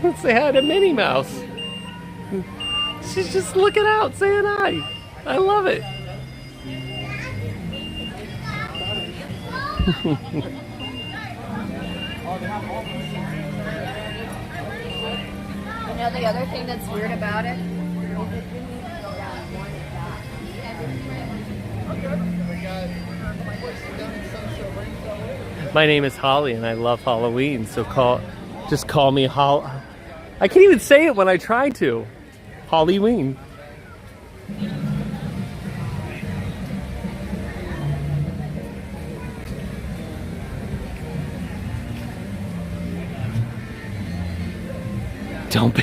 Let's say hi to Minnie Mouse. She's just looking out, saying hi. I love it. You know the other thing that's weird about it? My name is Holly and I love Halloween, so just call me Holly. I can't even say it when I try to. Halloween. Don't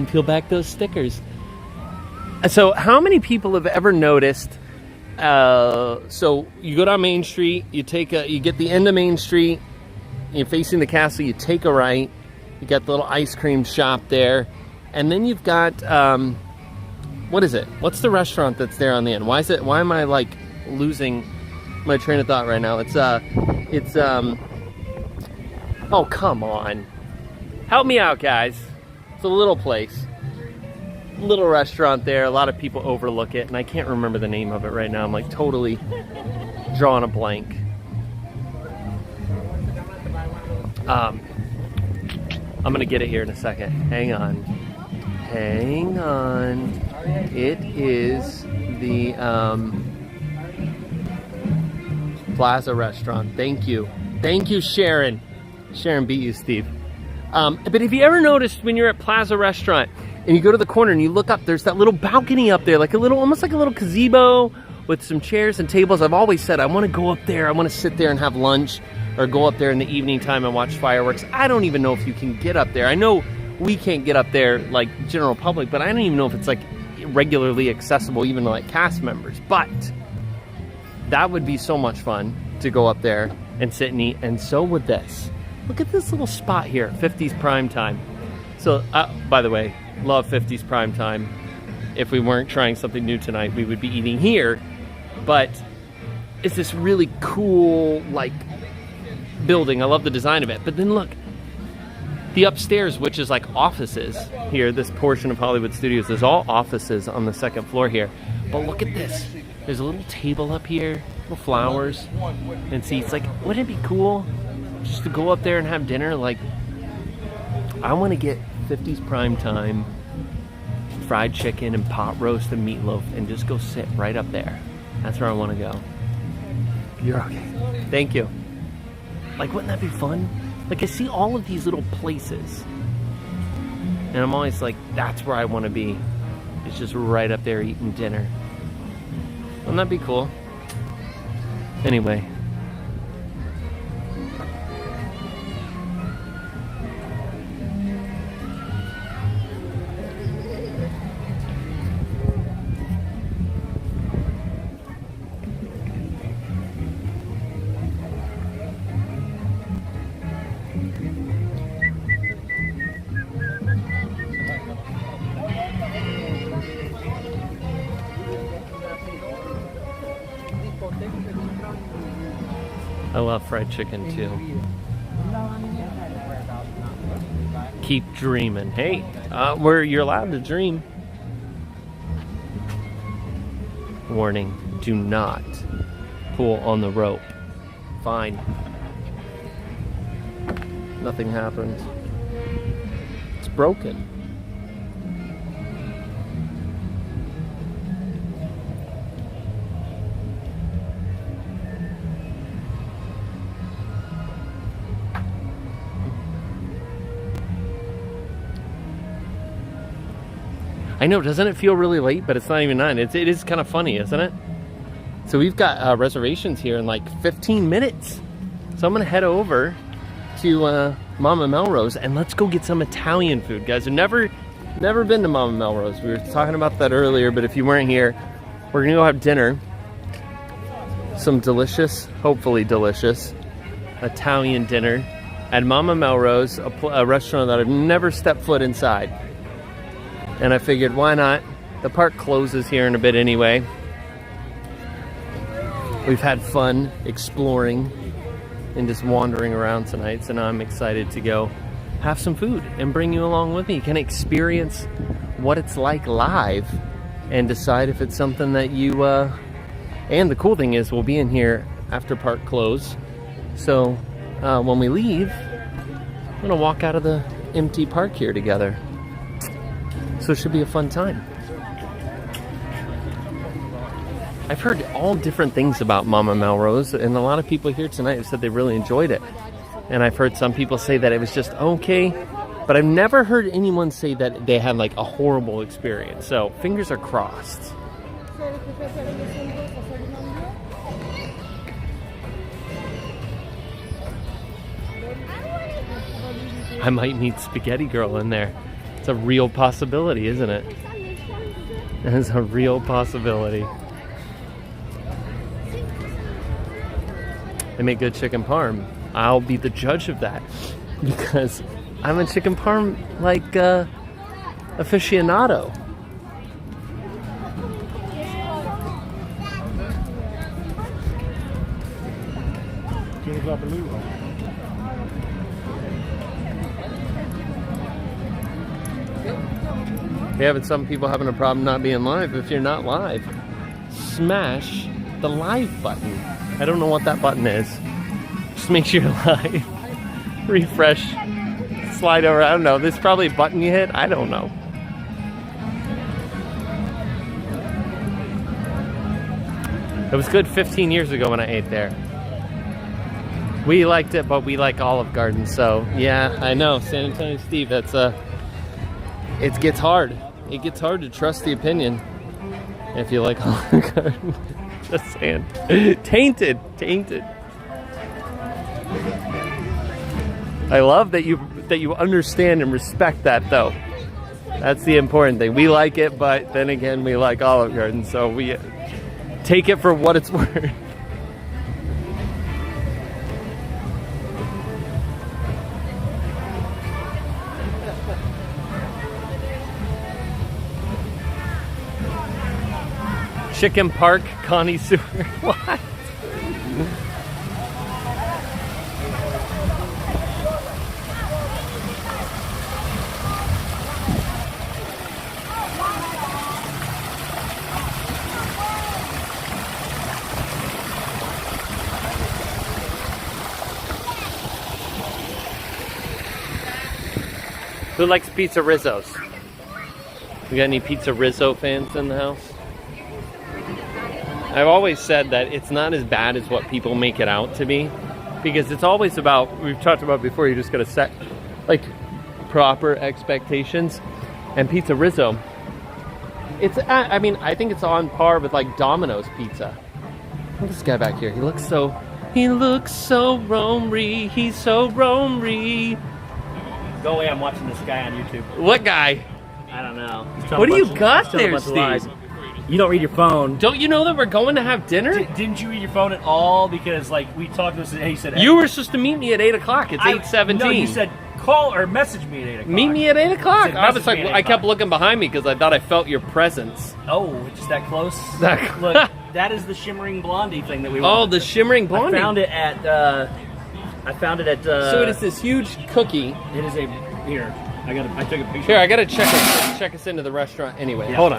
peel back those stickers. So how many people have ever noticed, so you go down Main Street, you get the end of Main Street, you're facing the castle, you take a right, you got the little ice cream shop there, and then you've got, what is it? What's the restaurant that's there on the end? Why am I like losing my train of thought right now? Oh, come on. Help me out, guys. It's a little place. Little restaurant there. A lot of people overlook it, and I can't remember the name of it right now. I'm like totally drawing a blank. I'm gonna get it here in a second. Hang on. Hang on. It is the Plaza Restaurant. Thank you. Thank you, Sharon. Sharon beat you, Steve. But if you ever noticed when you're at Plaza Restaurant and you go to the corner and you look up, there's that little balcony up there, like a little, almost like a little gazebo with some chairs and tables. I've always said I want to go up there. I want to sit there and have lunch, or go up there in the evening time and watch fireworks. I don't even know if you can get up there. I know we can't get up there like general public, but I don't even know if it's like regularly accessible even to like cast members. But that would be so much fun to go up there and sit and eat, and so would this. Look at this little spot here, 50s Prime Time. So, by the way, love 50s Prime Time. If we weren't trying something new tonight, we would be eating here. But it's this really cool, like, building. I love the design of it. But then look, the upstairs, which is like offices here, this portion of Hollywood Studios, there's all offices on the second floor here. But look at this. There's a little table up here, little flowers and seats. Like, wouldn't it be cool just to go up there and have dinner? Like, I want to get 50s Prime Time fried chicken and pot roast and meatloaf and just go sit right up there. That's where I want to go. You're okay. Thank you. Like, wouldn't that be fun? Like, I see all of these little places and I'm always like, that's where I want to be. It's just right up there eating dinner. Wouldn't that be cool? Anyway. I love fried chicken too. Keep dreaming. Hey, you're allowed to dream. Warning, do not pull on the rope. Fine. Nothing happened. It's broken. I know, doesn't it feel really late? But it's not even 9. It is kind of funny, isn't it? So we've got reservations here in like 15 minutes. So I'm gonna head over to Mama Melrose and let's go get some Italian food, guys. I've never been to Mama Melrose. We were talking about that earlier, but if you weren't here, we're gonna go have dinner. Some delicious, hopefully delicious, Italian dinner at Mama Melrose, a restaurant that I've never stepped foot inside. And I figured, why not? The park closes here in a bit anyway. We've had fun exploring and just wandering around tonight, so now I'm excited to go have some food and bring you along with me. You can experience what it's like live and decide if it's something that you... And the cool thing is, we'll be in here after park close. So when we leave, I'm gonna walk out of the empty park here together. So it should be a fun time. I've heard all different things about Mama Melrose, and a lot of people here tonight have said they really enjoyed it. And I've heard some people say that it was just okay, but I've never heard anyone say that they had like a horrible experience. So fingers are crossed. I might meet Spaghetti Girl in there. It's a real possibility, isn't it? It is a real possibility. They make good chicken parm. I'll be the judge of that because I'm a chicken parm like aficionado. Yeah, but some people having a problem not being live. If you're not live, smash the live button. I don't know what that button is. Just make sure you're live. Refresh. slide over. I don't know. There's probably a button you hit. I don't know. It was good 15 years ago when I ate there. We liked it, but we like Olive Garden, so yeah, I know. San Antonio Steve, that's it gets hard. It gets hard to trust the opinion if you like Olive Garden. Just saying. Tainted. I love that you understand and respect that, though. That's the important thing. We like it, but then again, we like Olive Garden, so we take it for what it's worth. Chicken Park connoisseur. What? Who likes pizza rizzos? We got any pizza rizzo fans in the house? I've always said that it's not as bad as what people make it out to be, because it's always about, we've talked about before, you just gotta set like proper expectations. And pizza rizzo, it's, I mean, I think it's on par with like Domino's pizza. Look at this guy back here. He looks so romery. He's so romery. Go away, I'm watching this guy on YouTube. What guy? I don't know. What do you got there, Steve? You don't read your phone. Don't you know that we're going to have dinner? Didn't you read your phone at all? Because, like, we talked to this, and he said... You were supposed to meet me at 8 o'clock. It's 8:17. No, you said call or message me at 8 o'clock. Meet me at 8 o'clock. I was like, I kept looking behind me because I thought I felt your presence. Oh, just that close? That Look, that is the Shimmering Blondie thing that we want. Oh, the Shimmering Blondie. I found it at... So it is this huge cookie. It is a... Here, I took a picture. Here, I gotta check us into the restaurant anyway. Yeah. Hold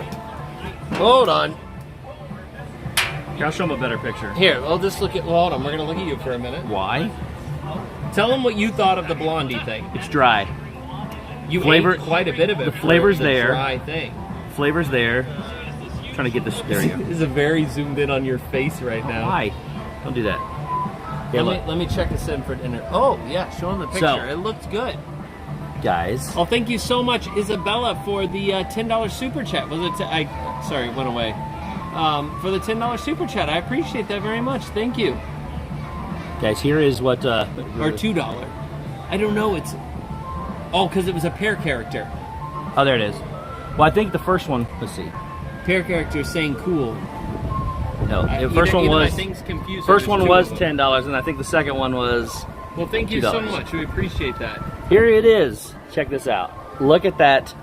on. Here, I'll show him a better picture. Here, I'll just look at... Well, hold on. We're gonna look at you for a minute. Why? Tell them what you thought of the Blondie thing. It's dry. You ate quite a bit of it. The flavor's there. Dry thing. Flavor's there. Trying to get this. There you go. This is a very zoomed in on your face right now. Why? Don't do that. Here, let me check us in for dinner. Oh yeah, show them the picture. So, it looks good. Guys. Oh, thank you so much, Isabella, for the $10 super chat. Was it? Sorry, it went away. For the $10 super chat, I appreciate that very much. Thank you. Guys, here is what... or $2. I don't know. It's... Oh, because it was a pair character. Oh, there it is. Well, I think the first one... Let's see. Pair character saying cool. No, the first one was... First one was $10, and I think the second one was... Well, thank you so much. We appreciate that. Here it is. Check this out. Look at that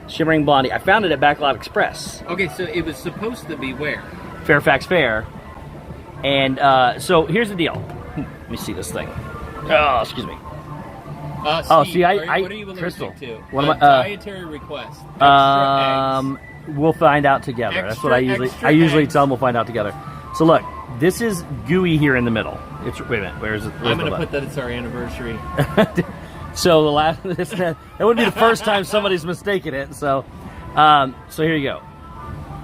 Shimmering Blondie. I found it at Backlot Express. Okay, so it was supposed to be where? Fairfax Fair. And so here's the deal. Let me see this thing. Oh, excuse me. Steve, what are you Crystal. to? What am I? Dietary request. Extra eggs. We'll find out together. That's what I usually tell them. We'll find out together. So look, this is gooey here in the middle. Wait a minute. Where's I'm going to put that it's our anniversary. So the last, that wouldn't be the first time somebody's mistaken it. So, so here you go.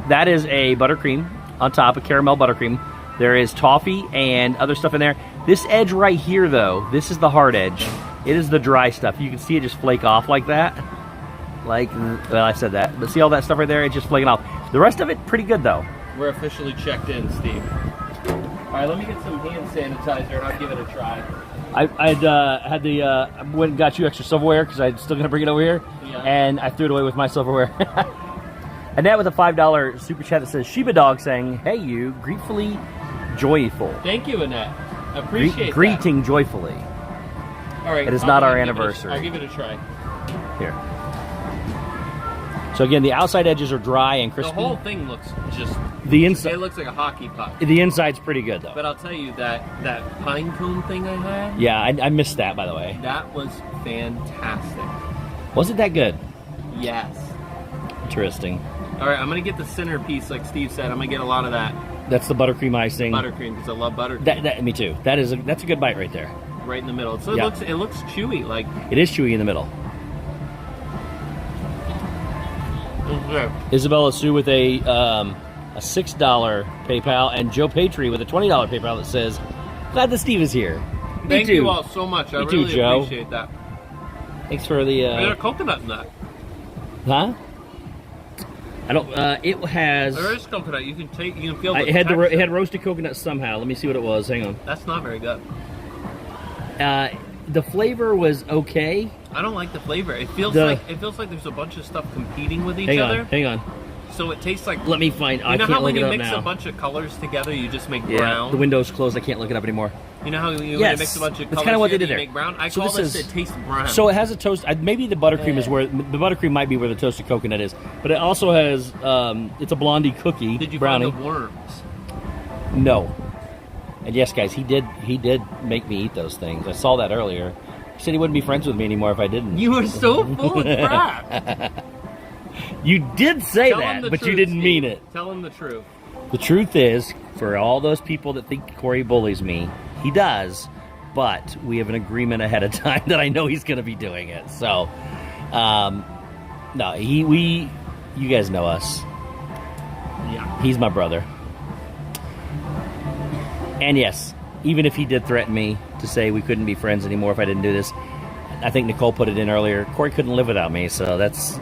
That is a buttercream on top, a caramel buttercream. There is toffee and other stuff in there. This edge right here, though, this is the hard edge. It is the dry stuff. You can see it just flake off like that. Like, well, I said that. But see all that stuff right there? It's just flaking off. The rest of it, pretty good, though. We're officially checked in, Steve. All right, let me get some hand sanitizer, and I'll give it a try. I went and got you extra silverware because I'm still going to bring it over here. Yeah. And I threw it away with my silverware. Annette with a $5 super chat that says, Sheba Dog saying, hey you, gratefully joyful. Thank you, Annette. Appreciate Greeting joyfully. All right. It is not our anniversary. I'll give it a try. Here. So again, the outside edges are dry and crispy. The whole thing looks just... The inside... It looks like a hockey puck. The inside's pretty good, though. But I'll tell you, that pine cone thing I had... Yeah, I missed that, by the way. That was fantastic. Was it that good? Yes. Interesting. All right, I'm going to get the centerpiece, like Steve said. I'm going to get a lot of that. That's the buttercream icing. Buttercream, because I love buttercream. Me too. That's a good bite right there. right in the middle. So Yeah. it looks chewy. Like It is chewy in the middle. okay. Isabella Sue with a $6 PayPal, and Joe Patry with a $20 PayPal that says, "Glad that Steve is here." Me Thank too. you all so much. I Me too, really Joe. appreciate that. Thanks for the. There's a coconut nut. Huh? I don't. It has. There is coconut. You can feel the It had texture. it had roasted coconut somehow. Let me see what it was. Hang on. That's not very good. The flavor was okay. I don't like the flavor. It feels like there's a bunch of stuff competing with each Hang other. on. Hang on. So it tastes like. Let me find. You I know can't how when look you it up mix now. a bunch of colors together, you just make Yeah, brown. the window's closed. I can't look it up anymore. You know how when you Yes, mix a bunch of that's colors kinda what they together, did you there. make brown. I So call this this is- it tastes brown. So it has a toast. Maybe the buttercream is where the buttercream might be where the toasted coconut is, but it also has. It's a blondie cookie. Did you brownie? find the worms? No. And yes, guys, he did make me eat those things. I saw that earlier. He said he wouldn't be friends with me anymore if I didn't. You were so full of crap. You did say Tell him that, the but you truth, didn't Steve. mean it. Tell him the truth. The truth is, for all those people that think Cory bullies me, he does. But we have an agreement ahead of time that I know he's going to be doing it. So, no, you guys know us. Yeah. He's my brother. And yes, even if he did threaten me to say we couldn't be friends anymore if I didn't do this, I think Nicole put it in earlier. Cory couldn't live without me, so that's,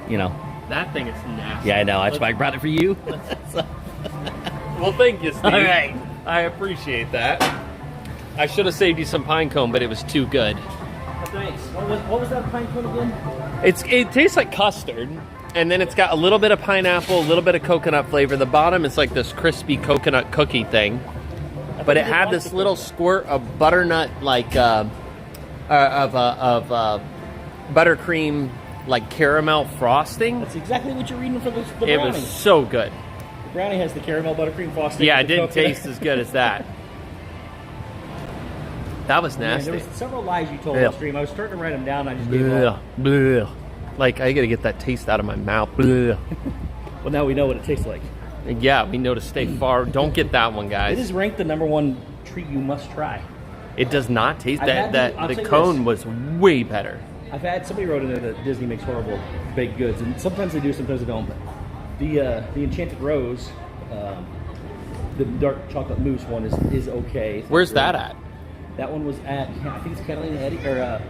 That thing is nasty. Yeah, I know. That's why I brought it for you. Well, thank you, Steve. All right. I appreciate that. I should have saved you some pine cone, but it was too good. Thanks. What was that pine cone again? It tastes like custard, and then it's got a little bit of pineapple, a little bit of coconut flavor. The bottom is like this crispy coconut cookie thing, but it had this little squirt of butternut, like buttercream, like caramel frosting. That's exactly what you're reading for the brownie. It was so good. The brownie has the caramel buttercream frosting. Yeah, it with the didn't coconut. taste as good as that. That was Man, nasty. there was several lies you told Yeah. on stream. I was starting to write them down. I just gave up. Blech, blech. Like, I gotta get that taste out of my mouth. Blech. Well, now we know what it tastes like. Yeah, we know to stay far. Don't get that one, guys. It is ranked the #1 treat you must try. It does not taste I've had that. I'll The tell you cone this. was way better. I've had somebody wrote in there that Disney makes horrible baked goods, and sometimes they do, sometimes they don't. But the Enchanted Rose, the dark chocolate mousse one is okay. It's not Where's great. that at? That one was at, I think it's Catalina Eddie, or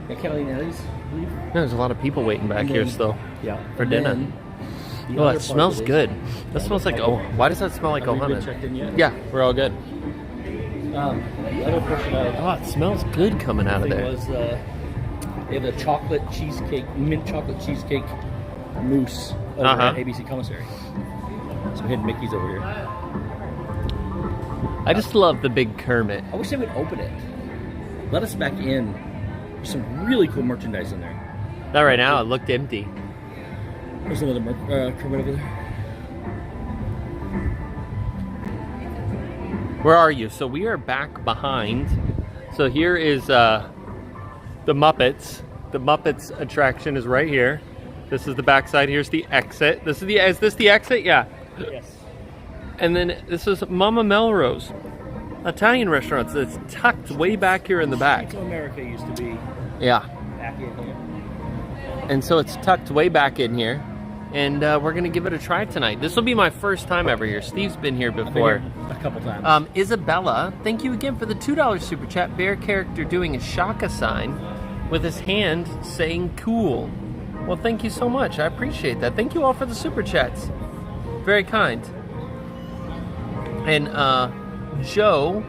Catalina Eddie's, I believe. There's a lot of people waiting back And here then- still. Yeah. For And dinner. then the Oh, other it part smells of it good. is- That smells like, oh, why does that smell like Have we been ohana? checked in yet? Yeah, we're all good. The other portion of Oh, it smells good coming out of thing there. was they have a chocolate cheesecake, mint chocolate cheesecake mousse over at ABC Commissary. Some hidden Mickeys over here. I just love the big Kermit. I wish they would open it. Let us back in. There's some really cool merchandise in there. Not right now, it looked empty. There's another Kermit over there. Where are you? So we are back behind. So here is the Muppets. The Muppets attraction is right here. This is the backside. Here's the exit. Is this the exit? Yeah. Yes. And then this is Mama Melrose, Italian restaurant that's tucked way back here in the back. That's how America used to be. Yeah. Back in here. And so it's tucked way back in here. And we're going to give it a try tonight. This will be my first time ever here. Steve's been here before. A couple times. Isabella, thank you again for the $2 super chat. Bear character doing a shaka sign with his hand saying cool. Well, thank you so much. I appreciate that. Thank you all for the super chats. Very kind. And Joe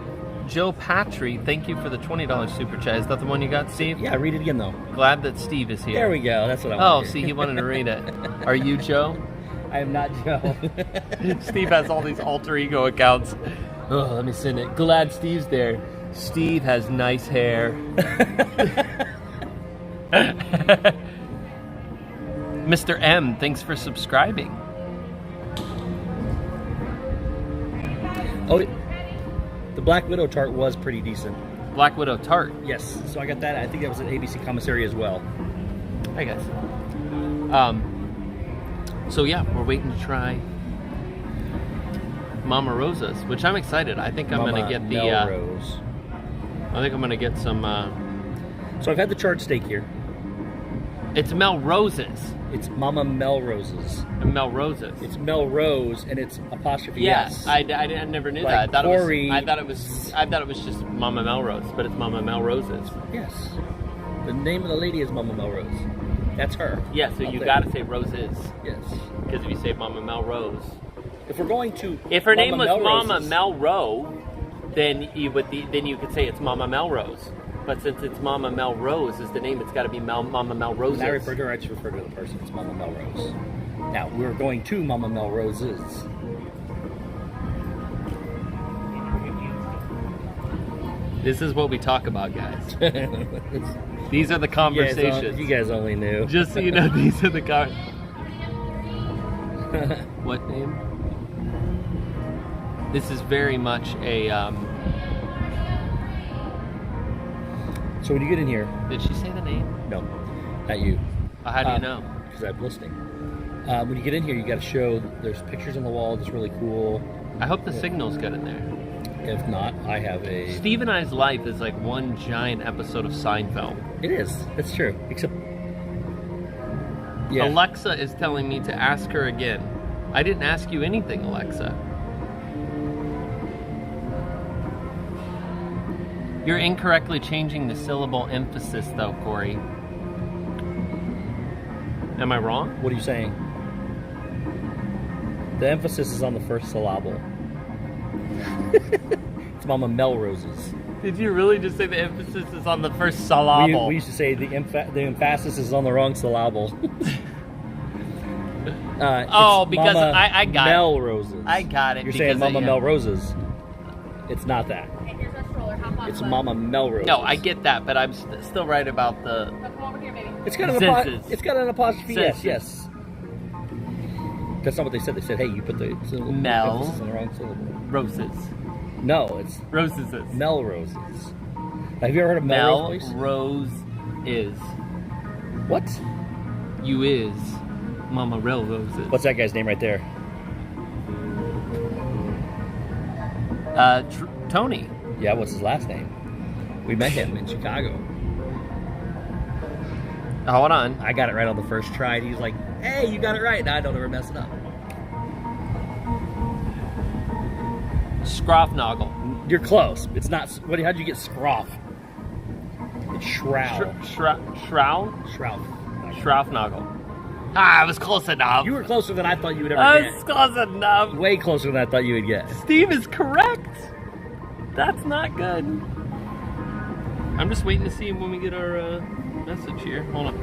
Patry, thank you for the $20 super chat. Is that the one you got, Steve? Yeah, read it again, though. Glad that Steve is here. There we go. That's what I Oh, wanted. see, he wanted to read it. Are you Joe? I am not Joe. Steve has all these alter ego accounts. Oh, let me send it. Glad Steve's there. Steve has nice hair. Mr. M, thanks for subscribing. Oh, the Black Widow tart was pretty decent. Black Widow tart. Yes, so I got that. I think that was at ABC Commissary as well. Hi guys. So yeah, we're waiting to try Mama Rosa's, which I'm excited. I think I'm gonna get the Melrose. I think I'm gonna get some. So I've had the charred steak here. It's Melrose's. It's Mama Melrose's. Melrose's. It's Melrose, and it's apostrophe Yes, S. I never knew Like that. Cory. I thought it was just Mama Melrose, but it's Mama Melrose's. Yes. The name of the lady is Mama Melrose. That's her. Yeah, so Up you there. gotta say Roses. Yes. Because if you say Mama Melrose, if we're going to, if her name was Mama Melrose's, Melrose, then you could say it's Mama Melrose. But since it's Mama Melrose is the name, it's got to be Mama Melrose. When I refer to her, I just refer to the person. It's Mama Melrose. Now we're going to Mama Melrose's. This is what we talk about, guys. These are the conversations. You guys only knew. Just so you know, these are the What name? This is very much a. So when you get in here, Did she say the name? no, not you. How do you know? Because I'm listening. When you get in here, you got to show. There's pictures on the wall. That's really cool. I hope the signal's good in there. If not, I have a. Steve and I's life is like one giant episode of Seinfeld. It is. That's true. Except, yeah. Alexa is telling me to ask her again. I didn't ask you anything, Alexa. You're incorrectly changing the syllable emphasis, though, Cory. Am I wrong? What are you saying? The emphasis is on the first syllable. It's Mama Melrose's. Did you really just say the emphasis is on the first syllable? We used to say the emphasis is on the wrong syllable. Because Mama I got Melrose's. it. I got it. You're saying Mama yeah. Melrose's. It's not that. Okay, here's our stroller. Hop on It's the Mama Melrose. No, I get that, but I'm still right about the. Come over here, baby. It's got an Senses. it's got an apostrophe. Senses. Yes. That's not what they said. They said, "Hey, you put the syllable Mel. emphasis on the wrong syllable." Roses. No, it's Roses. Melrose's. Have you ever heard of Melrose? Place? Melrose is. What? You is Mama Roses. What's that guy's name right there? Tony. Yeah, what's his last name? We met him in Chicago. Hold on. I got it right on the first try. And he's like, "Hey, you got it right." Now I don't ever mess it up. Scroffnoggle. You're close. It's not. How'd you get scroff? It's shroud. Shroud? Schraufnagel. Ah, I was close enough. You were closer than I thought you would ever I get. was close enough. Way closer than I thought you would get. Steve is correct. That's not good. I'm just waiting to see when we get our message here. Hold on.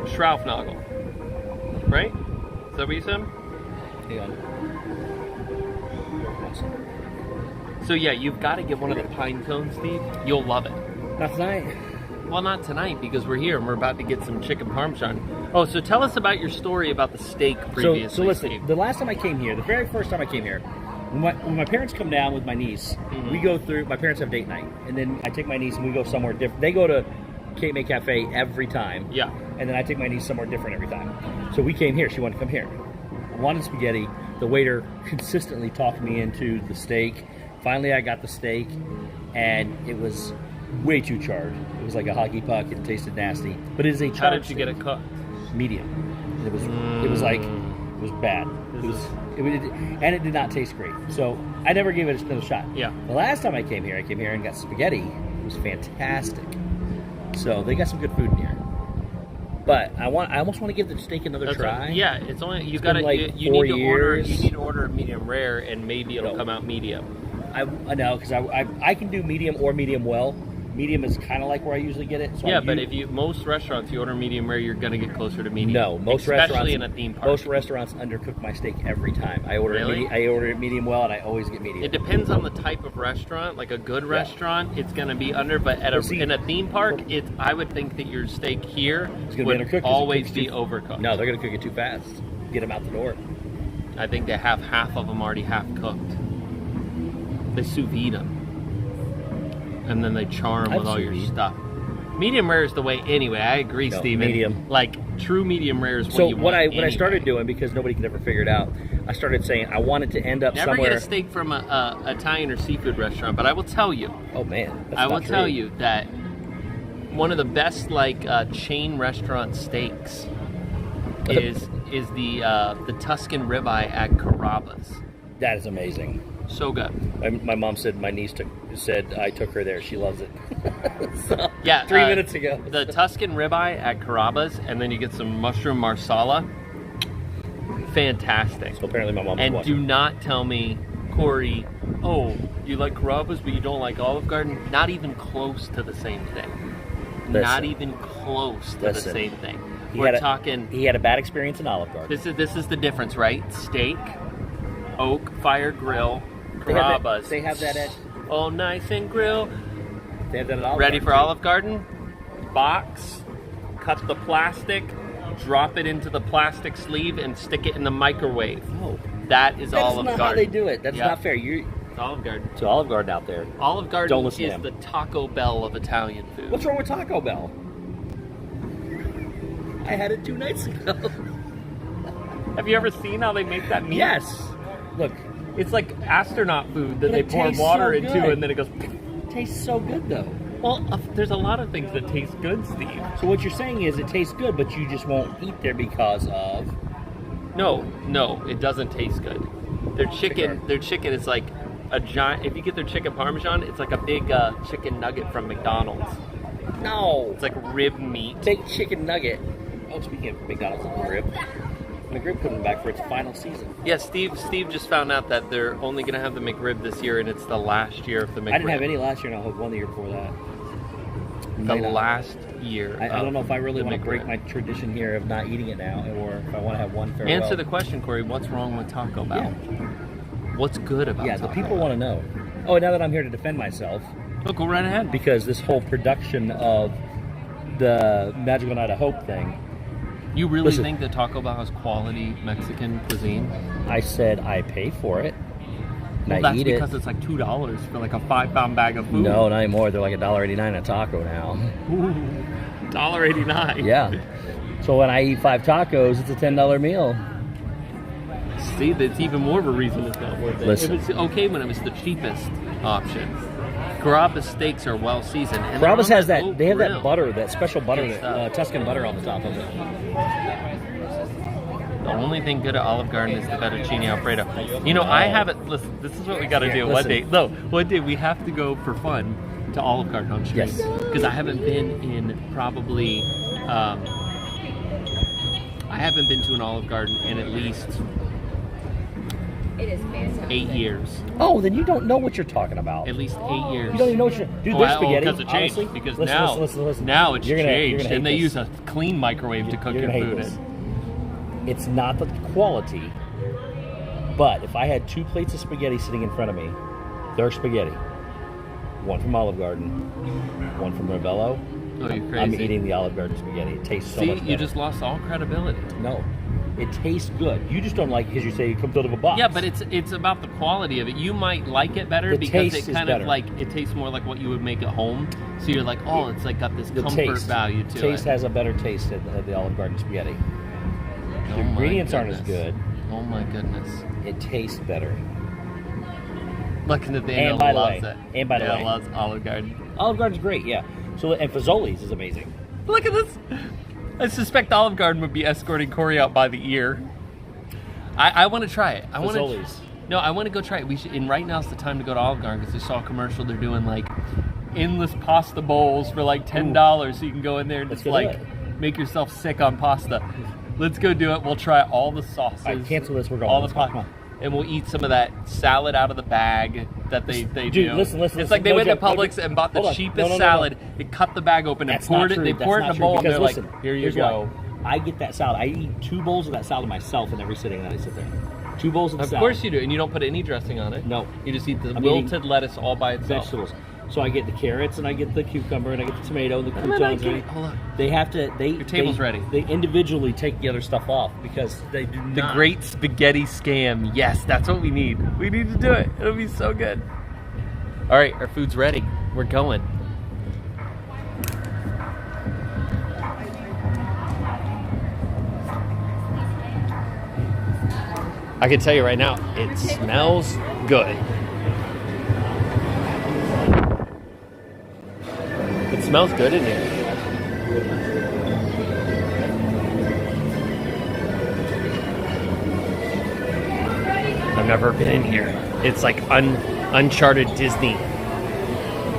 Schraufnagel. Right? Is that what you said? Hang on. So yeah, you've got to get one of the pine cones, Steve. You'll love it. Not tonight. Well, not tonight because we're here and we're about to get some chicken parmesan. Oh, so tell us about your story about the steak previously. So listen, Steve. the last time I came here, the very first time I came here, when my parents come down with my niece, we go through, my parents have date night, and then I take my niece and we go somewhere different. They go to Cape May Cafe every time. Yeah. And then I take my niece somewhere different every time. So we came here. She wanted to come here. I wanted spaghetti. The waiter consistently talked me into the steak. Finally, I got the steak, and it was way too charred. It was like a hockey puck. It tasted nasty. But it is a charred How did you steak. get it cooked? Medium. It was like, it was bad. And it did not taste great. So I never gave it another shot. Yeah. The last time I came here and got spaghetti. It was fantastic. So they got some good food in here. But I almost want to give the steak another try. Yeah, it's only you It's got been to like you 4 need to years. order a medium rare and maybe it'll come out medium. I know because I can do medium or medium well. Medium is kind of like where I usually get it. So Yeah, but if most restaurants you order medium rare, you're gonna get closer to medium. No, most especially restaurants in a theme park. Most restaurants undercook my steak every time. I order Really? I order it medium well, and I always get medium. It depends on the type of restaurant. Like a good restaurant, it's gonna be under. But at See, in a theme park, I would think that your steak here gonna would be undercooked 'cause it always cooks be too- overcooked. No, they're gonna cook it too fast. Get them out the door. I think they have half of them already half cooked. They sous vide them, and then they char them I've with all sous your vide. stuff. Medium rare is the way anyway. I agree, No, Steven. medium. Like true medium rare is what So you what want. I started doing, because nobody could ever figure it out, I started saying I wanted to end up Never somewhere. get a steak from a Italian or seafood restaurant, but I will tell you. Oh man, that's I will not tell true. you that one of the best chain restaurant steaks is the Tuscan ribeye at Carrabba's. That is amazing. So good. My mom said my niece said I took her there. She loves it. So, Yeah, 3 minutes ago. The Tuscan ribeye at Carrabba's, and then you get some mushroom marsala. Fantastic. So apparently my mom. And do not tell me, Cory, oh, you like Carrabba's, but you don't like Olive Garden. Not even close to the same thing. Listen. Not even close to the same thing. He We're talking. He had a bad experience in Olive Garden. This is the difference, right? Steak, oak fire grill, Carrabba's. They have that at. All nice and grill. They have that at Olive Ready Garden, for too. Olive Garden? Box, cut the plastic, drop it into the plastic sleeve, and stick it in the microwave. No. That is That's Olive not Garden. how they do it. That's Yep. not fair. It's Olive Garden. It's Olive Garden out there. Olive Garden Don't listen to is him. the Taco Bell of Italian food. What's wrong with Taco Bell? I had it 2 nights ago. Have you ever seen how they make that meat? Yes. Look, It's like astronaut food that But they it pour tastes water so into good. and then it goes... it tastes so good though. Well, there's a lot of things that taste good, Steve. So what you're saying is it tastes good, but you just won't eat there because of. No, it doesn't taste good. Their chicken is like a giant. If you get their chicken parmesan, it's like a big chicken nugget from McDonald's. No. It's like rib meat. Baked chicken nugget. Oh, speaking of McDonald's and McRib, McRib coming back for its final season. Yeah, Steve just found out that they're only going to have the McRib this year, and it's the last year of the McRib. I didn't have any last year, and I'll have one the year before that. The last year. I don't know if I really the want to break McRib. my tradition here of not eating it now, or if I want to have one farewell. Answer the question, Cory. What's wrong with Taco Bell? Yeah. What's good about Yeah, Taco the people Bell? want to know. Oh, now that I'm here to defend myself. Oh, go right ahead. Because this whole production of the Magical Night of Hope thing. You really Listen. think that Taco Bell has quality Mexican cuisine? I said I pay for it. And Well, I that's eat because it. it's like $2 for like a 5-pound bag of food. No, not anymore. They're like $1.89 a taco now. Ooh, $1.89. Yeah. So when I eat 5 tacos, it's a $10 meal. See, that's even more of a reason it's not worth it. Listen. It was okay when it was the cheapest option. Carrabba's steaks are well seasoned. and they're Carrabba's on has that. oak They have grill. that butter, that special butter, Good that stuff. Tuscan butter on the top of it. The only thing good at Olive Garden is the fettuccine alfredo. You know, I haven't. Listen, this is what we got to do. Listen. One day we have to go for fun to Olive Garden on stream. Yes. Because I haven't been in probably. I haven't been to an Olive Garden in at least It is fantastic. 8 years. Oh, then you don't know what you're talking about. At least 8 years. You don't even know what you're. Dude, their spaghetti. because it changed. honestly, Because listen, now, listen. now it's You're gonna changed, hate and they this. use a clean microwave to cook You're your gonna hate food this. in. It's not the quality, but if I had 2 plates of spaghetti sitting in front of me, their spaghetti, one from Olive Garden, one from Ravello, Oh, you're crazy. I'm eating the Olive Garden spaghetti. It tastes so See, much better. you just lost all credibility. No, it tastes good. You just don't like it because you say it comes out of a box. Yeah, but it's about the quality of it. You might like it better The because taste it is kind of better. like it tastes more like what you would make at home. So you're like, oh, it's like got this the comfort taste, value to taste it. has a better taste at the Olive Garden spaghetti. Oh The my ingredients aren't as goodness. good. Oh my goodness! It tastes better. Look at the And by the loves way, it. and by the Yeah, way, loves Olive Garden. Olive Garden's great, yeah. So and Fazoli's is amazing. Look at this. I suspect Olive Garden would be escorting Cory out by the ear. I want to try it. I want to. Fazoli's. No, I want to go try it. We should. And right now's the time to go to Olive Garden because I saw a commercial. They're doing like endless pasta bowls for like $10, so you can go in there and Let's just go do like make yourself sick on pasta. Let's go do it. We'll try all the sauces. All right, cancel this. We're going. All the Let's go. Come pasta. on. And we'll eat some of that salad out of the bag that they Dude, do. listen. It's like they No went to joke, no Publix joke. and bought the Hold on. cheapest No. salad. They cut the bag open and That's poured not it. true. They That's pour it in not a true, bowl and because they're listen, like, "Here you here's go." why. I get that salad. I eat 2 bowls of that salad myself in every sitting that I sit there. 2 bowls of the Of salad. course you do, and you don't put any dressing on it. No. You just eat the I'm wilted eating lettuce all by itself. Vegetables. So I get the carrots and I get the cucumber and I get the tomato and the Hold croutons. on, hold on. They have to. Your table's ready. They individually take the other stuff off because they do The not. great spaghetti scam. Yes, that's what we need. We need to do it. It'll be so good. All right, our food's ready. We're going. I can tell you right now, it smells good. It smells good in here. I've never been in here. It's like uncharted Disney.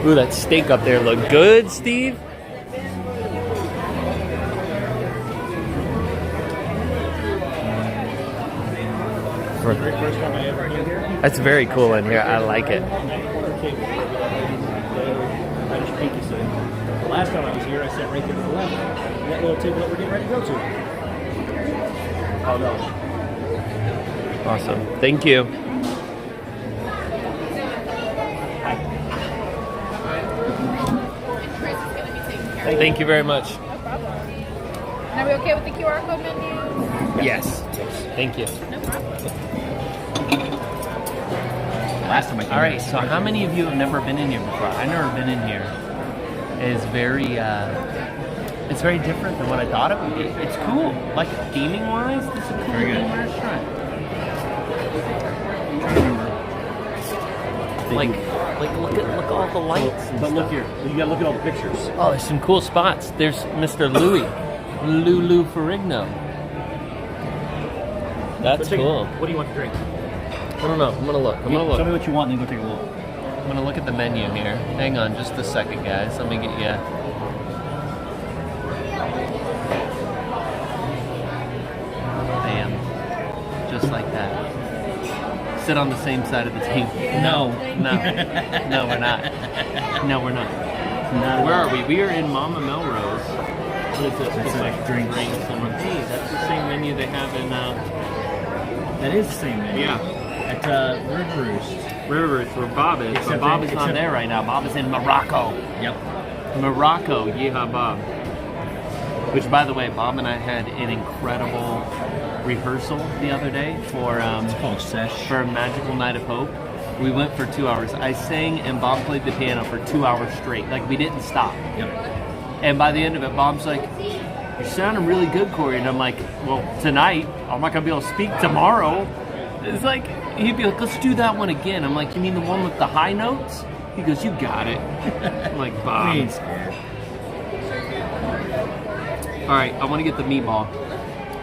Ooh, that steak up there look good, Steve. That's very cool in here. I like it. Last time I was here, I sat right there to the left. That little table that we're getting ready to go to. Oh no. Awesome. Thank you. Thank you very much. Are we okay with the QR code menu? Yes. Thank you. No problem. Last time I came All right, so how many of you have never been in here before? I've never been in here. It's very different than what I thought it would be. It's cool. Like, theming-wise, this is a cool theme restaurant. Like, look at all the lights and But stuff. look here, you gotta look at all the pictures. Oh, there's some cool spots. There's Mr. Lulu Ferrigno. That's cool. What do you want to drink? I don't know. I'm gonna look. Tell me what you want and then go take a look. I'm gonna look at the menu here. Hang on just a second, guys. Let me get you. Bam. Just like that. Sit on the same side of the table. No, we're not. No, we're not. Where are we? We are in Mama Melrose. What is this? Looks like drinks. Hey, that's the same menu they have in. That is the same menu. Yeah. At Refurbished, where Bob is. But Bob is not there right now. Bob is in Morocco. Yep. Morocco, yeehaw Bob. Which, by the way, Bob and I had an incredible rehearsal the other day for for Magical Night of Hope. We went for 2 hours. I sang and Bob played the piano for 2 hours straight. Like, we didn't stop. Yep. And by the end of it, Bob's like, "You're sounding really good, Cory." And I'm like, "Well, tonight, I'm not going to be able to speak tomorrow." It's like, he'd be like, "Let's do that one again." I'm like, "You mean the one with the high notes?" He goes, "You got it." I'm like, "Bob." We ain't scared. All right, I want to get the meatball.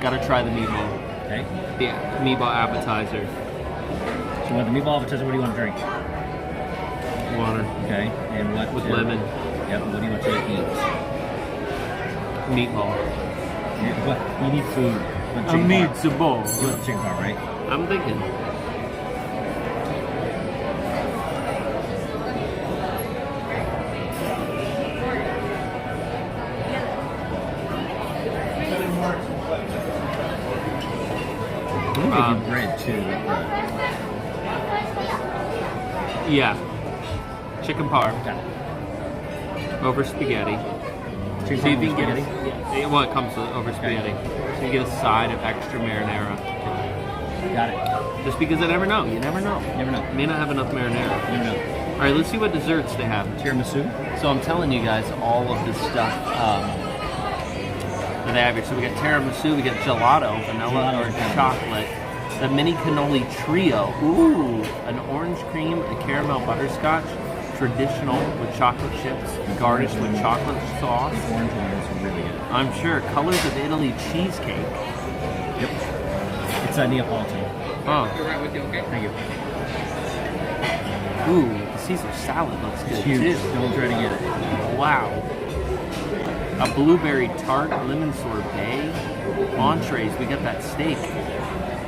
Gotta try the meatball. Okay. Yeah, meatball appetizer. So you want the meatball appetizer? What do you want to drink? Water. Okay. And what? With lemon. Yep. What do you want to eat? Meatball. What? You need food. I need some ball. You want the chicken bar, right? I'm thinking. Bread too. Yeah. Chicken parm. Over spaghetti. Chicken See if parm you can spaghetti? get it. Well, it comes with over spaghetti. So you get a side of extra marinara. Got it. Just because I never know. You never know. Never know. May not have enough marinara. Never know. All right, let's see what desserts they have. Tiramisu. So I'm telling you guys all of this stuff that they have here. So we got tiramisu, we got gelato, vanilla or chocolate. The mini cannoli trio. Ooh, an orange cream, a caramel butterscotch, traditional with chocolate chips, garnished with chocolate sauce. The orange one is really good. I'm sure. Colors of Italy cheesecake. Yep. It's a Neapolitan. Oh. You're right with you, okay? Thank you. Ooh, the Caesar salad looks good It's huge. too. Don't try to get it. Wow. A blueberry tart, lemon sorbet, entrees. We got that steak.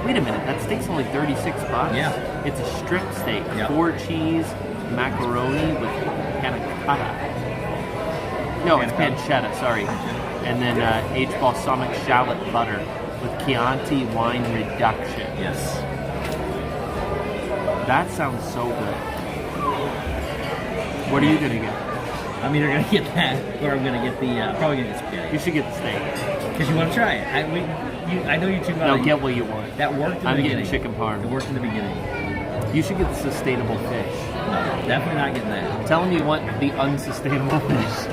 Wait a minute, that steak's only $36. Yeah. It's a strip steak, Yep. 4 cheese, macaroni with panna cotta. No, it's pancetta, sorry. And then aged balsamic shallot butter with Chianti wine reduction. Yes. That sounds so good. What are you gonna get? I'm either gonna get that or I'm gonna get the probably gonna get spaghetti. You should get the steak. Because you want to try it. I know you too well. No, get what you want. That worked in the I'm beginning. getting chicken parm. It worked in the beginning. You should get the sustainable fish. No, definitely not getting that. Tell them you want the unsustainable fish.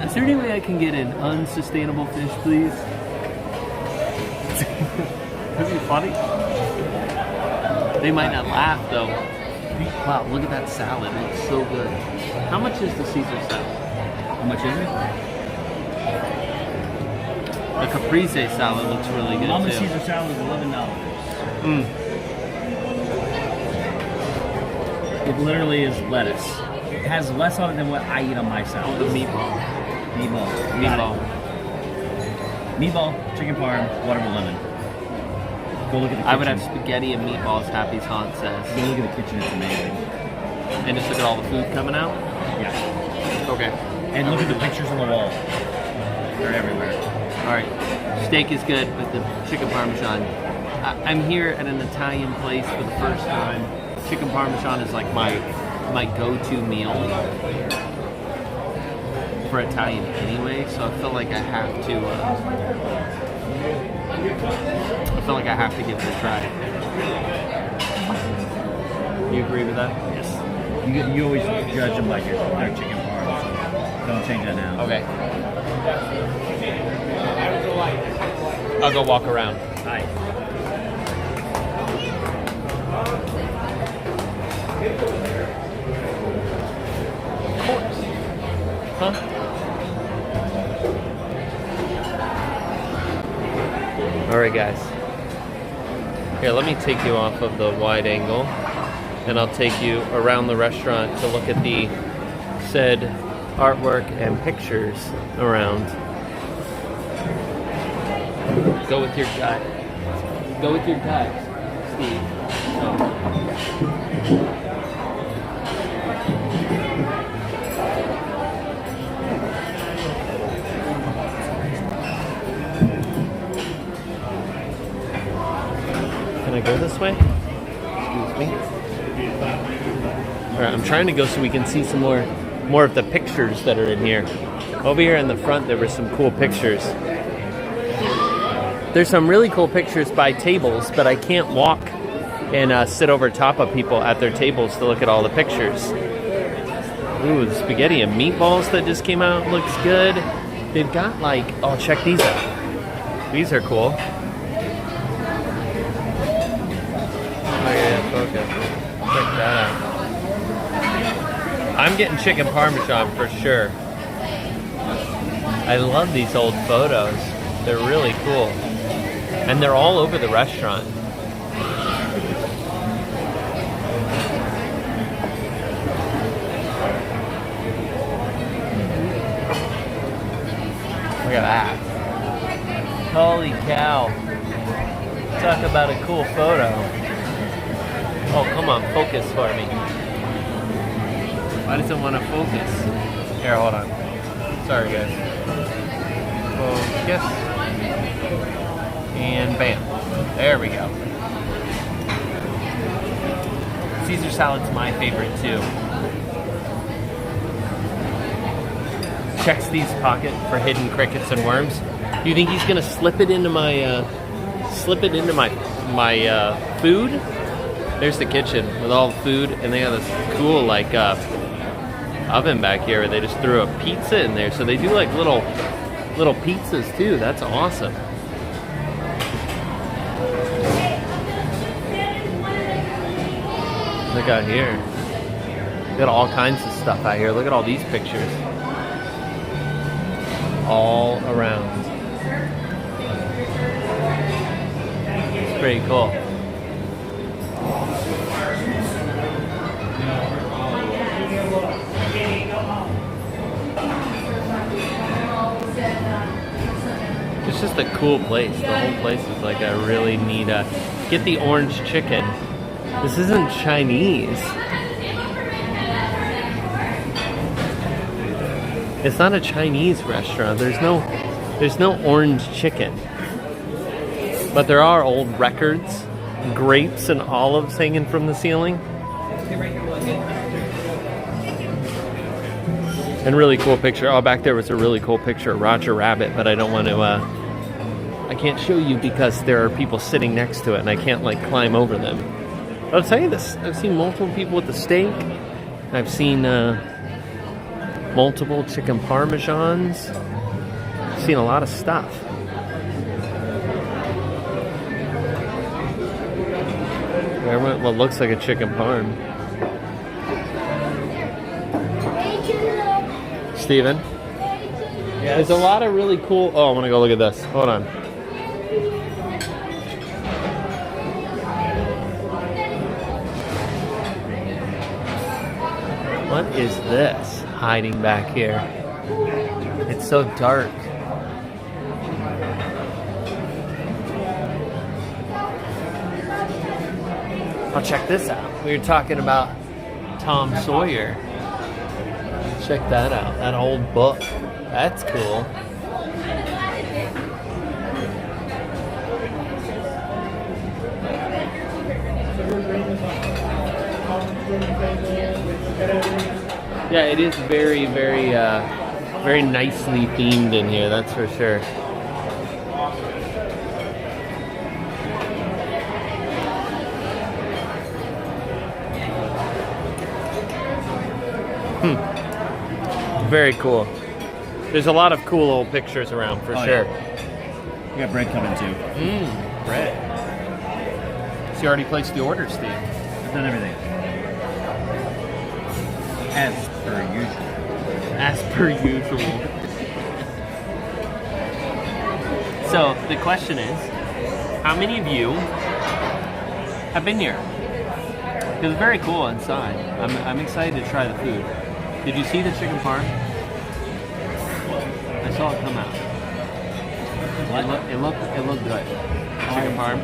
Is there any way I can get an unsustainable fish, please? Could be funny. They might not laugh though. Wow, look at that salad. It's so good. How much is the Caesar salad? How much is it? The caprese salad looks really good Mama too. Caesar salad is $11. It literally is lettuce. It has less on it than what I eat on my salad. The meatball. Meatball, chicken parm, water with lemon. Go look at the kitchen. I would have spaghetti and meatballs, Happy's Haunt says. Go look at the kitchen, it's amazing. And just look at all the food coming out? Yeah. Okay. And look at the pictures on the wall. They're everywhere. Alright. Steak is good with the chicken parmesan. I'm here at an Italian place for the first time. Chicken parmesan is like my go-to meal for Italian anyway, so I feel like I have to give it a try. You agree with that? Yes. You always judge them by their chicken parm, so don't change that now. Okay. I'll go walk around. Hi. Huh? Alright guys. Here, let me take you off of the wide angle and I'll take you around the restaurant to look at the said artwork and pictures around. Go with your gut. Go with your gut, Steve. Can I go this way? Excuse me. Alright, I'm trying to go so we can see some more of the pictures that are in here. Over here in the front there were some cool pictures. There's some really cool pictures by tables, but I can't walk and sit over top of people at their tables to look at all the pictures. Ooh, the spaghetti and meatballs that just came out looks good. They've got like, oh, check these out. These are cool. Okay. Check that out. I'm getting chicken parmesan for sure. I love these old photos. They're really cool. And they're all over the restaurant. Look at that. Holy cow. Talk about a cool photo. Oh, come on, focus for me. Why does it want to focus? Here, hold on. Sorry, guys. Focus. And bam. There we go. Caesar salad's my favorite too. Checks Steve's pocket for hidden crickets and worms. Do you think he's gonna slip it into my food? There's the kitchen with all the food, and they have this cool like oven back here where they just threw a pizza in there. So they do like little pizzas too. That's awesome. Look out here. Got all kinds of stuff out here. Look at all these pictures. All around. It's pretty cool. It's just a cool place. The whole place is like a really neat. Get the orange chicken. This isn't Chinese. It's not a Chinese restaurant. There's no orange chicken. But there are old records, grapes and olives hanging from the ceiling. And really cool picture. Oh, back there was a really cool picture of Roger Rabbit, but I don't want to, I can't show you because there are people sitting next to it and I can't like climb over them. I'll tell you this, I've seen multiple people with the steak. I've seen multiple chicken parmesans. I've seen a lot of stuff. Where went what looks like a chicken parm? Steven? Yes. There's a lot of really cool... Oh, I want to go look at this. Hold on. What is this hiding back here? It's so dark. Oh, check this out. We were talking about Tom Sawyer. Check that out. That old book. That's cool. Yeah, it is very, very, very nicely themed in here. That's for sure. Very cool. There's a lot of cool old pictures around for sure. Yeah. We got bread coming too. Bread. So you already placed the order, Steve? I've done everything. As per usual. As per usual. So the question is, how many of you have been here? Because it's very cool inside. I'm excited to try the food. Did you see the chicken parm? I saw it come out. What? It looked good. Chicken parm.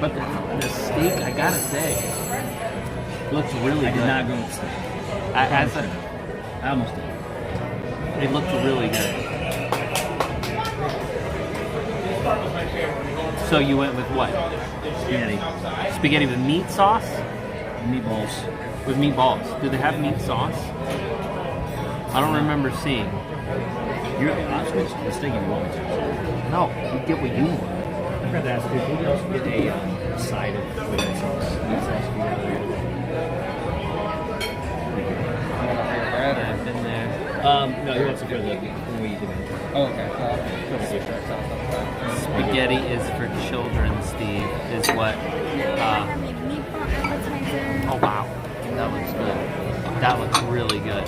But the steak, I gotta say, looks really good. I did not go with steak. I almost did. It looked really good. So you went with what? Spaghetti. Spaghetti with meat sauce? Meatballs. With meatballs. Do they have meat sauce? I don't remember seeing. I'll switch to the steak if you want me to. No, you get what you want. I forgot to ask you, can you also get a side of with that sauce? Meat sauce would be really good. I've been there. No, he wants to go when we eat the Oh, okay. Spaghetti is for children, Steve, is what... oh, wow. That looks good. That looks really good.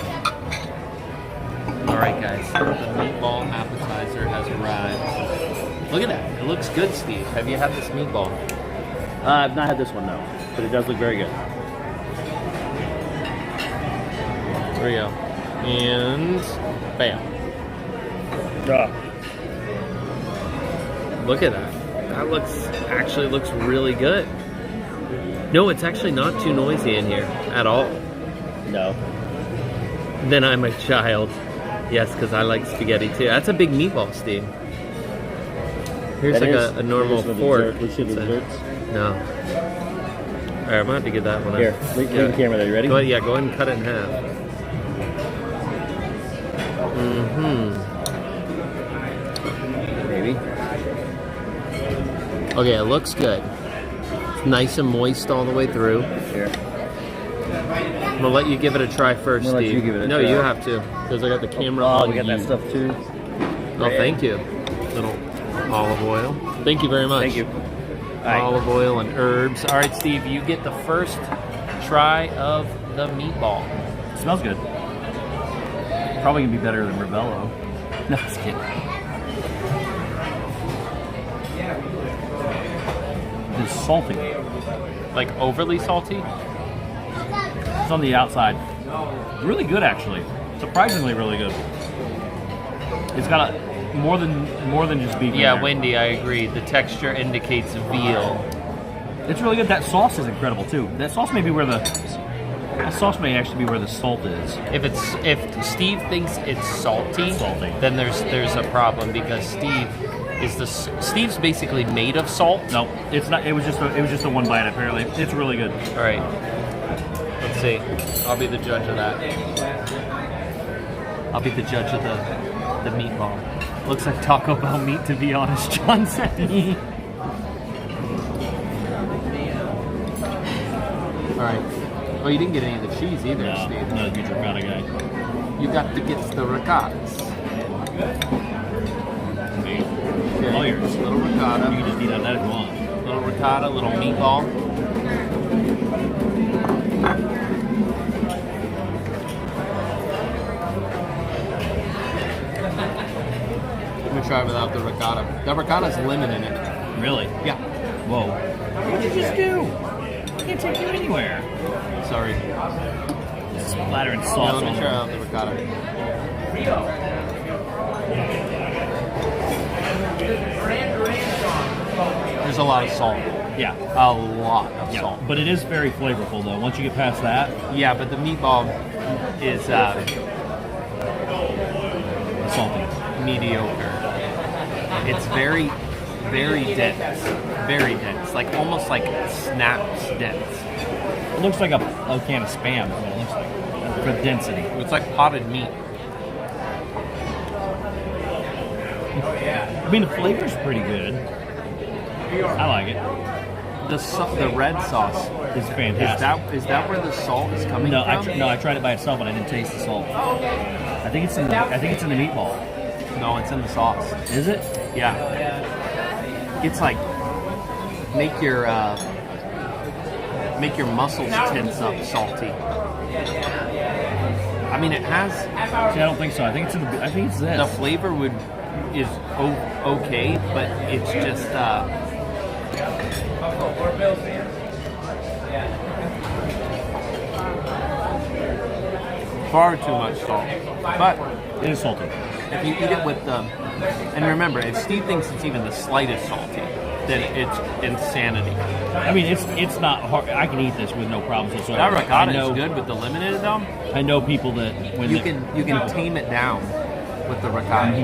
All right, guys. The meatball appetizer has arrived. Look at that. It looks good, Steve. Have you had this meatball? I've not had this one, no. But it does look very good. There we go. And... bam. Look at that. That actually looks really good. No, it's actually not too noisy in here at all. No. Then I'm a child. Yes, because I like spaghetti too. That's a big meatball, Steve. Here's like a normal fork. We should desserts. No. Alright, I'm going to have to get that one. Here, leave the camera there. You ready? Go ahead, go ahead and cut it in half. Maybe. Okay, it looks good. It's nice and moist all the way through. Here. I'm gonna let you give it a try first, I'm gonna let Steve. you give it a no, try. you have to, because I got the camera Oh, on we got you. that stuff too. Oh, thank you. Little olive oil. Thank you very much. Thank you. Olive oil and herbs. All right, Steve, you get the first try of the meatball. It smells good. Probably gonna be better than Ravello. No, just kidding. It's salty. Like overly salty? It's on the outside. Really good, actually. Surprisingly, really good. It's got more than just beef. Yeah, in there. Wendy, I agree. The texture indicates veal. It's really good. That sauce is incredible too. That sauce may actually be where the salt is. If Steve thinks it's salty, then there's a problem, because Steve's basically made of salt. No, it's not. It was just a one bite. Apparently, it's really good. All right, let's see. I'll be the judge of that. I'll be the judge of the meatball. Looks like Taco Bell meat, to be honest, John said. All right. Oh, you didn't get any of the cheese either, No, Steve. I'm not a huge ricotta guy. You got to get the ricottas. All yours. Little ricotta. You can just eat on that if you want. Little ricotta. ricotta, little meatball. Let me try without the ricotta. The ricotta's lemon in it. Really? Yeah. Whoa. What did you just do? Can't take you anywhere. Sorry. Splattering Yeah, sauce let me on try out the ricotta. There's a lot of salt. Yeah. A lot of salt. But it is very flavorful, though. Once you get past that. Yeah, but the meatball is salty. Mediocre. It's very, very dense. Very dense. Like almost like snaps dense. It looks like a can of Spam is what it looks like. For density. It's like potted meat. I mean, the flavor's pretty good. I like it. The red sauce is fantastic. Is that where the salt is coming from? I tried it by itself and I didn't taste the salt. I think it's in the meatball. No, it's in the sauce. Is it? Yeah. It's like make your muscles tense up salty. I mean, it has. See, I don't think so. I think it's this. The flavor is okay, but it's just. Far too much salt, but it is salty. If you eat it with and remember, if Steve thinks it's even the slightest salty, then it's insanity. I mean, it's not hard. I can eat this with no problems whatsoever. That ricotta is good with the lemon in it, though. I know people that when you can tame it down with the ricotta.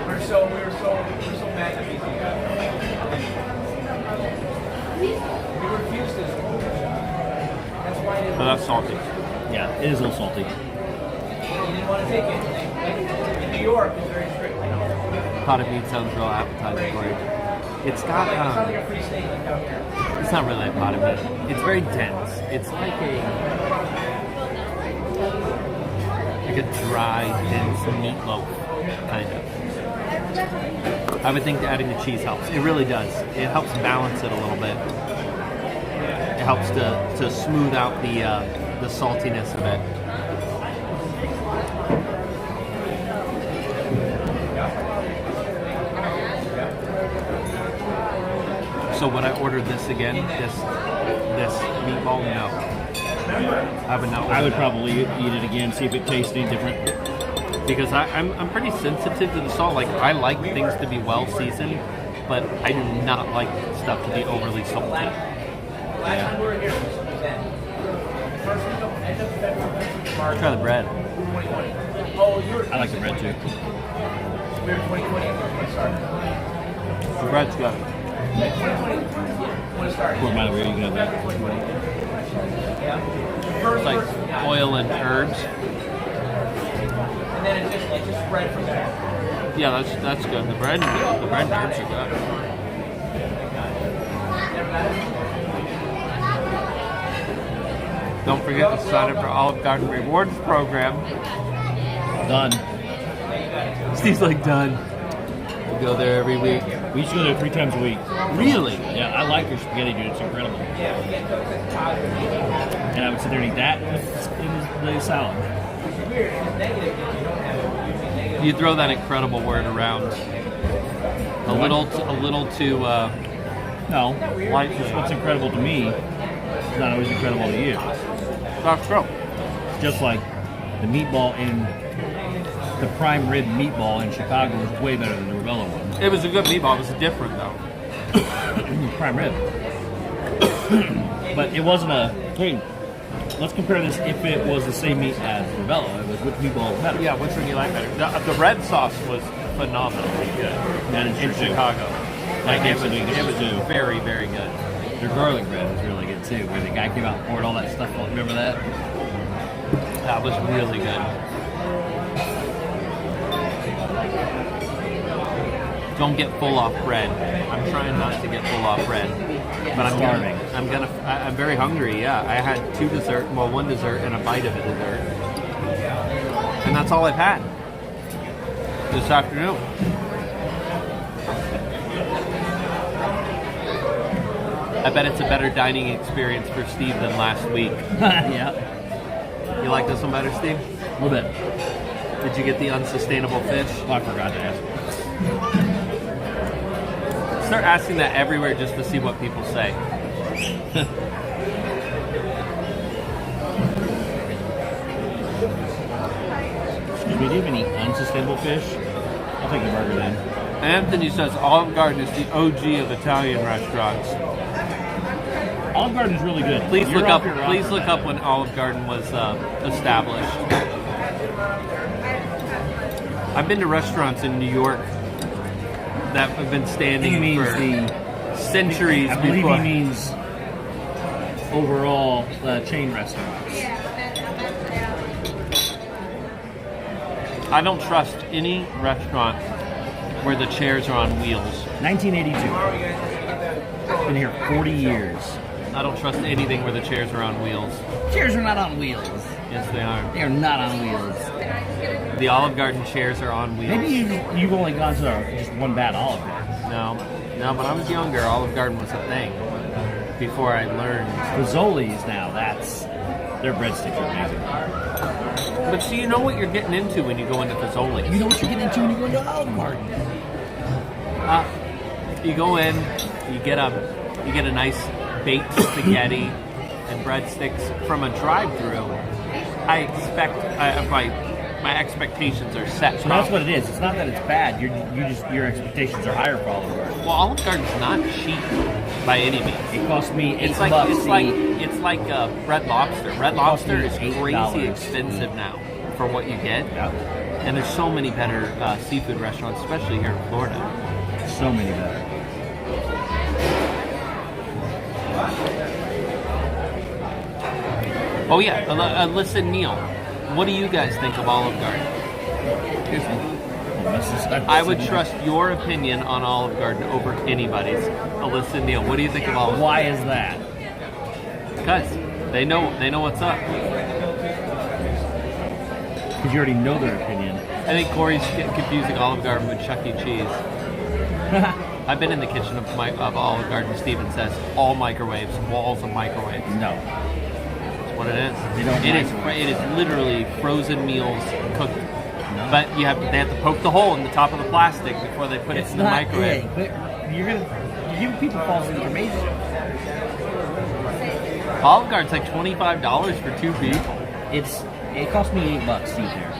We're so mad at these We refuse this. That's why it But that's salty. Yeah, it is a little salty. You didn't want to take it. In New York, it's very strict. Potted meat sounds real appetizing for you. It's got It's not like a free steak like out here. it's not really a potted meat. It's very dense. It's like a dry, dense meatloaf, kind of. I would think adding the cheese helps. It really does. It helps balance it a little bit. It helps to smooth out the saltiness of it. So would I order this again? This meatball? No. I would not. I would probably eat it again, see if it tastes any different. Because I'm pretty sensitive to the salt. Like, I like things to be well seasoned, but I do not like stuff to be overly salty. Yeah. Try the bread. I like the bread too. The bread's good. Pour mine over here, you can have that. It's like oil and herbs. And then it just spread from there. Yeah, that's good. The bread and herbs are good. Don't forget to sign up for Olive Garden Rewards program. Done. Steve's like, done. We go there every week. We used to go there 3 times a week. Really? Yeah, I like their spaghetti, dude. It's incredible. And I would sit there and eat that with the salad. You throw that incredible word around a little too. No, just what's incredible to me is not always incredible to you. That's true. Just like the meatball in the prime rib meatball in Chicago was way better than the Ravello one. It was a good meatball. It was different though. Prime rib, but it wasn't a. Hey, let's compare this. If it was the same meat as Ravello, it was which meatball was better? Yeah, which one do you like better? The red sauce was phenomenally good in Chicago. Like it was very, very good. Their garlic bread was really good too, where the guy came out and poured all that stuff on. Remember that? That was really good. Don't get full off bread. I'm trying not to get full off bread, but I'm starving. I'm very hungry. Yeah, I had 2 dessert, well, 1 dessert and a bite of a dessert, and that's all I've had this afternoon. I bet it's a better dining experience for Steve than last week. Yeah. You like this one better, Steve? A little bit. Did you get the unsustainable fish? Oh, I forgot to ask. Start asking that everywhere just to see what people say. Excuse me, do you have any unsustainable fish? I'll take the burger then. Anthony says Olive Garden is the OG of Italian restaurants. Olive Garden's really good. Please look up when Olive Garden was established. I've been to restaurants in New York that have been standing for centuries I believe before. he means overall chain restaurants. I don't trust any restaurant where the chairs are on wheels. 1982. Been here 40 years. I don't trust anything where the chairs are on wheels. Chairs are not on wheels. Yes, they are. They are not on wheels. The Olive Garden chairs are on wheels. Maybe you've only gone to just one bad Olive Garden. No, when I was younger, Olive Garden was a thing. Before I learned. Fazoli's now, their breadsticks are amazing. But see, you know what you're getting into when you go into Fazoli's. You know what you're getting into when you go into Olive Garden. You go in, you get a nice baked spaghetti and breadsticks from a drive-thru. I expect my expectations are set. So that's what it is. It's not that it's bad. Your expectations are higher for Olive Garden. Well, Olive Garden's not cheap by any means. It cost me $8. It's like Red Lobster. Red Lobster is crazy expensive now for what you get. Yeah. And there's so many better seafood restaurants, especially here in Florida. So many better. Oh yeah, listen, Neil. What do you guys think of Olive Garden? I would trust your opinion on Olive Garden over anybody's. Alyssa and Neil, what do you think of Olive Garden? Why is that? Because they know what's up. Because you already know their opinion. I think Cory's confusing Olive Garden with Chuck E. Cheese. I've been in the kitchen of Olive Garden. Steven says all microwaves, walls of microwaves. No. That's what it is. It is literally frozen meals cooked. No. But they have to poke the hole in the top of the plastic before they put it in the microwave. You're giving people false information. Olive Garden's like $25 for 2 people. It cost me $8 to eat there.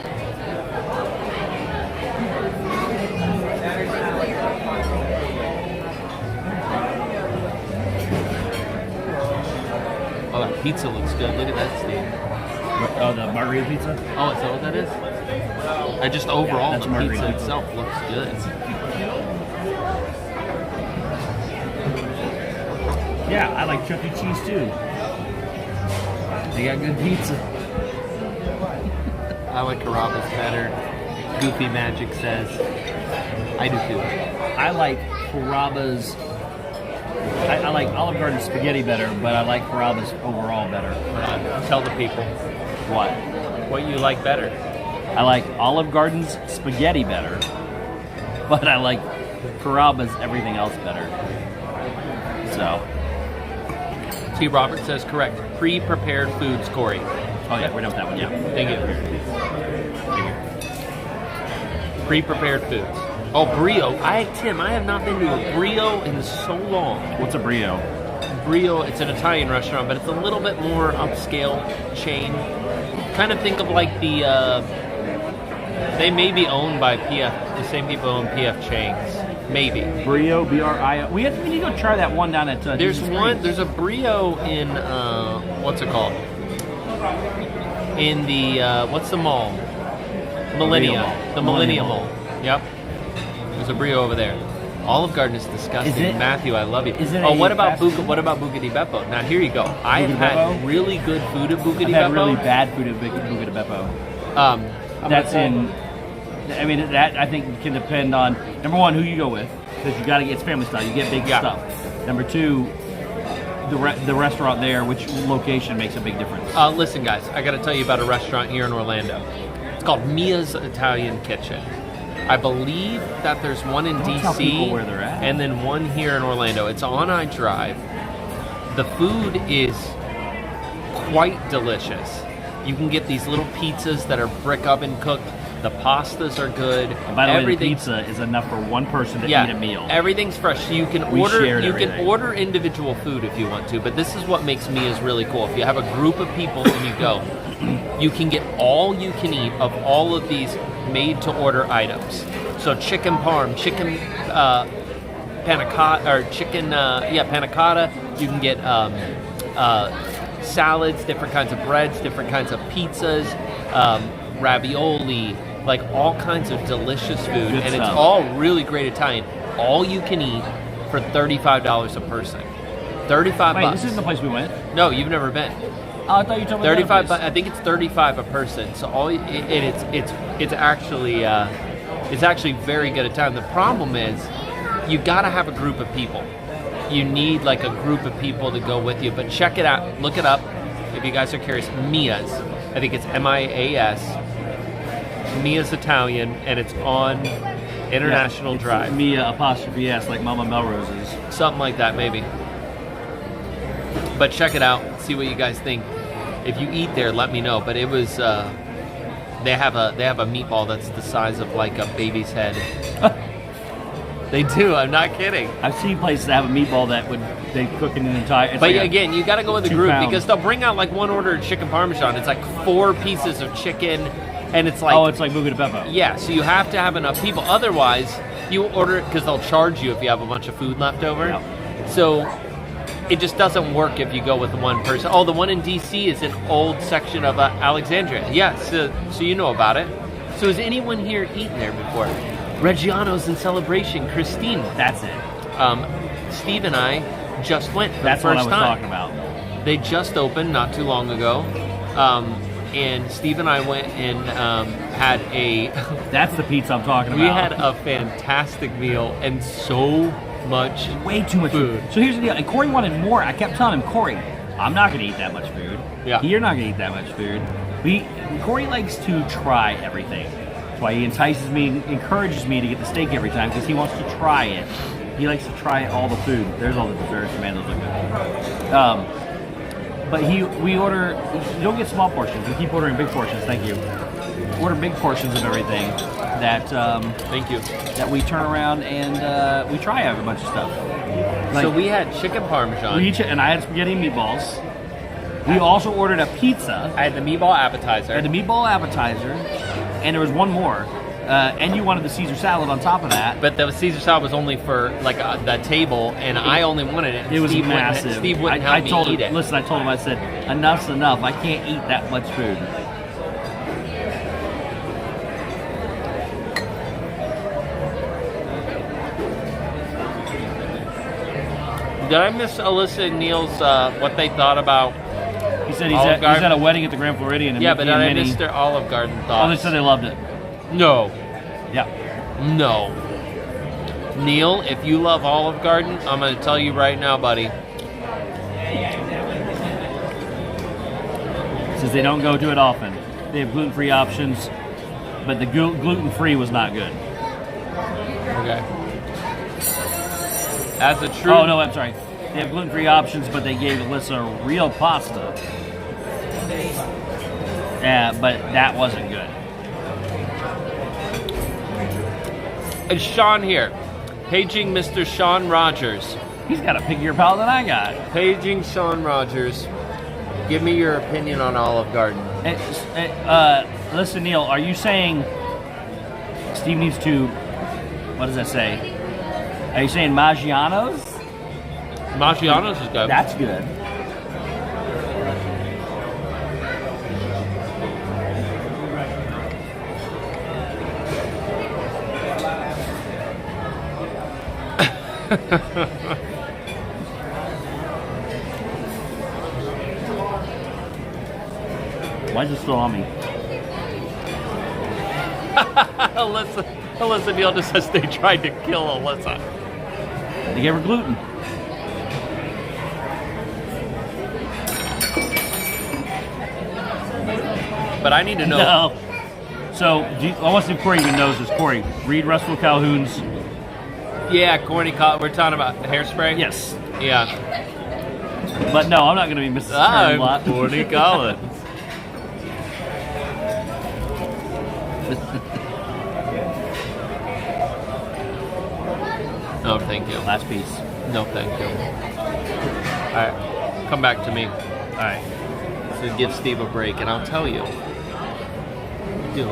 Oh, that pizza looks good. Look at that, Steve. Oh, the margarita pizza? Oh, is that what that is? Just overall, the pizza itself looks good. Yeah, I like Chuck E. Cheese too. They got good pizza. I like Carrabba's better. Goofy Magic says, I do too. I like Carrabba's. I like Olive Garden spaghetti better, but I like Carrabba's overall better. Tell the people what you like better. I like Olive Garden's spaghetti better, but I like Carrabba's everything else better. So. T. Robert says correct. Pre-prepared foods, Cory. Oh yeah, we're done with that one. Yeah, thank you. Pre-prepared foods. Oh, Brio. Tim, I have not been to a Brio in so long. What's a Brio? Brio, it's an Italian restaurant, but it's a little bit more upscale chain. Kind of think of like the, they may be owned by PF, the same people who own PF Chang's. Maybe. Brio, B-R-I-O. We need to go try that one down at there's a Brio in, what's it called? In the, what's the mall? Millennium. The Millennium Mall. Yep. There's a Brio over there. Olive Garden is disgusting. Matthew, I love you. What about Buca di Beppo? Now here you go. I have had really good food at Buca di Beppo. I've had really bad food at Buca di Beppo. That's in. I mean, that I think can depend on number one who you go with, because you got to get it's family style. You get big stuff. Number two, the restaurant there, which location makes a big difference. Listen, guys, I got to tell you about a restaurant here in Orlando. It's called Mia's Italian Kitchen. I believe that there's one in DC where they're at. and then one here in Orlando. It's on I Drive. the food is quite delicious. You can get these little pizzas that are brick oven cooked. The pastas are good. And by the way, the pizza is enough for one person to eat a meal. Everything's fresh. So you can order individual food if you want to, but this is what makes Mia's really cool. If you have a group of people and you go, you can get all you can eat of all of these made to order items. So chicken parm, chicken panna cotta, or chicken panna cotta. You can get salads, different kinds of breads, different kinds of pizzas, ravioli, like all kinds of delicious food. Good and stuff. It's all really great Italian. All you can eat for $35 a person. $35. Wait, this isn't the place we went? No, you've never been. Oh, I thought you told me 35. I think it's 35 a person. So it's actually very good at time. The problem is you got to have a group of people. You need like a group of people to go with you. But check it out. Look it up if you guys are curious. Mia's. I think it's Mias. Mia's Italian, and it's on International Drive. Mia apostrophe S, like Mama Melrose's. Something like that, maybe. But check it out. See what you guys think. If you eat there, let me know. But it was they have a meatball that's the size of like a baby's head. They do. I'm not kidding. I've seen places that have a meatball that they cook in an entire. But again, you got to go with the group pounds. because they'll bring out like one order of chicken parmesan. It's like 4 pieces of chicken, and it's like it's like Buca de Beppo. Yeah, so you have to have enough people. Otherwise, you order it because they'll charge you if you have a bunch of food left over. Yep. So it just doesn't work if you go with one person. Oh, the one in D.C. is an old section of Alexandria. Yes, so you know about it. So has anyone here eaten there before? Reggiano's in Celebration. Christine. That's it. Steve and I just went for That's the first what I was time. talking about. They just opened not too long ago. And Steve and I went and had a... That's the pizza I'm talking about. We had a fantastic meal and so much way too much food. So here's the deal. And Cory wanted more. I kept telling him, Cory, I'm not going to eat that much food. Yeah. You're not going to eat that much food. Cory likes to try everything. That's why he encourages me to get the steak every time because he wants to try it. He likes to try all the food. There's all the desserts. Man, those look good. But we order, you don't get small portions. We keep ordering big portions, thank you. Order big portions of everything that, thank you, that we turn around and we try out a bunch of stuff. So we had chicken parmesan. And I had spaghetti and meatballs. We also ordered a pizza. I had the meatball appetizer. And there was one more. And you wanted the Caesar salad on top of that. But the Caesar salad was only for like the table, and I only wanted it. It was Steve massive. Steve wouldn't help me eat it. Listen, I told him, I said, enough's enough. I can't eat that much food. Did I miss Alyssa and Neil's what they thought about? He said he's at a wedding at the Grand Floridian. Yeah, but I missed their Olive Garden thoughts. Oh, they said they loved it. No. Yeah. No. Neil, if you love Olive Garden, I'm going to tell you right now, buddy. Says they don't go to it often. They have gluten-free options, but the gluten-free was not good. Okay. As a true... Oh, no, I'm sorry. They have gluten-free options, but they gave Alyssa real pasta. Yeah, but that wasn't good. It's Sean here. Paging Mr. Sean Rogers. He's got a piggier palate than I got. Paging Sean Rogers. Give me your opinion on Olive Garden. Listen, Neil, are you saying Steve needs to... What does that say? Are you saying Maggiano's? Maggiano's is good. That's good. Why is it still on me? Alyssa Neal just says they tried to kill Alyssa. They gave her gluten. But I need to know. No. So, I want to see if Cory even knows this. Cory, read Russell Calhoun's. Yeah, Cory, we're talking about hairspray? Yes. Yeah. But no, I'm not going to be Mrs. I'm Turnblot. Cory Collins. No, thank you. Last piece. No, thank you. Alright, come back to me. Alright. So give Steve a break, and I'll tell you. Do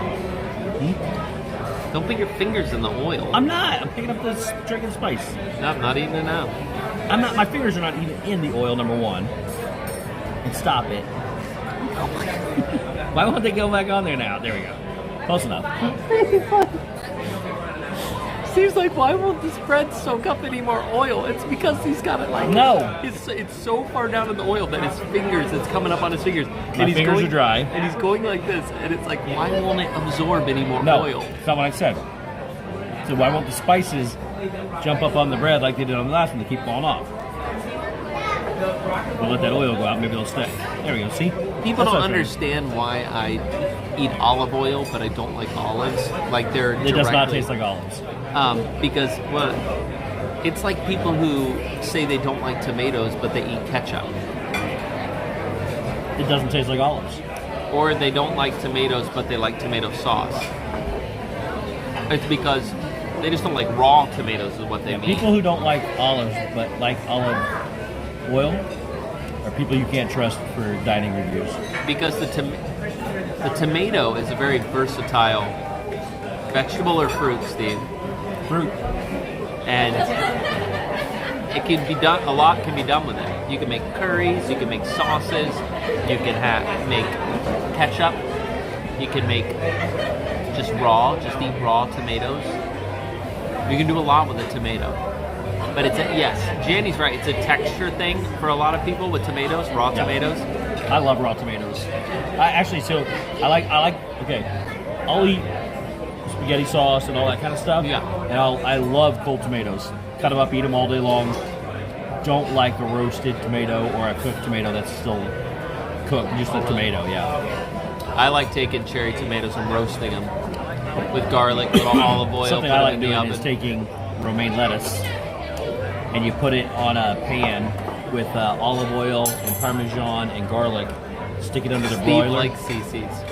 Don't put your fingers in the oil. I'm not. I'm picking up this drinking spice. No, I'm not eating it now. I'm not. My fingers are not even in the oil, number one. And stop it. Why won't they go back on there now? There we go. Close enough. Steve's like, why won't this bread soak up any more oil? It's because he's got it like... No. It's so far down in the oil that his fingers, it's coming up on his fingers. My fingers are dry. And he's going like this, and it's like, why won't it absorb any more No, oil? that's not what I said. So why won't the spices jump up on the bread like they did on the last one? They keep falling off. We'll let that oil go out, maybe it'll stick. There we go, see? People That's don't what I'm understand why I eat olive oil, but I don't like olives. Like they're It does not taste like olives. Because, well, it's like people who say they don't like tomatoes, but they eat ketchup. It doesn't taste like olives. Or they don't like tomatoes, but they like tomato sauce. It's because they just don't like raw tomatoes is what they mean. People who don't like olives, but like olive oil, are people you can't trust for dining reviews. Because the tomato is a very versatile vegetable or fruit, Steve. Fruit. And it can be done. A lot can be done with it. You can make curries. You can make sauces. You can make ketchup. You can make just eat raw tomatoes. You can do a lot with a tomato. But yes, Jandy's right. It's a texture thing for a lot of people with tomatoes, raw tomatoes. I love raw tomatoes. I'll eat spaghetti sauce and all that kind of stuff. Yeah. And I love cold tomatoes. Cut them up, eat them all day long. Don't like a roasted tomato or a cooked tomato that's still cooked, just a tomato, yeah. I like taking cherry tomatoes and roasting them with garlic, with olive oil. Something put I it like in the doing oven. is taking romaine lettuce and you put it on a pan with olive oil and Parmesan and garlic. Stick it under the Steve broiler. likes CC's.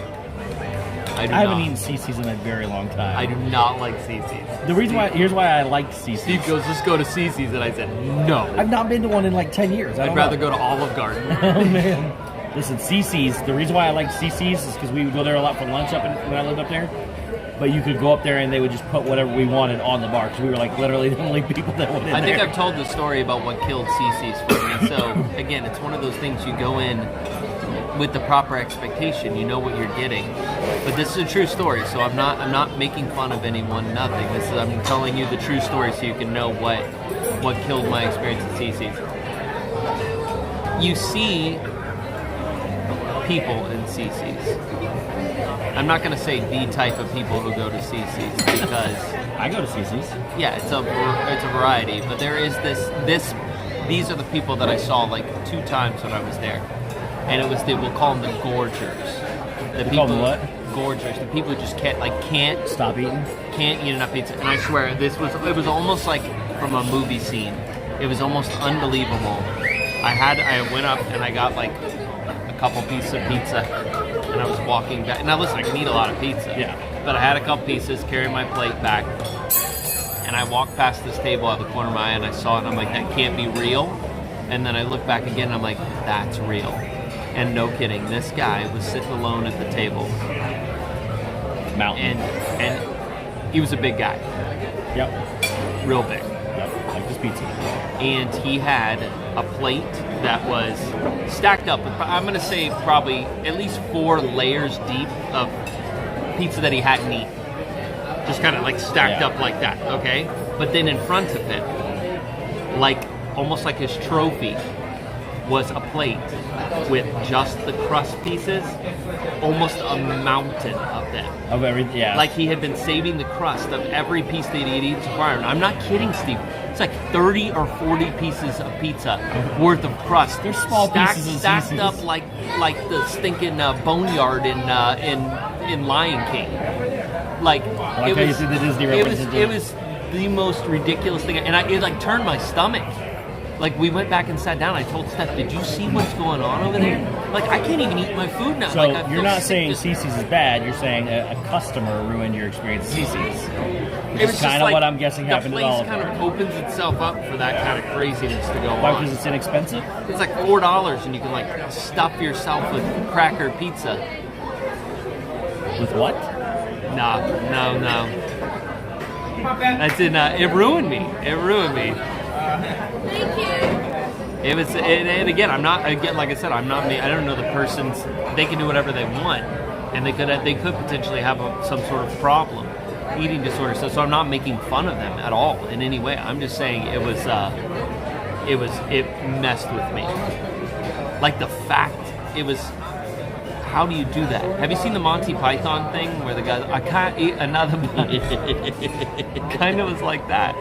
I haven't eaten CC's in a very long time. I do not like CC's. The reason here's why I like CC's. Steve goes, let's go to CC's, and I said, no. I've not been to one in like 10 years. I'd rather go to Olive Garden. Oh, man. Listen, CC's, the reason why I like CC's is because we would go there a lot for lunch when I lived up there. But you could go up there and they would just put whatever we wanted on the bar because we were like literally the only people that went in I think there. I've told the story about what killed CC's for me. So, again, it's one of those things you go in with the proper expectation. You know what you're getting. But this is a true story, so I'm not making fun of anyone, nothing. I'm telling you the true story so you can know what killed my experience at CC's. You see people in CC's. I'm not going to say the type of people who go to CC's because I go to CC's. Yeah, it's a variety, but there is these are the people that I saw like 2 times when I was there. And it was we'll call them the gorgers. The people call them what? Gorgers. The people who just can't stop eating. Can't eat enough pizza. And I swear it was almost like from a movie scene. It was almost unbelievable. I went up and I got like a couple pieces of pizza and I was walking back. Now listen, I can eat a lot of pizza. Yeah. But I had a couple pieces, carried my plate back, and I walked past this table out of the corner of my eye and I saw it and I'm like, that can't be real. And then I looked back again and I'm like, that's real. And no kidding, this guy was sitting alone at the table. Mountain. And he was a big guy. Yep. Real big. Yep, like this pizza. And he had a plate that was stacked up with, I'm going to say probably at least 4 layers deep of pizza that he hadn't eaten. Just kind of like stacked up like that, okay? But then in front of him, like almost like his trophy, was a plate with just the crust pieces, almost a mountain of them. Of everything, yeah. Like he had been saving the crust of every piece that he'd eaten prior. And I'm not kidding, Steve. It's like 30 or 40 pieces of pizza worth of crust. They're small pieces of stacked CC's. up like the stinking boneyard in Lion King. Like how you see the Disney references. it was the most ridiculous thing, and it like turned my stomach. Like, we went back and sat down. I told Steph, did you see what's going on over there? Like, I can't even eat my food now. So like, I you're feel not sick saying this- CC's is bad. You're saying a customer ruined your experience at CC's. Which It was is just kind of like what I'm guessing happened the at all place of kind them. of opens itself up for that kind of craziness to go Why? on. Because it's inexpensive? It's like $4 and you can like stuff yourself with cracker pizza. With what? No. That's in. It ruined me. Thank you. It was, and again, I'm not. Again, like I said, I'm not. I don't know the person's. They can do whatever they want, and they could potentially have some sort of problem, eating disorder. So I'm not making fun of them at all in any way. I'm just saying it messed with me. Like the fact it was. How do you do that? Have you seen the Monty Python thing where the guy, I can't eat another bite? It kind of was like that.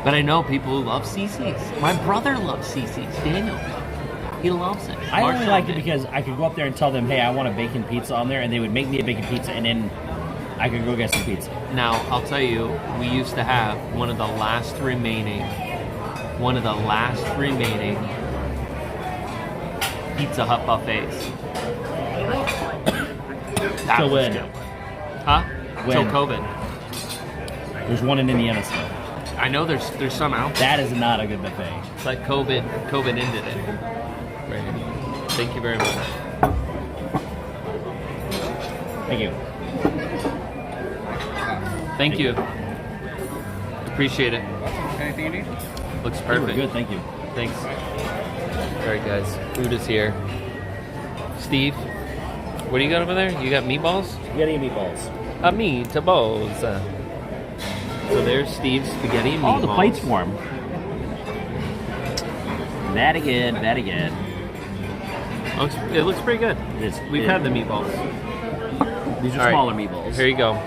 But I know people who love CC's. My brother loves CC's, Daniel. He loves it. I only liked it because I could go up there and tell them, hey, I want a bacon pizza on there, and they would make me a bacon pizza, and then I could go get some pizza. Now, I'll tell you, we used to have one of the last remaining Pizza Hut buffets. That Till was when? good. Huh? Till When? COVID. There's one in Indiana still. I know there's some out. That is not a good buffet. It's like COVID ended it. Right. Thank you very much. Thank you. Thank you. Appreciate it. Anything you need? Looks We're perfect. good, thank you. Thanks. All right, guys. Food is here. Steve, what do you got over there? You got meatballs? Spaghetti and meatballs. Meatballs. So there's Steve's spaghetti and meatballs. Oh, the plate's warm. That again. It looks pretty good. We've had the meatballs. These are All right. smaller meatballs. Here you go.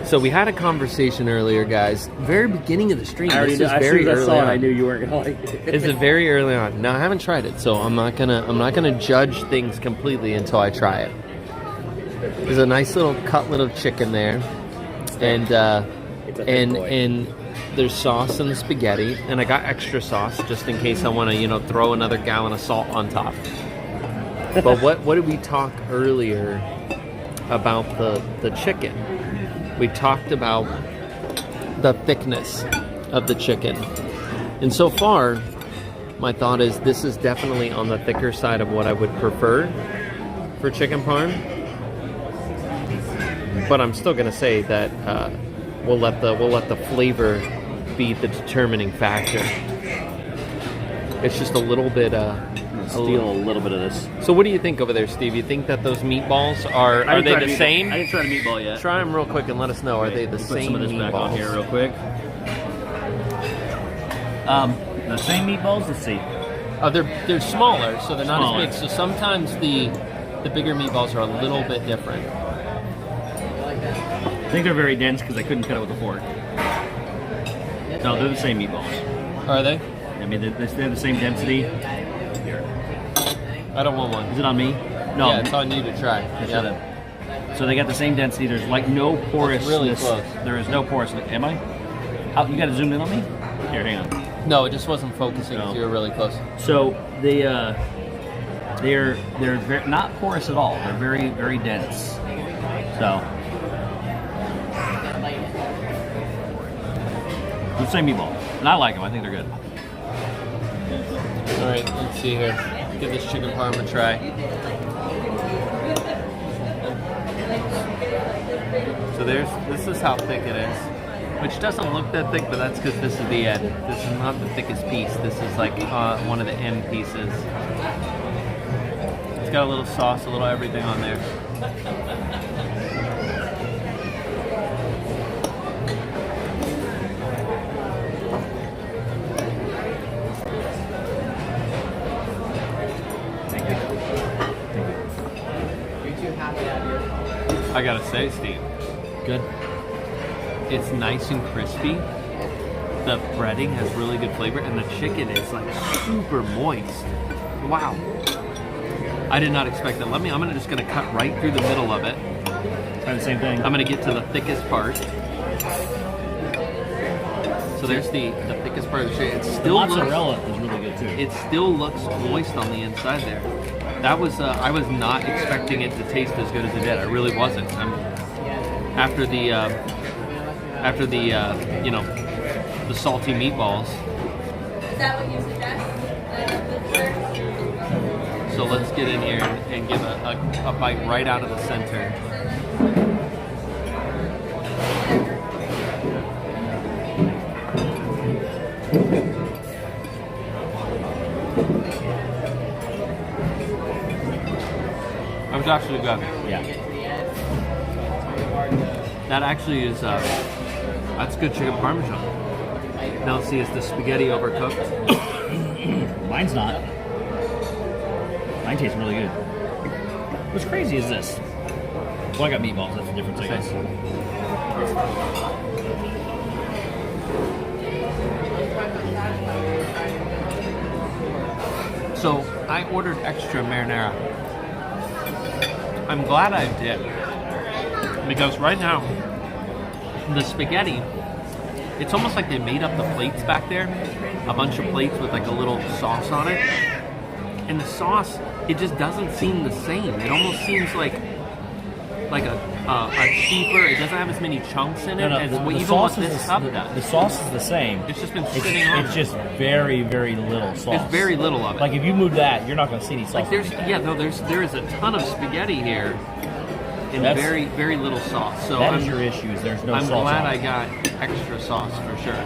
So we had a conversation earlier, guys. Very beginning of the stream. This is very early on. I knew you weren't gonna like it. It's a very early on. No, I haven't tried it, so I'm not gonna judge things completely until I try it. There's a nice little cutlet of chicken there, and there's sauce in the spaghetti, and I got extra sauce just in case I want to throw another gallon of salt on top. But what did we talk earlier about the chicken? We talked about the thickness of the chicken. And so far, my thought is this is definitely on the thicker side of what I would prefer for chicken parm. But I'm still gonna say that we'll let the flavor be the determining factor. It's just a little bit Steal a little bit of this. So what do you think over there, Steve? You think that those meatballs are they the same? I didn't try the meatball yet. Try them real quick and let us know. Are they the Put same some of this meatballs? back on here real quick. The same meatballs. Let's see. They're smaller, so they're not Smaller. as big. So sometimes the bigger meatballs are a little bit different. I think they're very dense because I couldn't cut it with a fork. No, they're the same meatballs. Are they? I mean, they have the same density. Here. I don't want one. Is it on me? No. Yeah, it's on you to try. Shut up. So they got the same density. There's like no porousness. really close. There is no porousness. Am I? You got to zoom in on me? Here, hang on. No, it just wasn't focusing because you were really close. So they're very, not porous at all. They're very, very dense. So the same meatball, and I like them. I think they're good. All right, let's see here. Give this chicken parm a try. So this is how thick it is. Which doesn't look that thick, but that's because this is the end. This is not the thickest piece. This is like one of the end pieces. It's got a little sauce, a little everything on there. I gotta say, Steve. Good. It's nice and crispy. The breading has really good flavor, and the chicken is like super moist. Wow. I did not expect that. I'm just gonna cut right through the middle of it. Try the same thing. I'm gonna get to the thickest part. So there's the thickest part of the chicken. It The still mozzarella is really good too. It still looks moist on the inside there. That was I was not expecting it to taste as good as it did. I really wasn't. After the you know, the salty meatballs. Is that what you suggest? So let's get in here and give a bite right out of the center. That was actually good. Yeah. That actually is, that's good chicken parmesan. Now let's see, is the spaghetti overcooked? Mine's not. Mine tastes really good. What's crazy is this. Well, I got meatballs. That's a different thing. So I ordered extra marinara. I'm glad I did, because right now the spaghetti, it's almost like they made up the plates back there, a bunch of plates with like a little sauce on it, and the sauce, it just doesn't seem the same. It almost seems like a cheaper. It doesn't have as many chunks in it as what even what this sub does. The sauce is the same. It's just been sitting on. It's just very, very little sauce. It's very little of it. Like if you move that, you're not going to see any sauce. Like there is a ton of spaghetti here, and very, very little sauce. So that is your issue. Is there's no I'm sauce. glad on I it. got extra sauce for sure.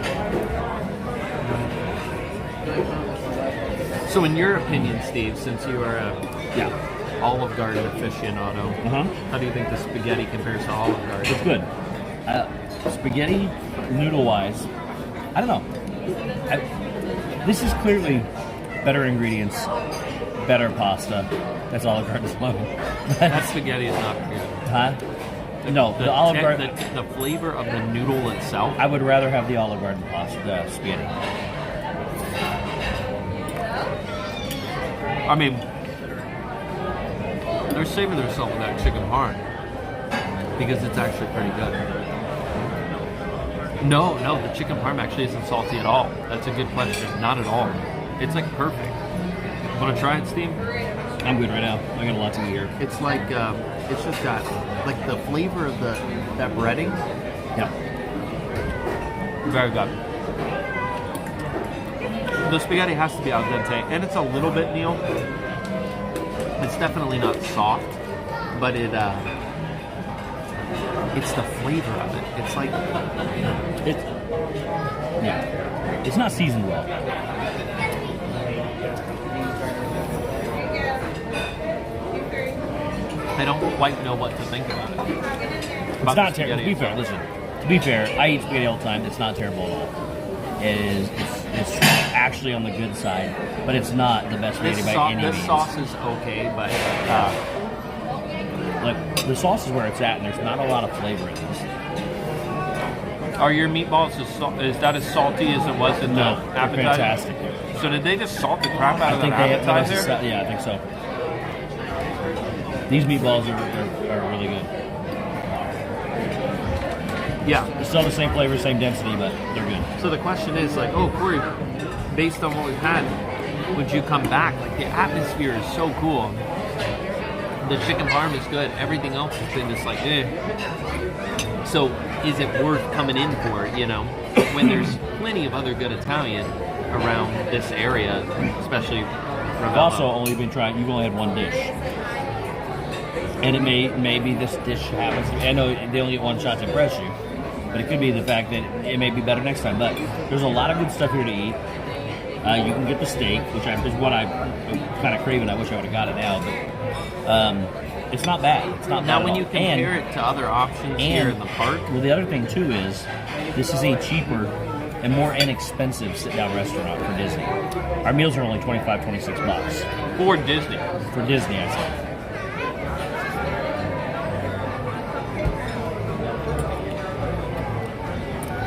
So in your opinion, Steve, since you are a Olive Garden aficionado, how do you think the spaghetti compares to Olive Garden? It's good. Spaghetti, noodle-wise, I don't know. This is clearly better ingredients, better pasta. That's Olive Garden's logo. That spaghetti is not good. Huh? No, the Olive Garden. The flavor of the noodle itself. I would rather have the Olive Garden pasta, spaghetti. I mean, they're saving themselves with that chicken parm because it's actually pretty good. No, the chicken parm actually isn't salty at all. That's a good question. Not at all. It's like perfect. Want to try it, Steve? I'm good right now. I got a lot to eat here. It's like it's just got like the flavor of that breading. Yeah. Very good. The spaghetti has to be al dente, and it's a little bit Neil. It's definitely not soft, but it's the flavor of it. It's like it's not seasoned well. I don't quite know what to think about it. It's not terrible. To be fair, listen. To be fair, I eat spaghetti all the time. It's not terrible at all. It's actually on the good side, but it's not the best spaghetti by any means. This sauce is okay, but like the sauce is where it's at, and there's not a lot of flavor in this. Are your meatballs is that as salty as it was in the appetizer? Fantastic. So did they just salt the crap out of that appetizer? Yeah, I think so. These meatballs are really good. Yeah. It's still the same flavor, same density, but they're good. So the question is like, oh, Cory, based on what we've had, would you come back? Like the atmosphere is so cool. The chicken parm is good. Everything else has been just like, eh. So is it worth coming in for, you know, when there's plenty of other good Italian around this area, especially I've also only been trying, you've only had one dish. And it maybe this dish happens. I know they only get one shot to impress you, but it could be the fact that it may be better next time. But there's a lot of good stuff here to eat. You can get the steak, which is what I'm kind of craving. I wish I would have got it now, but it's not bad. It's not bad. Now, when you compare it to other options here in the park, well, the other thing too is this is a cheaper and more inexpensive sit-down restaurant for Disney. Our meals are only $25-26 for Disney. For Disney, I say.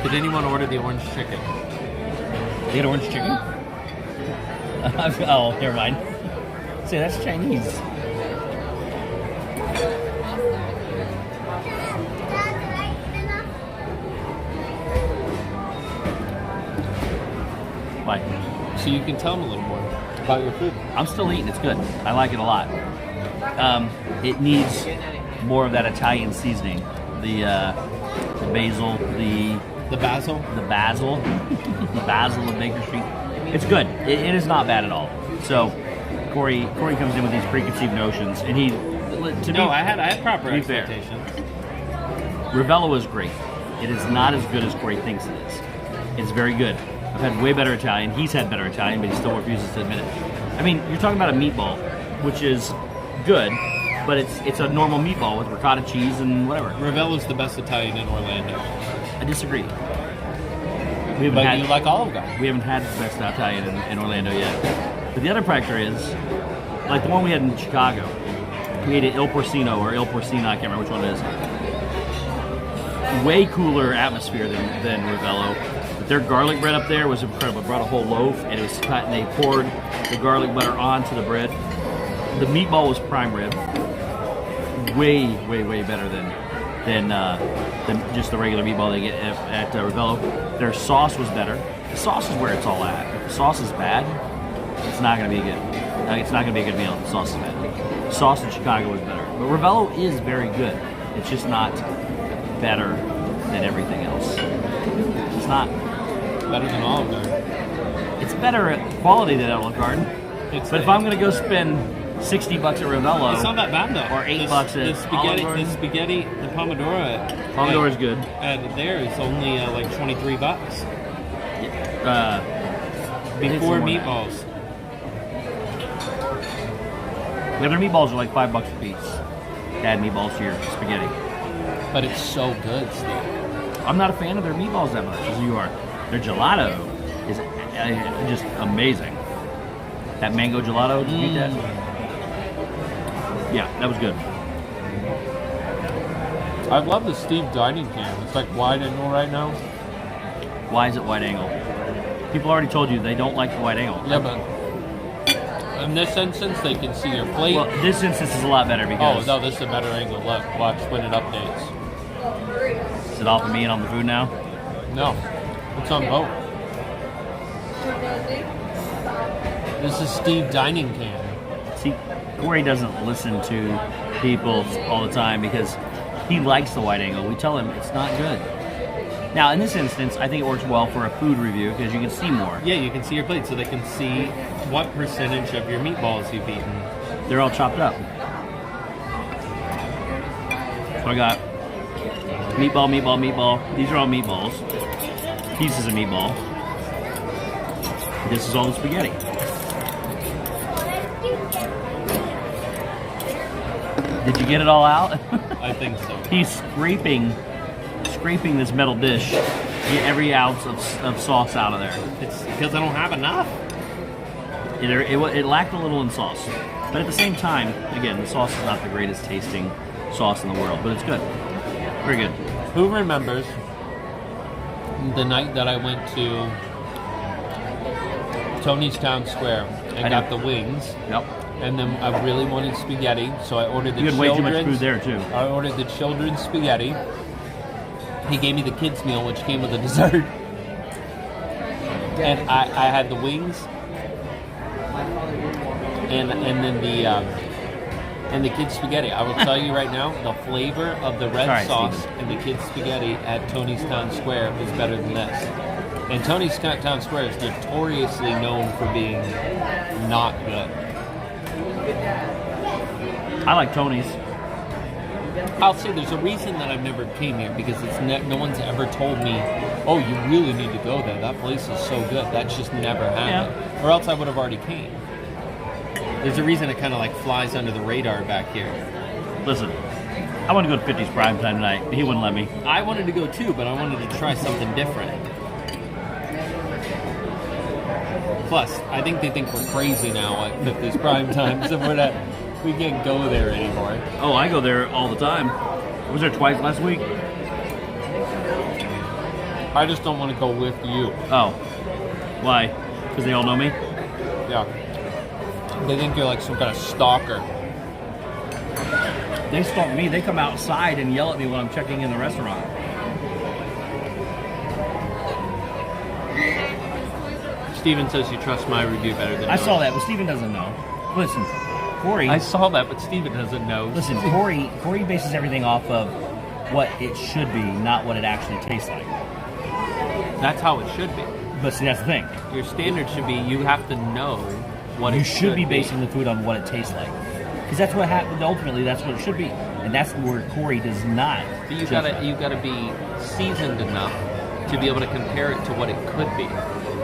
Did anyone order the orange chicken? They had orange chicken? Oh, never mind. Say, that's Chinese. Why? So you can tell them a little more about your food. I'm still eating. It's good. I like it a lot. It needs more of that Italian seasoning. The basil, the basil, the basil of Baker Street. It's good. It is not bad at all. So Cory comes in with these preconceived notions, and he I had proper expectations. Ravello is great. It is not as good as Cory thinks it is. It's very good. I've had way better Italian. He's had better Italian, but he still refuses to admit it. I mean, you're talking about a meatball, which is good, but it's a normal meatball with ricotta cheese and whatever. Ravello's the best Italian in Orlando. I disagree. You like Olive Garden. We haven't had the best Italian in Orlando yet. But the other factor is, like the one we had in Chicago, we ate at Il Porcino or Il Porcina, I can't remember which one it is. Way cooler atmosphere than Ravello. But their garlic bread up there was incredible. They brought a whole loaf and it was cut and they poured the garlic butter onto the bread. The meatball was prime rib. Way better than just the regular meatball they get at Ravello. Their sauce was better. The sauce is where it's all at. If the sauce is bad, it's not going to be good. It's not going to be a good meal if the sauce is bad. The sauce in Chicago was better. But Ravello is very good. It's just not better than everything else. It's not better than Olive Garden. It's better at quality than Olive Garden. But if I'm going to go spend $60 at Ravello, it's not that bad though. Or $8 at Olive Garden. The spaghetti, the pomodoro. Pomodoro is good. And there is only like $23. Before meatballs. The other meatballs are like $5 a piece. Add meatballs to your spaghetti. But it's so good, Steve. I'm not a fan of their meatballs that much as you are. Their gelato is just amazing. That mango gelato, did you eat that? Yeah, that was good. I love the Steve dining can. It's like wide angle right now. Why is it wide angle? People already told you they don't like the wide angle. Yeah, but in this instance, they can see your plate. Well, this instance is a lot better because... Oh, no, this is a better angle. Look, watch when it updates. Is it off of me and on the food now? No, it's on both. This is Steve dining can. See, Cory doesn't listen to people all the time because he likes the wide angle. We tell him it's not good. Now, in this instance, I think it works well for a food review because you can see more. Yeah, you can see your plate, so they can see what percentage of your meatballs you've eaten. They're all chopped up. So I got meatball, meatball, meatball. These are all meatballs. Pieces of meatball. This is all the spaghetti. Did you get it all out? I think so. He's scraping this metal dish to get every ounce of sauce out of there. It's because I don't have enough. It lacked a little in sauce. But at the same time, again, the sauce is not the greatest tasting sauce in the world, but it's good. Very good. Who remembers the night that I went to Tony's Town Square and got the wings? Yep. And then I really wanted spaghetti, so I ordered the You had way too much food there, too. I ordered the children's spaghetti. He gave me the kids' meal, which came with a dessert. And I had the wings, and then the kids' spaghetti. I will tell you right now, the flavor of the red sauce and the kids' spaghetti at Tony's Town Square is better than this. And Tony's Town Square is notoriously known for being not good. I like Tony's. I'll say there's a reason that I've never came here because it's no one's ever told me, oh, you really need to go there. That place is so good. That's just never happened. Yeah. Or else I would have already came. There's a reason it kind of like flies under the radar back here. Listen, I want to go to 50's Prime Time tonight. He wouldn't let me. I wanted to go too, but I wanted to try something different. Plus, I think they think we're crazy now at 50's Prime Time, so we can't go there anymore. Oh, I go there all the time. I was there twice last week. I just don't want to go with you. Oh. Why? Because they all know me? Yeah. They think you're like some kind of stalker. They stalk me. They come outside and yell at me when I'm checking in the restaurant. Steven says you trust my review better than I yours. saw that, but Steven doesn't know. Listen, Cory. I saw that, but Steven doesn't know. Listen, Cory bases everything off of what it should be, not what it actually tastes like. That's how it should be. But see, that's the thing. Your standard should be you have to know what it You should should be basing the food on what it tastes like. Because that's what happened. Ultimately, that's what it should be. And that's where Cory does not. But you gotta be seasoned enough to be able to compare it to what it could be.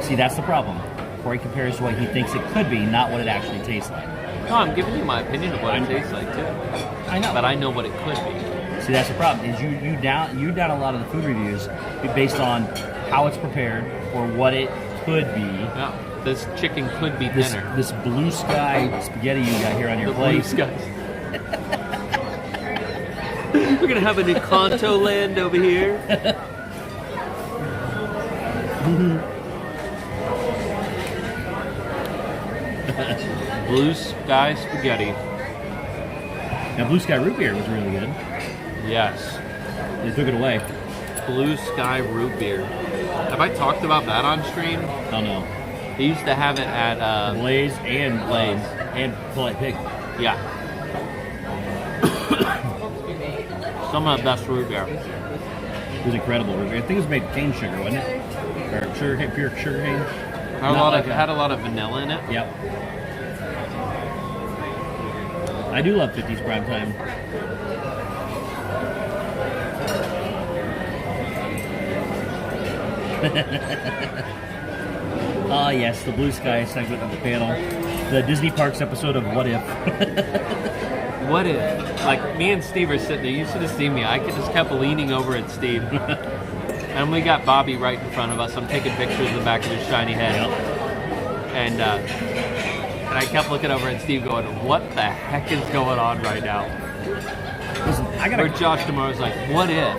See, that's the problem. Cory compares to what he thinks it could be, not what it actually tastes like. No, I'm giving you my opinion of what it tastes like too. I know, but I know what it could be. See, that's the problem. Is you down a lot of the food reviews based on how it's prepared or what it could be. Yeah, this chicken could be thinner. This blue sky spaghetti you got here on your plate. Blue skies. We're gonna have an Encanto land over here. Blue sky spaghetti. Now, blue sky root beer was really good. Yes. They took it away. Blue sky root beer. Have I talked about that on stream? Oh no. They used to have it at Blaze and Polite Pig. Yeah. Some of the best root beer. It was incredible root beer. I think it was made with cane sugar, wasn't it? Or pure sugar cane. Had a lot of vanilla in it. Yep. I do love 50s prime time. Ah, yes, the blue sky segment of the panel. The Disney Parks episode of What If. What if? Like, me and Steve are sitting there. You should have seen me. I just kept leaning over at Steve. And we got Bobby right in front of us. I'm taking pictures of the back of his shiny head. Yep. And I kept looking over at Steve going, what the heck is going on right now? Listen, Or Josh tomorrow's like, what if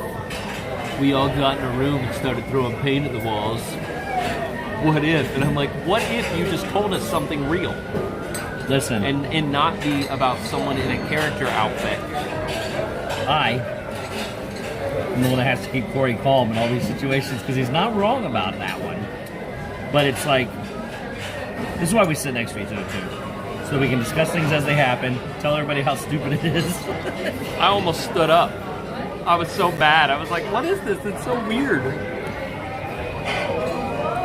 we all got in a room and started throwing paint at the walls? What if? And I'm like, what if you just told us something real? Listen. And not be about someone in a character outfit. I'm the one that has to keep Cory calm in all these situations because he's not wrong about that one. But it's like, this is why we sit next to each other too. So we can discuss things as they happen, tell everybody how stupid it is. I almost stood up. I was so bad. I was like, what is this? It's so weird.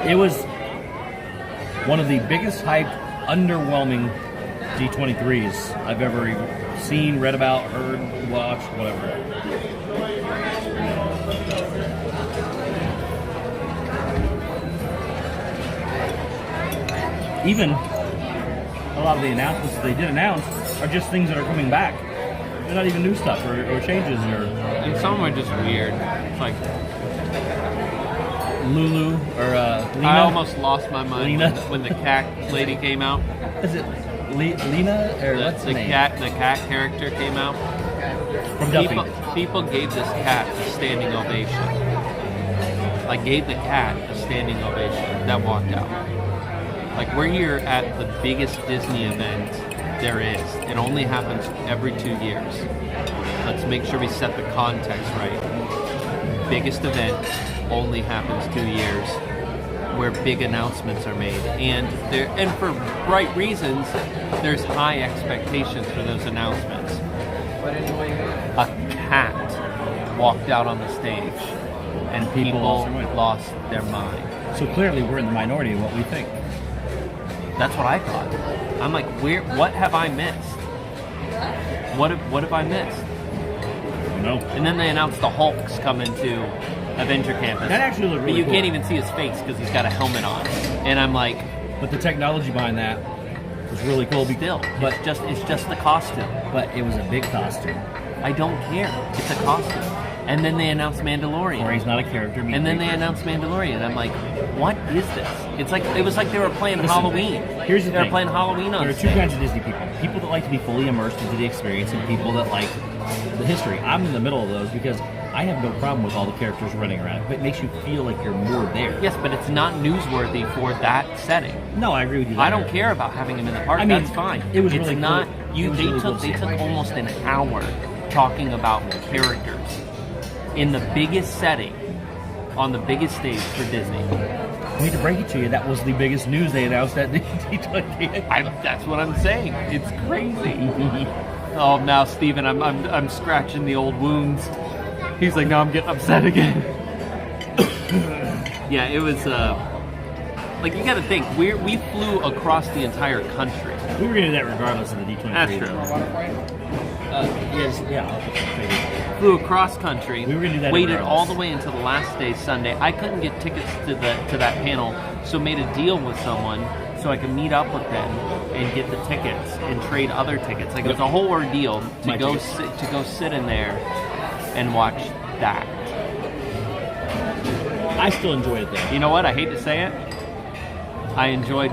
It was one of the biggest hyped, underwhelming D23s I've ever seen, read about, heard, watched, whatever. Even a lot of the announcements that they did announce are just things that are coming back. They're not even new stuff or changes or. And some are just weird. It's like Lulu or Lena. I almost lost my mind Lena. when the cat lady came out. Is it Lena or what's the name? The cat character came out. From Duffy. People gave this cat a standing ovation. Like gave the cat a standing ovation that walked out. Like we're here at the biggest Disney event there is. It only happens every 2 years. Let's make sure we set the context right. Biggest event only happens 2 years, where big announcements are made, and for right reasons. There's high expectations for those announcements. A cat walked out on the stage, and people lost their mind. So clearly, we're in the minority of what we think. That's what I thought. I'm like, what have I missed? What have I missed? No. And then they announced the Hulk's coming to Avenger Campus. That actually looked really But you cool. can't even see his face because he's got a helmet on. And I'm like, but the technology behind that was really cool. Still, but it's just the costume. But it was a big costume. I don't care. It's a costume. And then they announced Mandalorian. Or he's not a character. And then they announced Mandalorian. I'm like, what is this? It was like they were playing Halloween. Here's the they thing. were playing Halloween on There are stage. two kinds of Disney people. People that like to be fully immersed into the experience and people that like the history. I'm in the middle of those because I have no problem with all the characters running around. But it makes you feel like you're more there. Yes, but it's not newsworthy for that setting. No, I agree with you. I don't care about having him in the park. I mean, that's fine. it was it's really not. cool. You It was they really took cool to they see. took almost an hour talking about characters in the biggest setting on the biggest stage for Disney. I hate to break it to you, that was the biggest news they announced at D23. That's what I'm saying. It's crazy. Oh, now Steven, I'm scratching the old wounds. He's like, now I'm getting upset again. Yeah, it was like, you got to think, we flew across the entire country. We were going to do that regardless of the D23. That's true. Yes, yeah. Flew across country. We were going to do that waited regardless. all the way until the last day, Sunday. I couldn't get tickets to that panel, so made a deal with someone so I could meet up with them and get the tickets and trade other tickets. Like, it was a whole ordeal to go sit in there and watch that. I still enjoyed it though. You know what? I hate to say it. I enjoyed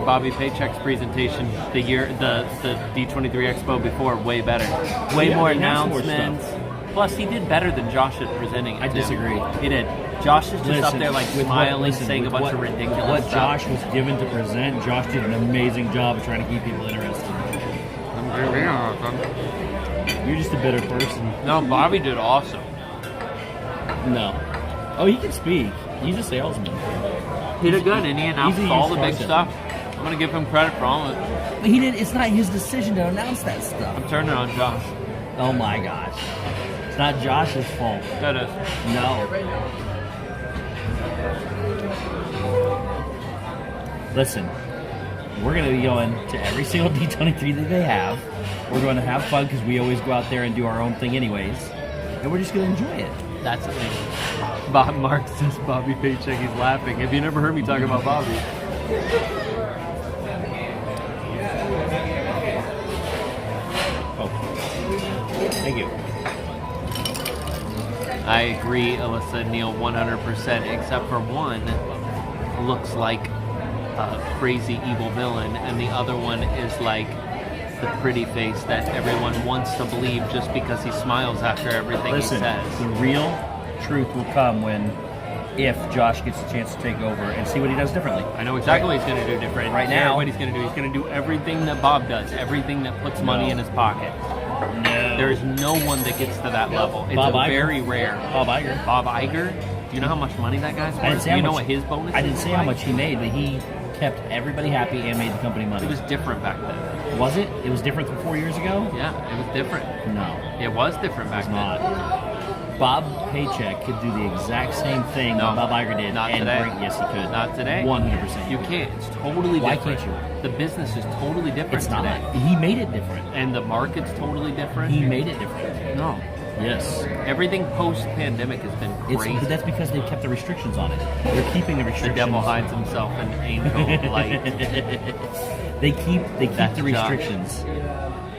Bobby Paycheck's presentation the D23 Expo before way better. Way more announcements. Plus, he did better than Josh at presenting it. I disagree. He did. Josh is just up there like smiling, saying a bunch of ridiculous what stuff. Josh was given to present, Josh did an amazing job of trying to keep people interested. You're just a bitter person. No, Bobby did awesome. No. Oh, he can speak. He's a salesman. He did good, and he announced all the big stuff. I'm going to give him credit for all of it. But he did. It's not his decision to announce that stuff. I'm turning on Josh. Oh my gosh. It's not Josh's fault. That is. No. Listen, we're going to be going to every single D23 that they have. We're going to have fun because we always go out there and do our own thing anyways. And we're just going to enjoy it. That's the thing. Mark says Bobby Paycheck, he's laughing. Have you never heard me talk about Bobby? Oh. Thank you. I agree, Alyssa and Neil, 100%, except for one looks like a crazy evil villain, and the other one is like the pretty face that everyone wants to believe just because he smiles after everything he says. The real truth will come if Josh gets a chance to take over and see what he does differently. I know exactly what he's going to do different. Right now, what he's going to do. He's going to do everything that Bob does, everything that puts money in his pocket. No. There's no one that gets to that level. It's very rare. Bob Iger. Bob Iger? Do you know how much money that guy's worth? Do you know what his bonus is? I didn't say how much he made, but he kept everybody happy and made the company money. It was different back then. Was it? It was different than 4 years ago? Yeah, it was different. No. It was different back then. Not. Bob Paycheck could do the exact same thing that Bob Iger did. Not today. Yes, he could. Not today. 100%. You can't. It's totally Why different. Why can't you? The business is totally different It's not. today. He made it different. And the market's totally different. He made it different. No. Yes. Everything post-pandemic has been crazy. But that's because they kept the restrictions on it. They're keeping the restrictions. The devil hides himself in angel light. They keep the restrictions.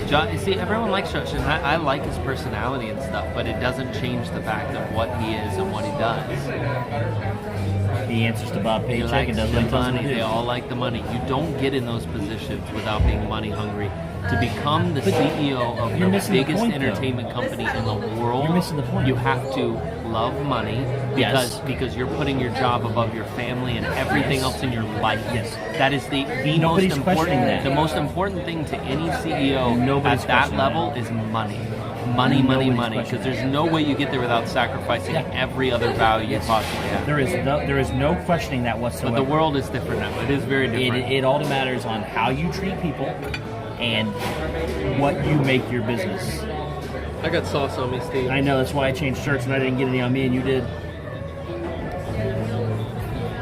Josh, see, everyone likes Josh, and I like his personality and stuff, but it doesn't change the fact of what he is and what he does. He answers to Bob Paycheck and does the what he tells him money. to do. They all like the money. You don't get in those positions without being money hungry. To become the CEO of the biggest entertainment company in the world, you're missing the point. You have to love money because you're putting your job above your family and everything else in your life. Yes. That is the Nobody's most questioning important. that. The most important thing to any CEO Nobody's at that questioning level that. is money. Money. Nobody's Because there's no way you get there without sacrificing every other value you possibly have. There is no questioning that whatsoever. But the world is different now. It is very different. It all matters on how you treat people and what you make your business. I got sauce on me, Steve. I know, that's why I changed shirts and I didn't get any on me and you did.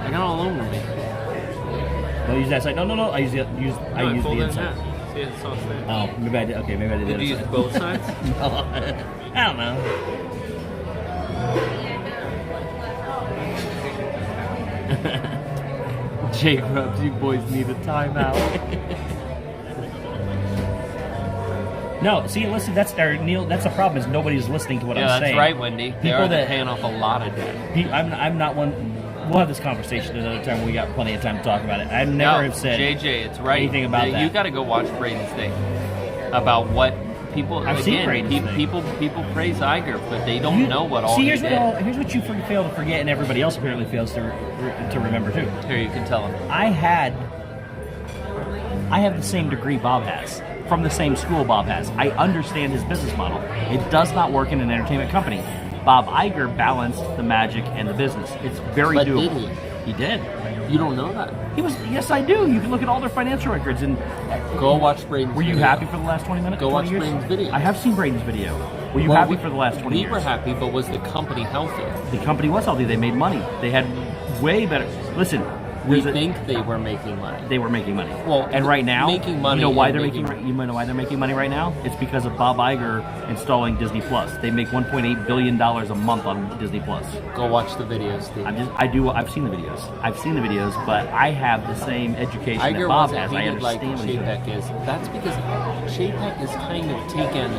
I got all over me. Don't use that side. No. I use the inside. See, it's sauce there. Oh, maybe I did. Okay, maybe I did. Did you use both sides? No, I don't know. Jake Rubs, you boys need a timeout. No, see, listen, Neil, that's the problem is nobody's listening to what I'm saying. Yeah, that's right, Wendy. They People are paying off a lot of debt. I'm not one. We'll have this conversation another time when we got plenty of time to talk about it. I never have said JJ, it's right. anything about that. You got to go watch Braden's thing about what people. I've seen Braden's thing. People praise Iger, but they don't know what all he did. Here's what you fail to forget, and everybody else apparently fails to remember too. Here, you can tell him. I have the same degree Bob has. From the same school Bob has. I understand his business model. It does not work in an entertainment company. Bob Iger balanced the magic and the business. It's very doable. He did. You don't know that. He was. Yes, I do. You can look at all their financial records and go watch Braden's. Were you video. happy for the last 20 minutes? Go 20 watch years? Braden's video. I have seen Braden's video. Were you happy for the last 20 years? We were happy, but was the company healthy? The company was healthy. They made money. They had way better. Listen, we think they were making money. They were making money. Well, and right now, making money. You know why they're making? You know why they're making money right now? It's because of Bob Iger installing Disney Plus. They make $1.8 billion a month on Disney Plus. Go watch the videos, Steve. I've seen the videos. I've seen the videos, but I have the same education Iger that Bob wasn't has. I hated like understand what he's Chapek is. That's because Chapek is kind of taken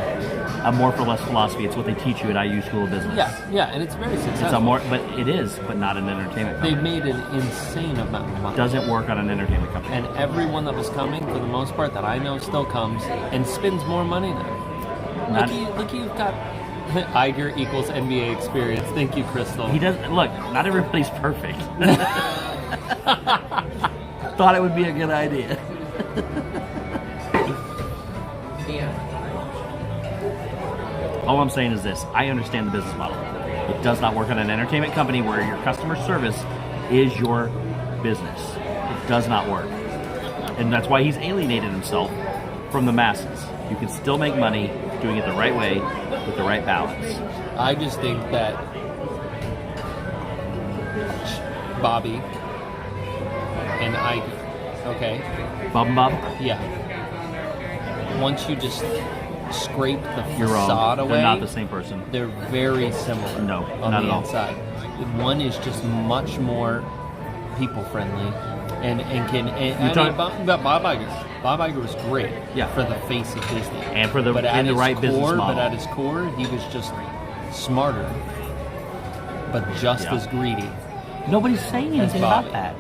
a more for less philosophy. It's what they teach you at IU School of Business. Yeah, and it's very successful. It's a more, but it is, but not an entertainment company. They've made an insane amount of money. Doesn't work on an entertainment company. And everyone that was coming, for the most part, that I know still comes and spends more money now. Look, you've got Iger equals NBA experience. Thank you, Crystal. He does. Look, not everybody's perfect. Thought it would be a good idea. All I'm saying is this. I understand the business model. It does not work on an entertainment company where your customer service is your business. It does not work. And that's why he's alienated himself from the masses. You can still make money doing it the right way with the right balance. I just think that Bobby and Iger, okay? Bob and Bob? Yeah. Once you just scrape the You're facade wrong. away, They're not the same person. They're very similar. No, on not the at all. inside. One is just much more people friendly, and Bob Iger. Bob Iger was great. Yeah. For the face of Disney and for the but at in the his right core, business model. But at his core, he was just smarter, but just as greedy. Nobody's saying anything about that.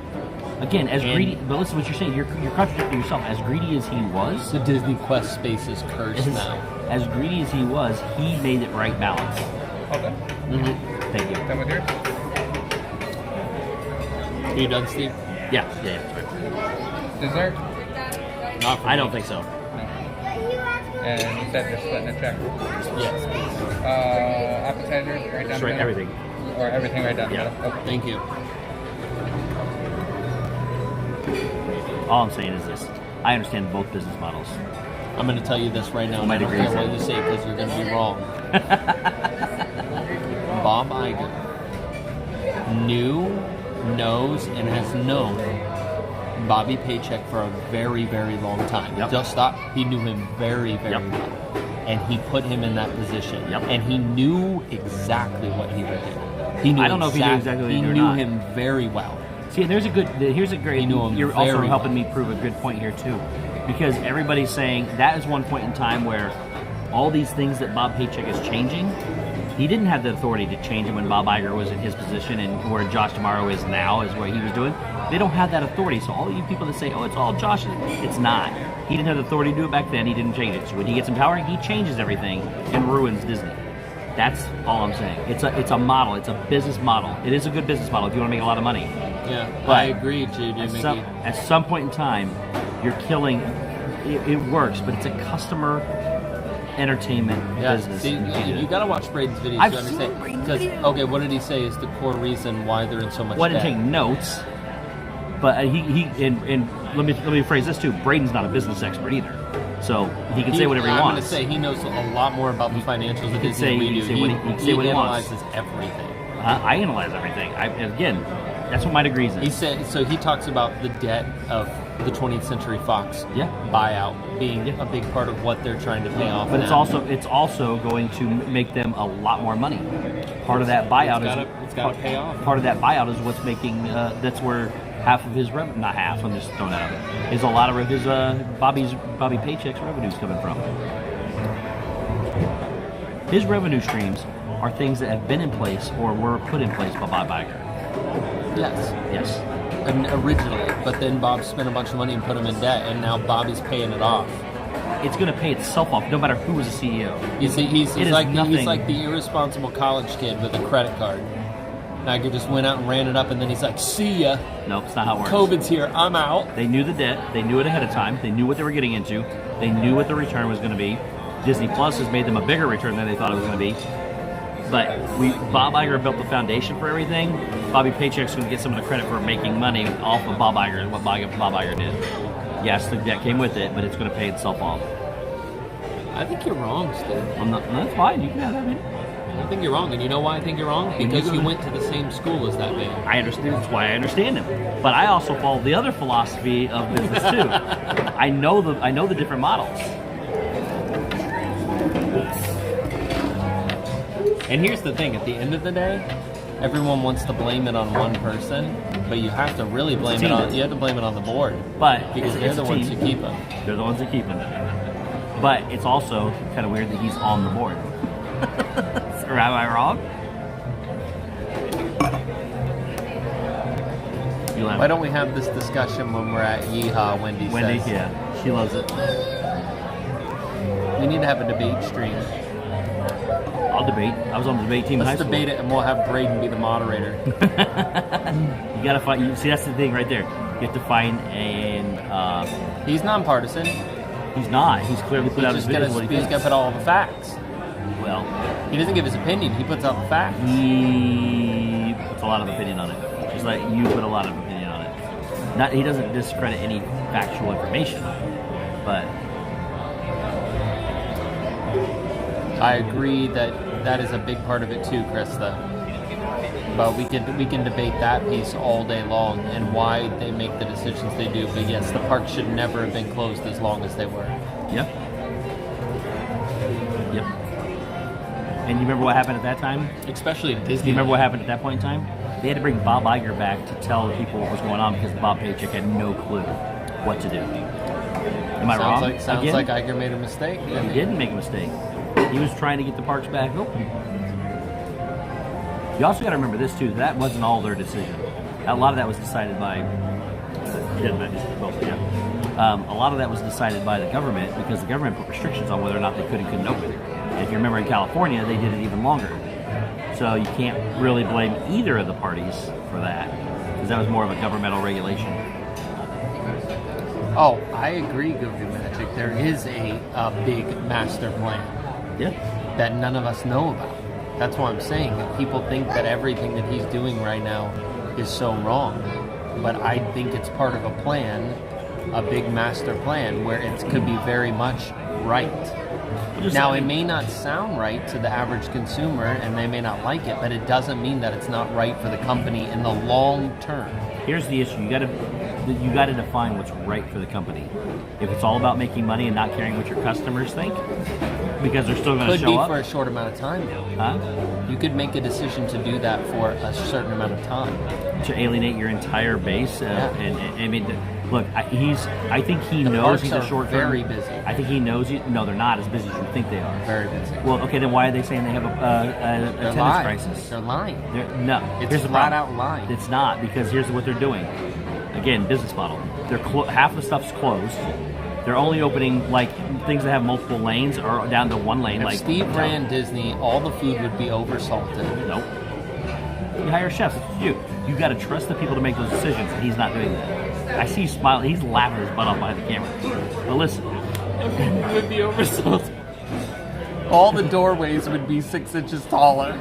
Again, as And- greedy, but listen to what you're saying. You're contradicting yourself. As greedy as he was, The Disney Quest space is cursed now. As greedy as he was, he made it right balance. Okay. Mm-hmm. Thank you. Done with yours? Are you done, Steve? Yeah. That's right. Dessert? Not for I me. don't think so. And you said you're splitting a check? Yes. Appetizers, right down Just the right, middle? everything. Or everything right down the Yeah. middle? Okay. Thank you. All I'm saying is this. I understand both business models. I'm going to tell you this right now, and My I don't degree care is what you say because you're going to be wrong. Bob Iger knows, and has known Bobby Paycheck for a very, very long time. Yep. Just stop. He knew him very, very Yep. well. And he put him in that position. Yep. And he knew exactly what he would do. He knew I don't know if he knew exactly what he he knew or knew not. him very well. See, here's a great. You knew him You're also very helping well. me prove a good point here too, because everybody's saying that is one point in time where all these things that Bob Paycheck is changing, he didn't have the authority to change them when Bob Iger was in his position, and where Josh Tomorrow is now is what he was doing. They don't have that authority. So all you people that say, "Oh, it's all Josh," it's not. He didn't have the authority to do it back then. He didn't change it. So when he gets in power, he changes everything and ruins Disney. That's all I'm saying. It's a model. It's a business model. It is a good business model if you want to make a lot of money. Yeah, But I agree, JJ Mickey. At some point in time, you're killing. It works, but it's a customer entertainment business. See, you got to watch Braden's videos I've to seen understand. Braden's Because video. okay, what did he say is the core reason why they're in so much Well, I didn't debt? take notes, but and let me phrase this too. Braden's not a business expert either, so he can say whatever he I'm wants. going to say he knows a lot more about the financials of can Disney say- than we he do. can say what he can say what he wants. analyzes everything. I analyze everything. Again, that's what my degrees is. He said so. He talks about the debt of the 20th Century Fox buyout being a big part of what they're trying to pay off. But now. it's also going to make them a lot more money. Part of that buyout It's gotta pay off. Part of that buyout is what's making. That's where half of his revenue, not half. I'm just throwing that out there. Is a lot of his Bobby Paycheck's revenues coming from. His revenue streams are things that have been in place or were put in place by Bob Iger. Yes. And originally, but then Bob spent a bunch of money and put him in debt, and now Bobby's paying it off. It's going to pay itself off, no matter who was the CEO. You see, he's It is like nothing. he's like the irresponsible college kid with a credit card. Iger just went out and ran it up, and then he's like, "See ya." Nope, it's not how it works. COVID's here. I'm out. They knew the debt. They knew it ahead of time. They knew what they were getting into. They knew what the return was going to be. Disney Plus has made them a bigger return than they thought it was going to be. But Bob Iger built the foundation for everything. Bobby Paycheck's going to get some of the credit for making money off of Bob Iger and what Bob Iger did. Yes, the debt came with it, but it's going to pay itself off. I think you're wrong, Steve. No, that's fine. You can have that, man. I think you're wrong, and you know why I think you're wrong? Because you went to the same school as that man. I understand. That's why I understand him. But I also follow the other philosophy of business too. I know the different models. And here's the thing: at the end of the day, everyone wants to blame it on one person, but you have to really blame it on. You have to blame it on the board, but because they're the ones who keep him. They're the ones that keep him. But it's also kind of weird that he's on the board. Or am I wrong? Why don't we have this discussion when we're at Yeehaw? Wendy says. Yeah, she loves it. We need to have a debate stream. I'll debate. I was on the debate team in high Let's school. debate it, and we'll have Braden be the moderator. You gotta find. See, that's the thing right there. You have to find an. He's nonpartisan. He's not. He's clearly put out his video. He's got to put all the facts. Well, he doesn't give his opinion. He puts out the facts. He puts a lot of opinion on it. Just like you put a lot of opinion on it. He doesn't discredit any factual information, but I agree that is a big part of it too, Krista. But we can debate that piece all day long and why they make the decisions they do. But yes, the park should never have been closed as long as they were. Yep. Yep. And you remember what happened at that time? Especially at Disney. Do you remember what happened at that point in time? They had to bring Bob Iger back to tell people what was going on because Bob Paycheck had no clue what to do. Am I wrong? Sounds like Iger made a mistake. He didn't make a mistake. He was trying to get the parks back open. You also got to remember this too. That wasn't all their decision. A lot of that was decided by. A lot of that was decided by the government because the government put restrictions on whether or not they could and couldn't open. And if you remember in California, they did it even longer. So you can't really blame either of the parties for that because that was more of a governmental regulation. Oh, I agree, Goo Magic. There is a big master plan. Yeah. That none of us know about. That's why I'm saying that people think that everything that he's doing right now is so wrong. But I think it's part of a plan, a big master plan, where it could be very much right. Now, it may not sound right to the average consumer, and they may not like it, but it doesn't mean that it's not right for the company in the long term. Here's the issue: you got to define what's right for the company. If it's all about making money and not caring what your customers think, because they're still going to show up. Could be for a short amount of time, though. Huh? You could make a decision to do that for a certain amount of time. To alienate your entire base, and I mean, look, I think he The knows parks he's are a short term. very busy. I think he knows. No, they're not as busy as you think they are. Very busy. Well, okay, then why are they saying they have a attendance lying. crisis? They're lying. No, It's here's the flat problem. out lying. It's not, because here's what they're doing. Again, business model. They're half the stuff's closed. They're only opening like things that have multiple lanes or down to one lane. If like Steve ran Disney, all the food would be oversalted. Nope. You hire chefs. That's what you do. You got to trust the people to make those decisions, and he's not doing that. I see you smiling. He's laughing his butt off behind the camera. But listen, It would be oversalted. All the doorways would be 6 inches taller.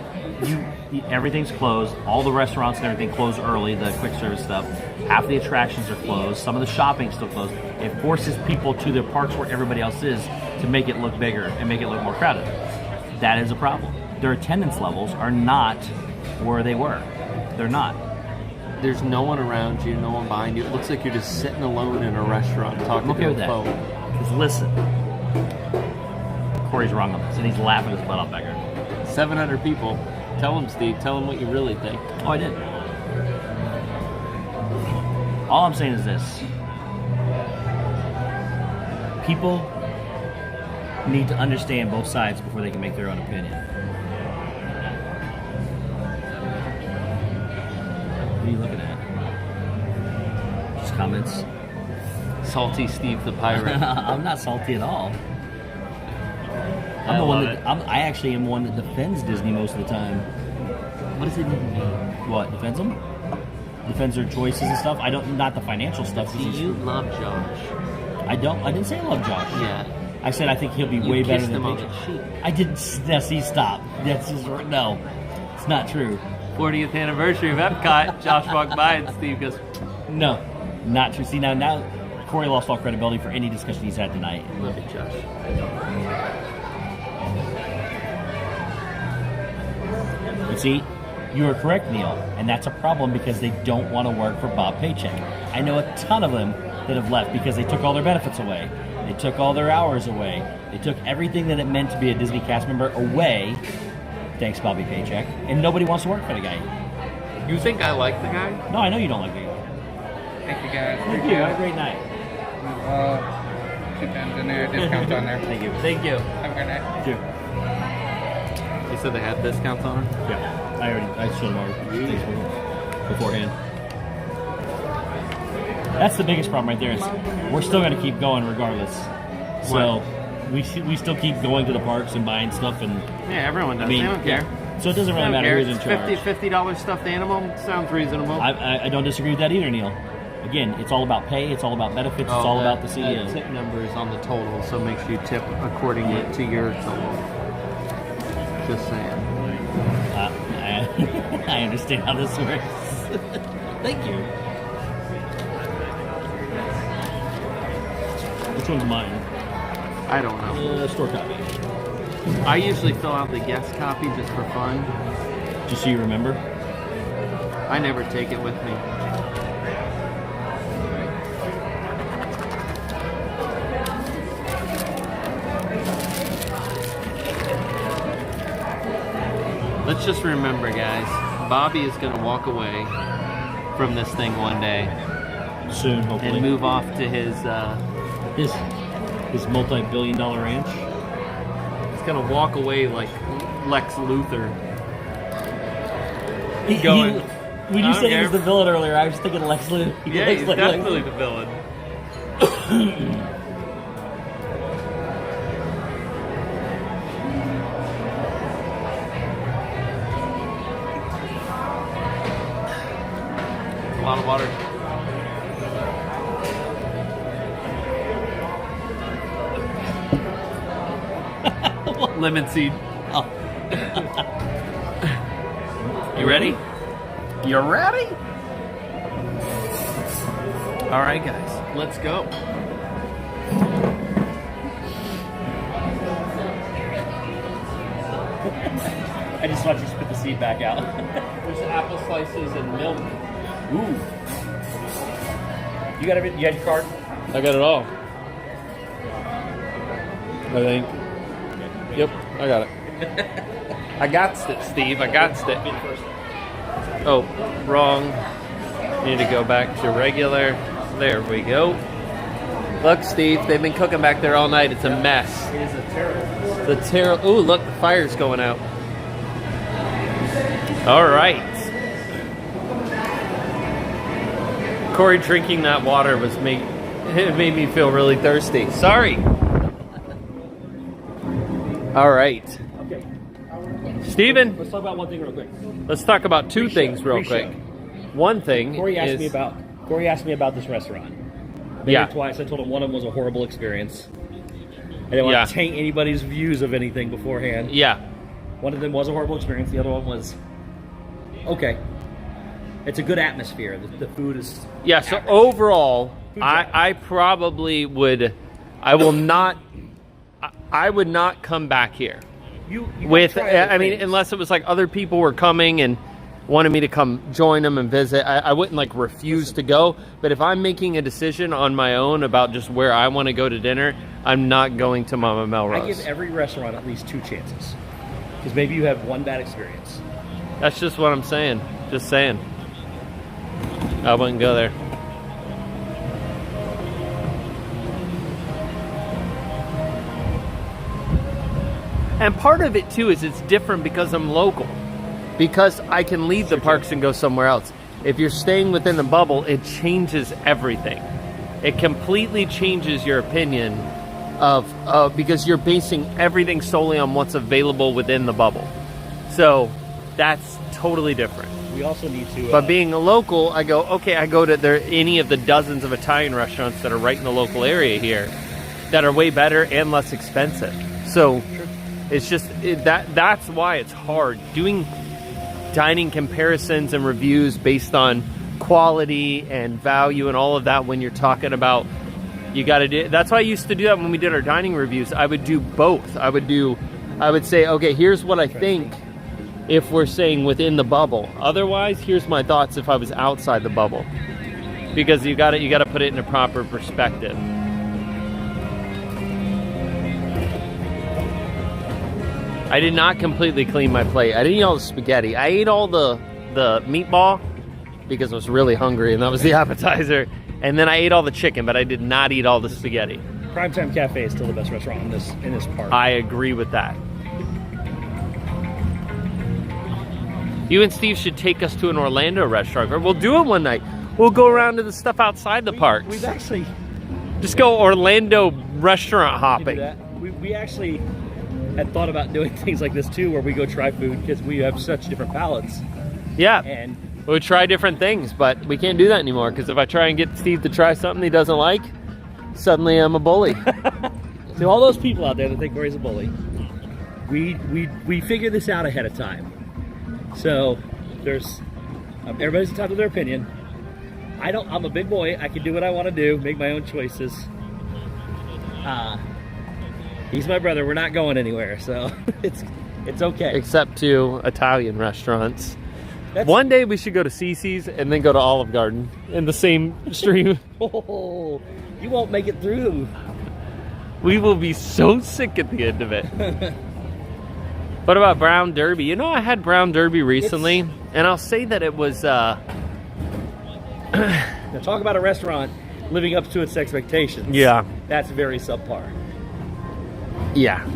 Everything's closed. All the restaurants and everything close early. The quick service stuff. Half the attractions are closed. Some of the shopping's still closed. It forces people to the parks where everybody else is to make it look bigger and make it look more crowded. That is a problem. Their attendance levels are not where they were. They're not. There's no one around you, no one behind you. It looks like you're just sitting alone in a restaurant talking I'm okay to with a that. phone. Because listen, Cory's wrong on this, and he's laughing his butt off back there. 700 people. Tell him, Steve. Tell him what you really think. Oh, I did. All I'm saying is this. People need to understand both sides before they can make their own opinion. What are you looking at? Just comments? Salty Steve the Pirate. I'm not salty at all. I actually am one that defends Disney most of the time. What does it even mean? What, defends them? Defends their choices and stuff? Not the financial stuff. See, you love Josh. I didn't say I love Josh. Yeah. I said I think he'll be You way better kissed than him on Paycheck. the cheek. I didn't. See, stop. That's just no. It's not true. 40th anniversary of Epcot. Josh walked by and Steve goes, No, not true. See now Cory lost all credibility for any discussion he's had tonight. "Look at Josh." But see, you are correct, Neil, and that's a problem because they don't want to work for Bob Paycheck. I know a ton of them that have left because they took all their benefits away. They took all their hours away. They took everything that it meant to be a Disney cast member away. Thanks, Bobby Paycheck. And nobody wants to work for the guy. You think I like the guy? No, I know you don't like the guy. Thank you guys. Thank you. Have a great night. Sit down dinner, discounts on there. Thank you. Thank you. Have a good night. Thank you. You said they had discounts on it? Yeah. I showed them our things beforehand. That's the biggest problem right there. Is we're still going to keep going regardless. So we still keep going to the parks and buying stuff and Yeah, everyone does. They don't care. So it doesn't really matter who's in charge. $50 stuffed animal sounds reasonable. I don't disagree with that either, Neil. Again, it's all about pay. It's all about benefits. It's all about the CEO. The tip number is on the total, so make sure you tip accordingly to your total. Just saying. I understand how this works. Thank you. Which one's mine? I don't know. Store copy. I usually fill out the guest copy just for fun. Just so you remember? I never take it with me. Let's just remember, guys, Bobby is going to walk away from this thing one day. Soon, hopefully. And move off to his multi-billion-dollar ranch. He's going to walk away like Lex Luthor. When you said he was the villain earlier, I was thinking Lex Luthor. Yeah, he's definitely the villain. A lot of water. Lemon seed. Oh. You ready? You ready? All right, guys, let's go. I just watched you spit the seed back out. There's apple slices and milk. Ooh. You got everything? You got your card? I got it all. I think. Yep, I got it. I got it, Steve. I got it. Oh, wrong. Need to go back to regular. There we go. Look, Steve, they've been cooking back there all night. It's a mess. It is a terror. The terror. Ooh, look, the fire's going out. All right. Cory drinking that water it made me feel really thirsty. Sorry. All right. Okay. Steven. Let's talk about one thing real quick. Let's talk about two things real quick. One thing Cory asked is... me about this restaurant. Maybe twice. I told him one of them was a horrible experience. I didn't want to taint anybody's views of anything beforehand. Yeah. One of them was a horrible experience. The other one was okay. It's a good atmosphere. The food is So overall, I probably would. I would not come back here. You unless it was like other people were coming and wanted me to come join them and visit. I wouldn't like refuse to go. But if I'm making a decision on my own about just where I want to go to dinner, I'm not going to Mama Melrose. I give every restaurant at least 2 chances. Because maybe you have one bad experience. That's just what I'm saying. Just saying. I wouldn't go there. And part of it too is it's different because I'm local. Because I can leave the parks and go somewhere else. If you're staying within the bubble, it changes everything. It completely changes your opinion of because you're basing everything solely on what's available within the bubble. So that's totally different. We also need to... But being a local, I go, okay, I go to any of the dozens of Italian restaurants that are right in the local area here. that are way better and less expensive. So it's just that's why it's hard doing dining comparisons and reviews based on quality and value and all of that. When you're talking about, you got to do, that's why I used to do that when we did our dining reviews. I would do both. I would say, okay, here's what I think if we're saying within the bubble. Otherwise, here's my thoughts if I was outside the bubble. Because you got to put it in a proper perspective. I did not completely clean my plate. I didn't eat all the spaghetti. I ate all the meatball because I was really hungry, and that was the appetizer. And then I ate all the chicken, but I did not eat all the spaghetti. Primetime Cafe is still the best restaurant in this park. I agree with that. You and Steve should take us to an Orlando restaurant, or we'll do it one night. We'll go around to the stuff outside the parks. We've actually just go Orlando restaurant hopping. We actually had thought about doing things like this too, where we go try food because we have such different palates. Yeah, and we'll try different things, but we can't do that anymore because if I try and get Steve to try something he doesn't like, suddenly I'm a bully. To all those people out there that think Cory's a bully, we figured this out ahead of time. So there's everybody's entitled to their opinion. I'm a big boy. I can do what I want to do, make my own choices. He's my brother. We're not going anywhere, so it's okay. Except to Italian restaurants. One day we should go to Cece's and then go to Olive Garden in the same stream. Oh, you won't make it through. We will be so sick at the end of it. What about Brown Derby? You know, I had Brown Derby recently, and I'll say that it was... Now talk about a restaurant living up to its expectations. Yeah. That's very subpar. Yeah.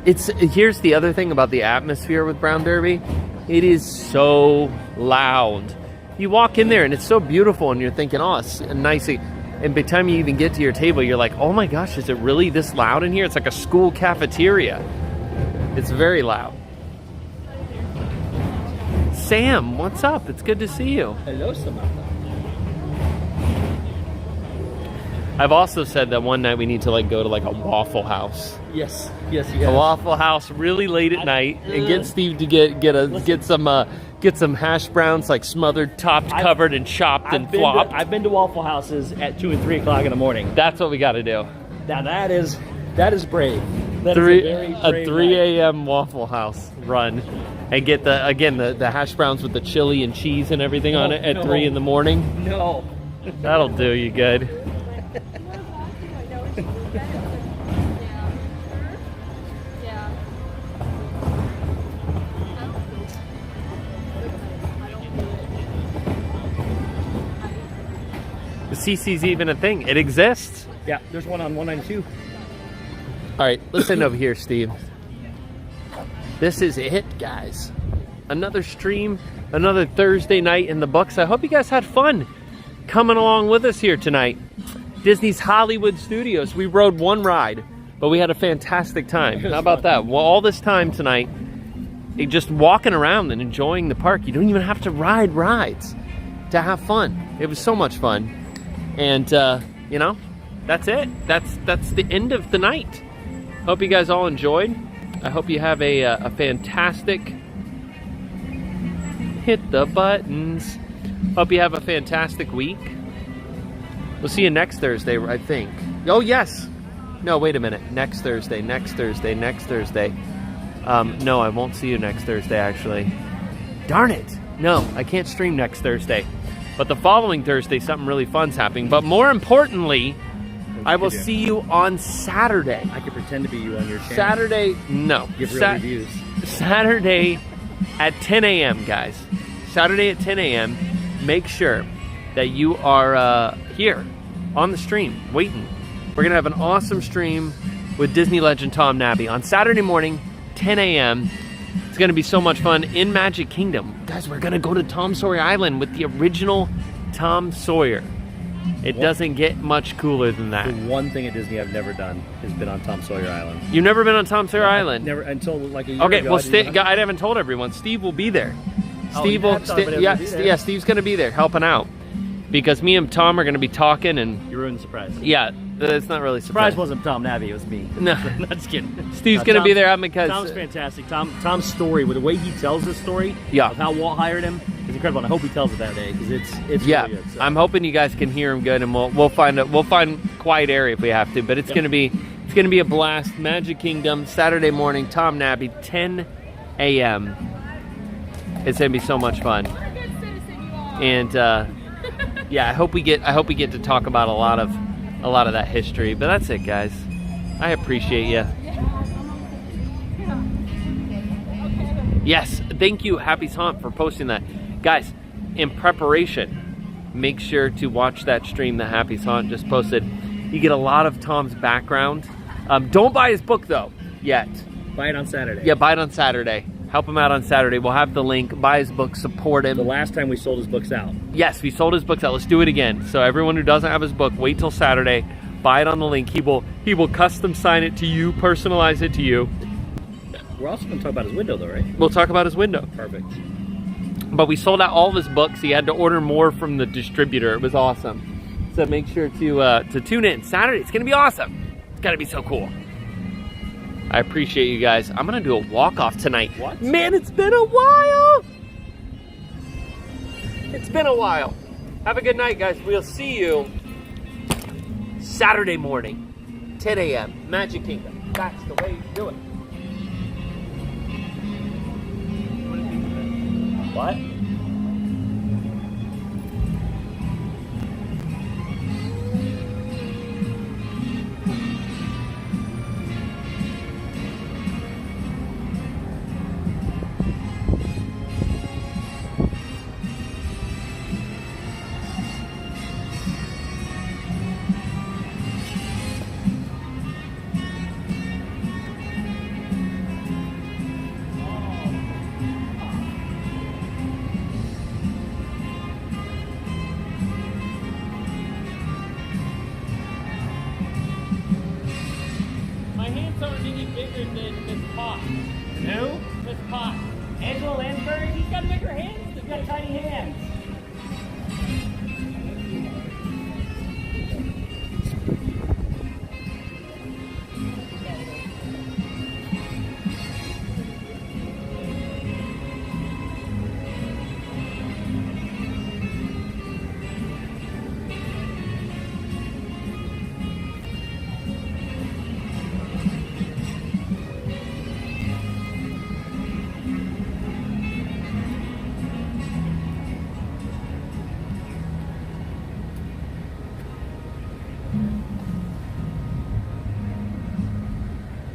Here's the other thing about the atmosphere with Brown Derby. It is so loud. You walk in there and it's so beautiful and you're thinking, oh, it's nice. And by the time you even get to your table, you're like, oh my gosh, is it really this loud in here? It's like a school cafeteria. It's very loud. Sam, what's up? It's good to see you. Hello, Samantha. I've also said that one night we need to go to a Waffle House. Yes, you have. A Waffle House really late at night and get Steve to get some hash browns smothered, topped, covered, and chopped and flopped. I've been to Waffle Houses at 2 and 3 o'clock in the morning. That's what we got to do. Now that is brave. That is a 3 a.m. Waffle House run and get the hash browns with the chili and cheese and everything on it at 3 in the morning. No, that'll do you good. The CC's even a thing. It exists. Yeah, there's one on 192. All right, listen over here, Steve. This is it, guys. Another stream, another Thursday night in the books. I hope you guys had fun coming along with us here tonight. Disney's Hollywood Studios. We rode one ride, but we had a fantastic time. How about that? Well, all this time tonight, just walking around and enjoying the park. You don't even have to ride rides to have fun. It was so much fun. And, that's it. That's the end of the night. Hope you guys all enjoyed. I hope you have a fantastic... Hit the buttons. Hope you have a fantastic week. We'll see you next Thursday, I think. Oh, yes. No, wait a minute. Next Thursday. No, I won't see you next Thursday, actually. Darn it. No, I can't stream next Thursday. But the following Thursday, something really fun's happening. But more importantly, I will see you on Saturday. I could pretend to be you on your channel. Saturday, no. Give real reviews. Saturday at 10 a.m., guys. Saturday at 10 a.m. Make sure that you are here on the stream, waiting. We're going to have an awesome stream with Disney legend Tom Nabby on Saturday morning, 10 a.m. It's going to be so much fun in Magic Kingdom. Guys, we're going to go to Tom Sawyer Island with the original Tom Sawyer. It doesn't get much cooler than that. The one thing at Disney I've never done has been on Tom Sawyer Island. You've never been on Tom Sawyer Island? Never, until a year ago. Okay, well, I haven't told everyone. Steve will be there. Steve's going to be there helping out. Because me and Tom are going to be talking and... You ruined the surprise. Yeah, It's not really Surprise surprise. wasn't Tom Nabby, it was me. No. Not just kidding. Steve's gonna be there because Tom's fantastic. Tom's story, with the way he tells this story, Yeah. of how Walt hired him, is incredible. And I hope he tells it that day because it's yeah, really good. So. I'm hoping you guys can hear him good, and we'll find quiet area if we have to. But it's gonna be a blast. Magic Kingdom Saturday morning. Tom Nabby, 10 a.m. It's gonna be so much fun. And yeah, I hope we get to talk about a lot of that history. But that's it, guys. I appreciate you. Yes, thank you, Happy Haunt, for posting that. Guys, in preparation, make sure to watch that stream that Happy Haunt just posted. You get a lot of Tom's background. Don't buy his book, though, yet. Buy it on Saturday. Yeah, buy it on Saturday. Help him out on Saturday. We'll have the link. Buy his book, support him. The last time we sold his books out. Yes, we sold his books out. Let's do it again. So everyone who doesn't have his book, wait till Saturday. Buy it on the link. He will custom sign it to you, personalize it to you. We're also going to talk about his window, though, right? We'll talk about his window. Perfect. But we sold out all of his books. He had to order more from the distributor. It was awesome. So make sure to tune in Saturday. It's going to be awesome. It's going to be so cool. I appreciate you guys. I'm going to do a walk-off tonight. What? Man, it's been a while. It's been a while. Have a good night, guys. We'll see you Saturday morning, 10 a.m. Magic Kingdom. That's the way you do it. What? My hands aren't any bigger than Miss Potts. Who? Miss Potts. Angela Lansbury? He's got bigger hands. He's got tiny hands.